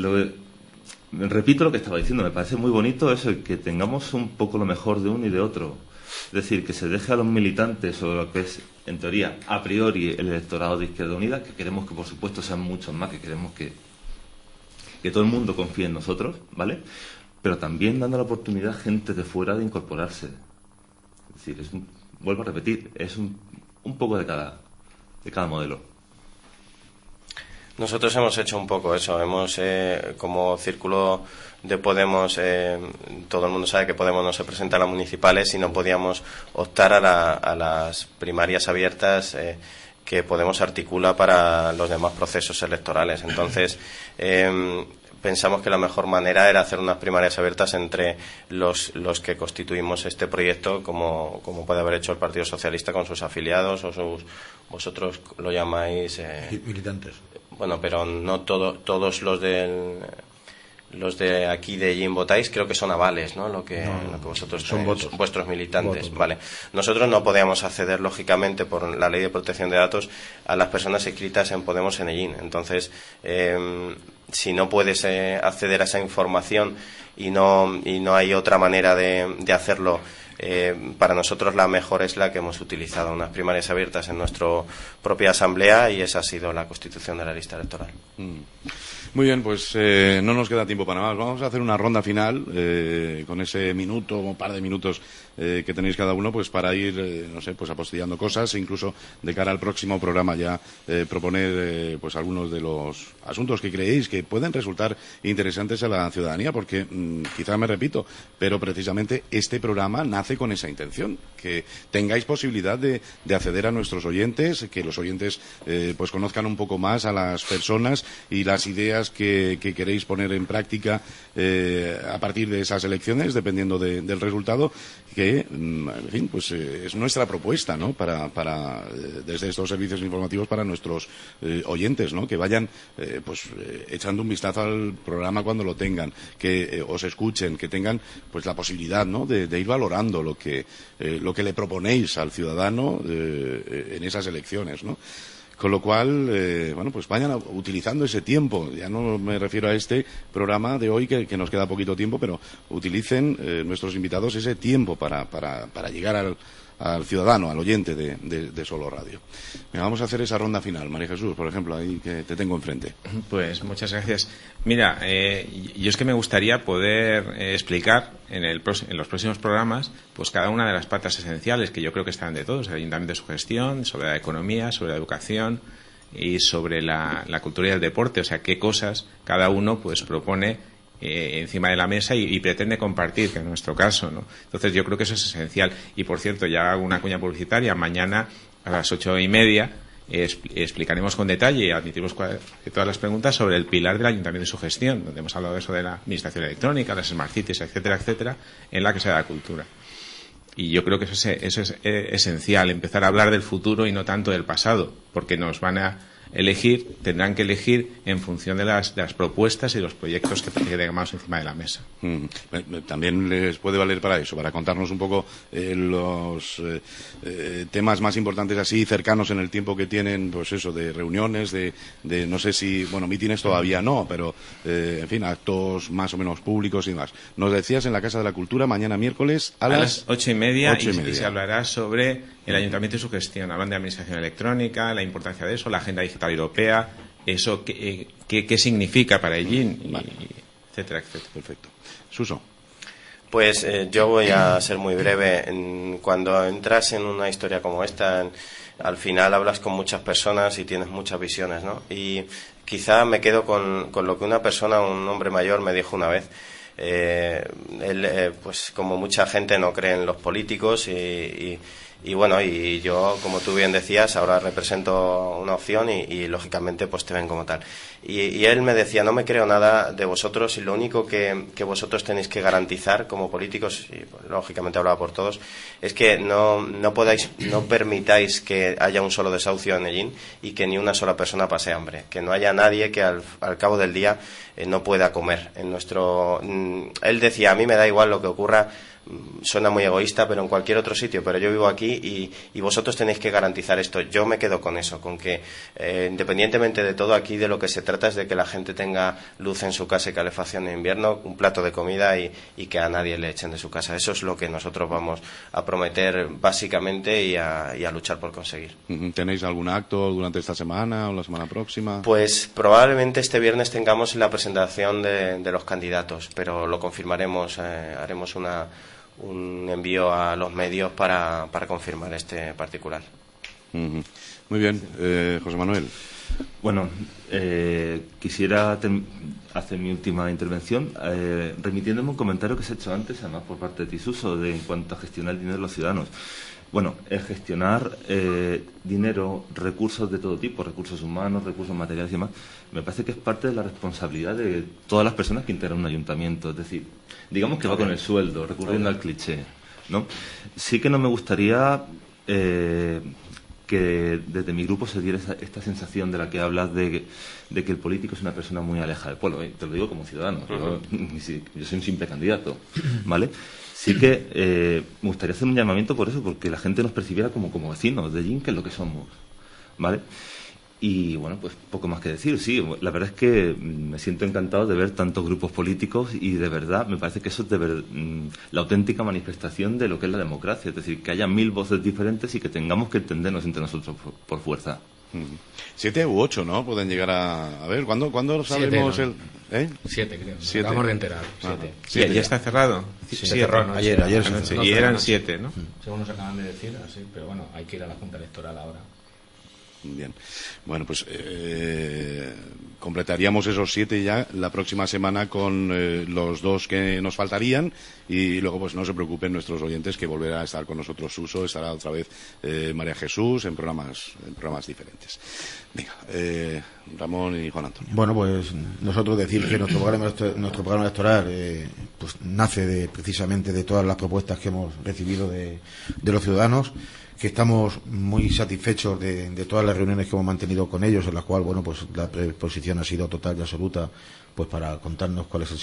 repito lo que estaba diciendo, me parece muy bonito eso, que tengamos un poco lo mejor de uno y de otro. Es decir, que se deje a los militantes o lo que es, en teoría, a priori, el electorado de Izquierda Unida, que queremos que, por supuesto, sean muchos más, que queremos que todo el mundo confíe en nosotros, ¿vale? Pero también dando la oportunidad a gente de fuera de incorporarse. Es decir, vuelvo a repetir, es un poco de cada modelo. Nosotros hemos hecho un poco eso, como círculo de Podemos, todo el mundo sabe que Podemos no se presenta a las municipales y no podíamos optar a las primarias abiertas que Podemos articula para los demás procesos electorales. Entonces, pensamos que la mejor manera era hacer unas primarias abiertas entre los que constituimos este proyecto, como puede haber hecho el Partido Socialista con sus afiliados o vosotros lo llamáis militantes. Bueno, pero no todos los de aquí de Ellín votáis, creo que son avales, ¿no? Lo que vosotros son votos. Vuestros militantes, votos. Vale. Nosotros no podíamos acceder, lógicamente, por la Ley de Protección de Datos, a las personas inscritas en Podemos en Ellín. Entonces, si no puedes acceder a esa información y no hay otra manera de hacerlo, para nosotros la mejor es la que hemos utilizado, unas primarias abiertas en nuestra propia asamblea, y esa ha sido la constitución de la lista electoral. Muy bien, pues no nos queda tiempo para más. Vamos a hacer una ronda final con ese minuto o un par de minutos que tenéis cada uno, pues para ir, no sé, pues apostillando cosas e incluso de cara al próximo programa ya proponer pues algunos de los asuntos que creéis que pueden resultar interesantes a la ciudadanía, porque quizá me repito, pero precisamente este programa nace con esa intención, que tengáis posibilidad de acceder a nuestros oyentes, que los oyentes pues conozcan un poco más a las personas y las ideas que queréis poner en práctica a partir de esas elecciones, dependiendo del resultado, que en fin, pues es nuestra propuesta, ¿no? Para desde estos servicios informativos para nuestros oyentes, ¿no? Que vayan pues echando un vistazo al programa cuando lo tengan, que os escuchen, que tengan pues la posibilidad, ¿no? de ir valorando lo que le proponéis al ciudadano en esas elecciones, ¿no? Con lo cual, bueno, pues vayan utilizando ese tiempo. Ya no me refiero a este programa de hoy, que nos queda poquito tiempo, pero utilicen nuestros invitados ese tiempo para llegar al ciudadano, al oyente de Solo Radio. Vamos a hacer esa ronda final. María Jesús, por ejemplo, ahí que te tengo enfrente. Pues muchas gracias. Mira, yo es que me gustaría poder explicar en los próximos programas pues cada una de las patas esenciales que yo creo que están de todos, el ayuntamiento de su gestión, sobre la economía, sobre la educación y sobre la cultura y el deporte, o sea, qué cosas cada uno pues propone encima de la mesa y pretende compartir, que en nuestro caso, ¿no? Entonces yo creo que eso es esencial. Y por cierto, ya hago una cuña publicitaria, mañana a las 8:30 explicaremos con detalle y admitimos todas las preguntas sobre el pilar del ayuntamiento y su gestión, donde hemos hablado de eso de la administración electrónica, las smart cities, etcétera, etcétera, en la que se da la cultura. Y yo creo que eso es esencial, empezar a hablar del futuro y no tanto del pasado, porque nos van a tendrán que elegir en función de las propuestas y los proyectos que tengamos encima de la mesa. También les puede valer para eso, para contarnos un poco los temas más importantes así, cercanos en el tiempo que tienen, pues eso, de reuniones, de no sé si, bueno, mítines todavía no, pero en fin, actos más o menos públicos y demás. Nos decías en la Casa de la Cultura, mañana miércoles a las 8:30 y se hablará sobre el ayuntamiento y su gestión. Hablan de administración electrónica, la importancia de eso, la agenda digital europea, eso qué significa para Ellín, etcétera, etcétera. Perfecto. Suso. Pues yo voy a ser muy breve. Cuando entras en una historia como esta, al final hablas con muchas personas y tienes muchas visiones, ¿no? Y quizá me quedo con lo que una persona, un hombre mayor, me dijo una vez. él, pues como mucha gente, no cree en los políticos y bueno, y yo, como tú bien decías, ahora represento una opción y lógicamente pues te ven como tal. Y él me decía, no me creo nada de vosotros y lo único que vosotros tenéis que garantizar como políticos, y pues, lógicamente hablaba por todos, es que no permitáis que haya un solo desahucio en Ellín y que ni una sola persona pase hambre, que no haya nadie que al cabo del día no pueda comer. Él decía, a mí me da igual lo que ocurra. Suena muy egoísta, pero en cualquier otro sitio, pero yo vivo aquí y vosotros tenéis que garantizar esto. Yo me quedo con eso, con que independientemente de todo, aquí de lo que se trata es de que la gente tenga luz en su casa y calefacción en invierno, un plato de comida y que a nadie le echen de su casa. Eso es lo que nosotros vamos a prometer básicamente y a luchar por conseguir. ¿Tenéis algún acto durante esta semana o la semana próxima? Pues probablemente este viernes tengamos la presentación de los candidatos, pero lo confirmaremos, haremos un envío a los medios para confirmar este particular. Muy bien, José Manuel. Bueno, quisiera hacer mi última intervención remitiéndome un comentario que se ha hecho antes, además por parte de Tisuso, en cuanto a gestionar el dinero de los ciudadanos. Bueno, gestionar dinero, recursos de todo tipo, recursos humanos, recursos materiales y demás, me parece que es parte de la responsabilidad de todas las personas que integran un ayuntamiento. Es decir, digamos que va con el sueldo, recurriendo al cliché, ¿no? Sí que no me gustaría que desde mi grupo se diera esta sensación de la que hablas de que el político es una persona muy alejada del pueblo. Te lo digo como ciudadano, yo soy un simple candidato, ¿vale? Sí que me gustaría hacer un llamamiento por eso, porque la gente nos percibiera como vecinos de Ellín, que es lo que somos, ¿vale? Y bueno, pues poco más que decir. Sí, la verdad es que me siento encantado de ver tantos grupos políticos y de verdad me parece que eso es la auténtica manifestación de lo que es la democracia. Es decir, que haya 1000 voces diferentes y que tengamos que entendernos entre nosotros por fuerza. 7 u 8, ¿no? Pueden llegar a ver. ¿Cuándo sabemos 7, ¿no? el...? 7, creo. 7. Acabamos de enterar. 7. ¿Ya está cerrado? Sí, Ayer anoche. Y eran 7, ¿no? Según nos acaban de decir, así, pero bueno, hay que ir a la Junta Electoral ahora. Bien. Bueno, pues completaríamos esos 7 ya la próxima semana con los 2 que nos faltarían y luego pues no se preocupen nuestros oyentes que volverá a estar con nosotros Suso, estará otra vez María Jesús en programas diferentes. Venga, Ramón y Juan Antonio. Bueno, pues nosotros decir que nuestro programa electoral pues nace precisamente de todas las propuestas que hemos recibido de los ciudadanos, que estamos muy satisfechos de todas las reuniones que hemos mantenido con ellos, en las cuales, bueno, pues la predisposición ha sido total y absoluta, pues para contarnos cuáles son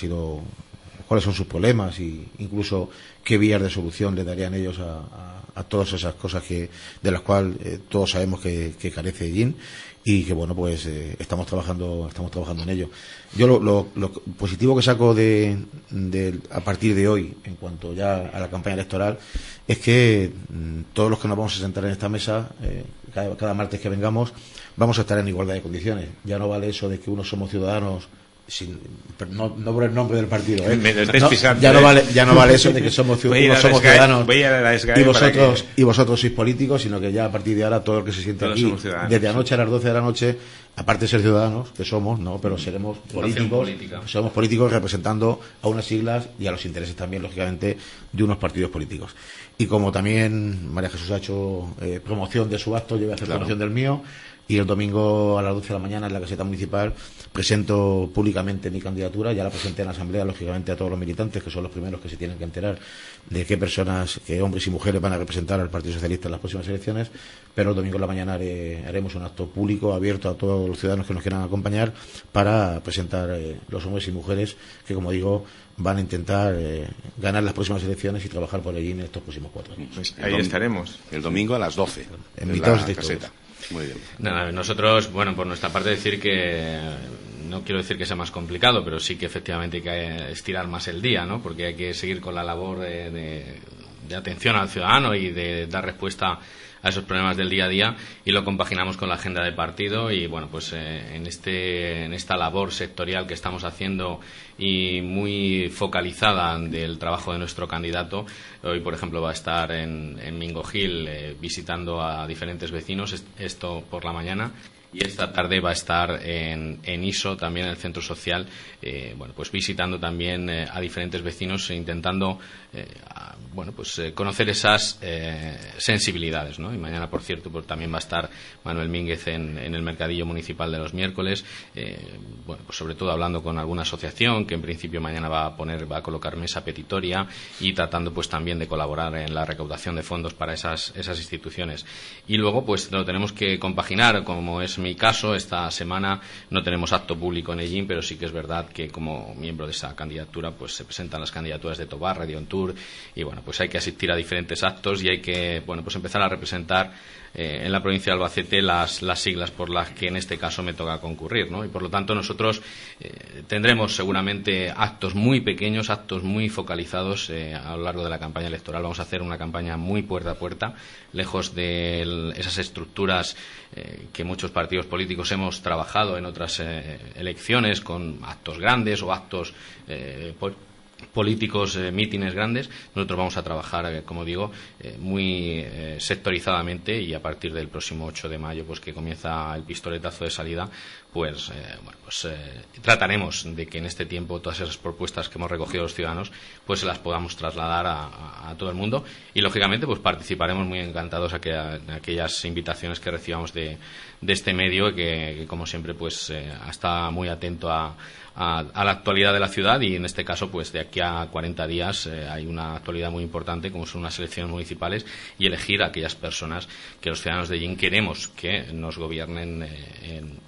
sus problemas e incluso qué vías de solución le darían ellos a todas esas cosas de las cuales todos sabemos que carece Ellín y que, bueno, pues estamos trabajando en ello. Yo lo positivo que saco a partir de hoy, en cuanto ya a la campaña electoral, es que todos los que nos vamos a sentar en esta mesa, cada martes que vengamos, vamos a estar en igualdad de condiciones. Ya no vale eso de que unos somos ciudadanos, no por el nombre del partido, ya no vale eso de que somos ciudadanos y vosotros sois políticos, sino que ya a partir de ahora todo el que se siente aquí desde anoche a las 12 de la noche, aparte de ser ciudadanos, que somos, no, pero seremos políticos representando a unas siglas y a los intereses también, lógicamente, de unos partidos políticos. Y como también María Jesús ha hecho promoción de su acto, yo voy a hacer promoción del mío. Y el domingo a las 12 de la mañana en la caseta municipal presento públicamente mi candidatura. Ya la presenté en la asamblea, lógicamente, a todos los militantes, que son los primeros que se tienen que enterar de qué personas, qué hombres y mujeres van a representar al Partido Socialista en las próximas elecciones. Pero el domingo en la mañana haremos un acto público abierto a todos los ciudadanos que nos quieran acompañar para presentar los hombres y mujeres que, como digo, van a intentar ganar las próximas elecciones y trabajar por allí en estos próximos 4 años. Pues ahí estaremos. El domingo a las 12. Invitados en la de caseta. Muy bien. Nada, nosotros, bueno, por nuestra parte decir que no quiero decir que sea más complicado, pero sí que efectivamente hay que estirar más el día, ¿no? Porque hay que seguir con la labor de atención al ciudadano y de dar respuesta a esos problemas del día a día, y lo compaginamos con la agenda de partido. Y bueno, pues en esta labor sectorial que estamos haciendo y muy focalizada del trabajo de nuestro candidato, hoy por ejemplo va a estar en Mingojil visitando a diferentes vecinos, esto por la mañana, y esta tarde va a estar en ISO, también en el centro social, pues visitando también a diferentes vecinos e intentando conocer esas sensibilidades, ¿no? Y mañana, por cierto, pues también va a estar Manuel Mínguez en el mercadillo municipal de los miércoles, pues sobre todo hablando con alguna asociación que en principio mañana va a colocar mesa petitoria y tratando pues también de colaborar en la recaudación de fondos para esas instituciones. Y luego pues lo tenemos que compaginar, como es mi caso. Esta semana no tenemos acto público en Ellín, pero sí que es verdad que como miembro de esa candidatura pues se presentan las candidaturas de Tobar, Radio On Tour, y bueno, pues hay que asistir a diferentes actos y hay que pues empezar a representar en la provincia de Albacete las siglas por las que en este caso me toca concurrir, ¿no? Y por lo tanto nosotros tendremos seguramente actos muy pequeños, actos muy focalizados a lo largo de la campaña electoral. Vamos a hacer una campaña muy puerta a puerta, lejos de esas estructuras que muchos partidos políticos hemos trabajado en otras elecciones con actos grandes o actos políticos, mítines grandes. Nosotros vamos a trabajar, como digo, muy sectorizadamente, y a partir del próximo 8 de mayo, pues que comienza el pistoletazo de salida, trataremos de que en este tiempo todas esas propuestas que hemos recogido los ciudadanos pues se las podamos trasladar a todo el mundo, y lógicamente pues participaremos muy encantados en aquellas invitaciones que recibamos de este medio que como siempre pues está muy atento a la actualidad de la ciudad, y en este caso pues de aquí a 40 días hay una actualidad muy importante como son unas elecciones municipales, y elegir a aquellas personas que los ciudadanos de Ellín queremos que nos gobiernen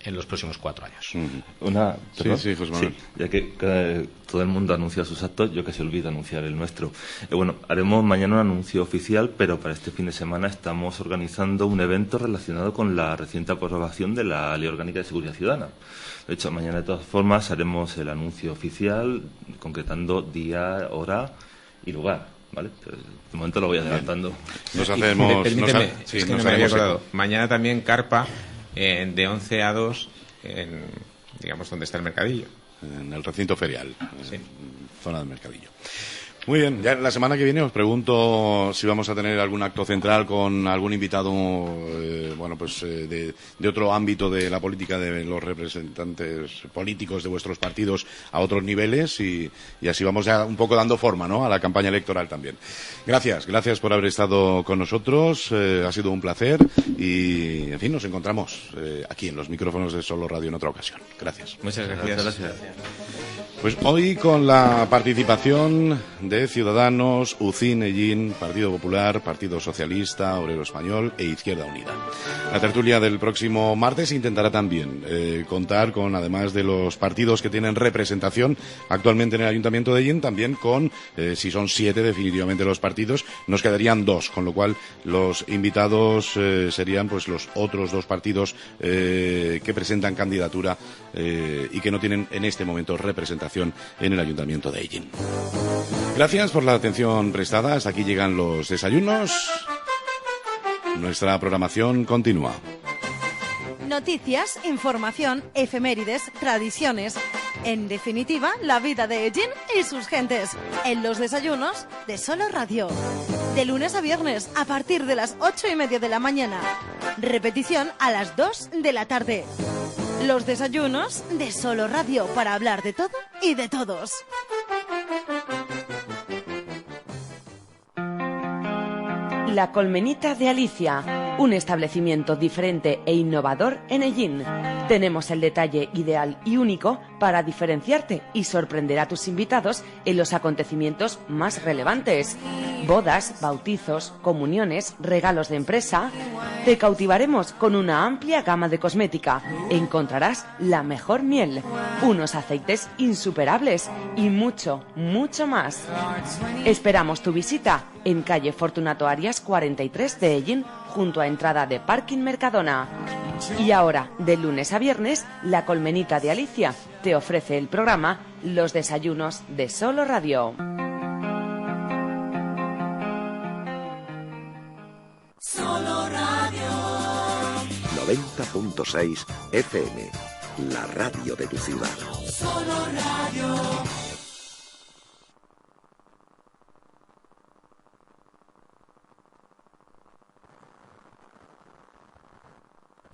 en los próximos 4 años. Sí, José Manuel. Ya que todo el mundo anuncia sus actos, yo que se olvido anunciar el nuestro. Haremos mañana un anuncio oficial, pero para este fin de semana estamos organizando un evento relacionado con la reciente aprobación de la Ley Orgánica de Seguridad Ciudadana. De hecho, mañana de todas formas haremos el anuncio oficial concretando día, hora y lugar, ¿vale? Entonces, de momento lo voy adelantando. Permíteme, es que no me había acordado. Mañana también carpa de 11 a 2 digamos donde está el mercadillo. En el recinto ferial, zona del mercadillo. Muy bien, ya la semana que viene os pregunto si vamos a tener algún acto central con algún invitado de otro ámbito de la política, de los representantes políticos de vuestros partidos a otros niveles, y así vamos ya un poco dando forma, ¿no?, a la campaña electoral también. Gracias por haber estado con nosotros, ha sido un placer, y en fin, nos encontramos aquí en los micrófonos de Solo Radio en otra ocasión. Gracias. Muchas gracias. Pues hoy con la participación de Ciudadanos, UCIN, Ellín, Partido Popular, Partido Socialista, Obrero Español e Izquierda Unida. La tertulia del próximo martes intentará también contar con, además de los partidos que tienen representación actualmente en el Ayuntamiento de Ellín, también con, si son 7 definitivamente los partidos, nos quedarían 2, con lo cual los invitados serían pues los otros 2 partidos que presentan candidatura y que no tienen en este momento representación en el Ayuntamiento de Ellín. Gracias por la atención prestada. Hasta aquí llegan los desayunos. Nuestra programación continúa. Noticias, información, efemérides, tradiciones. En definitiva, la vida de Ellín y sus gentes. En los desayunos de Solo Radio. De lunes a viernes, a partir de las 8:30 de la mañana. Repetición a las 2 de la tarde. Los desayunos de Solo Radio, para hablar de todo y de todos. La Colmenita de Alicia, un establecimiento diferente e innovador en Ellín. Tenemos el detalle ideal y único para diferenciarte y sorprender a tus invitados en los acontecimientos más relevantes. Bodas, bautizos, comuniones, regalos de empresa. Te cautivaremos con una amplia gama de cosmética. Encontrarás la mejor miel, unos aceites insuperables y mucho, mucho más. Esperamos tu visita en calle Fortunato Arias 43 de Ellín, junto a entrada de Parking Mercadona. Y ahora, de lunes a viernes, la Colmenita de Alicia te ofrece el programa Los Desayunos de Solo Radio. Solo Radio 90.6 FM, la radio de tu ciudad. Solo Radio.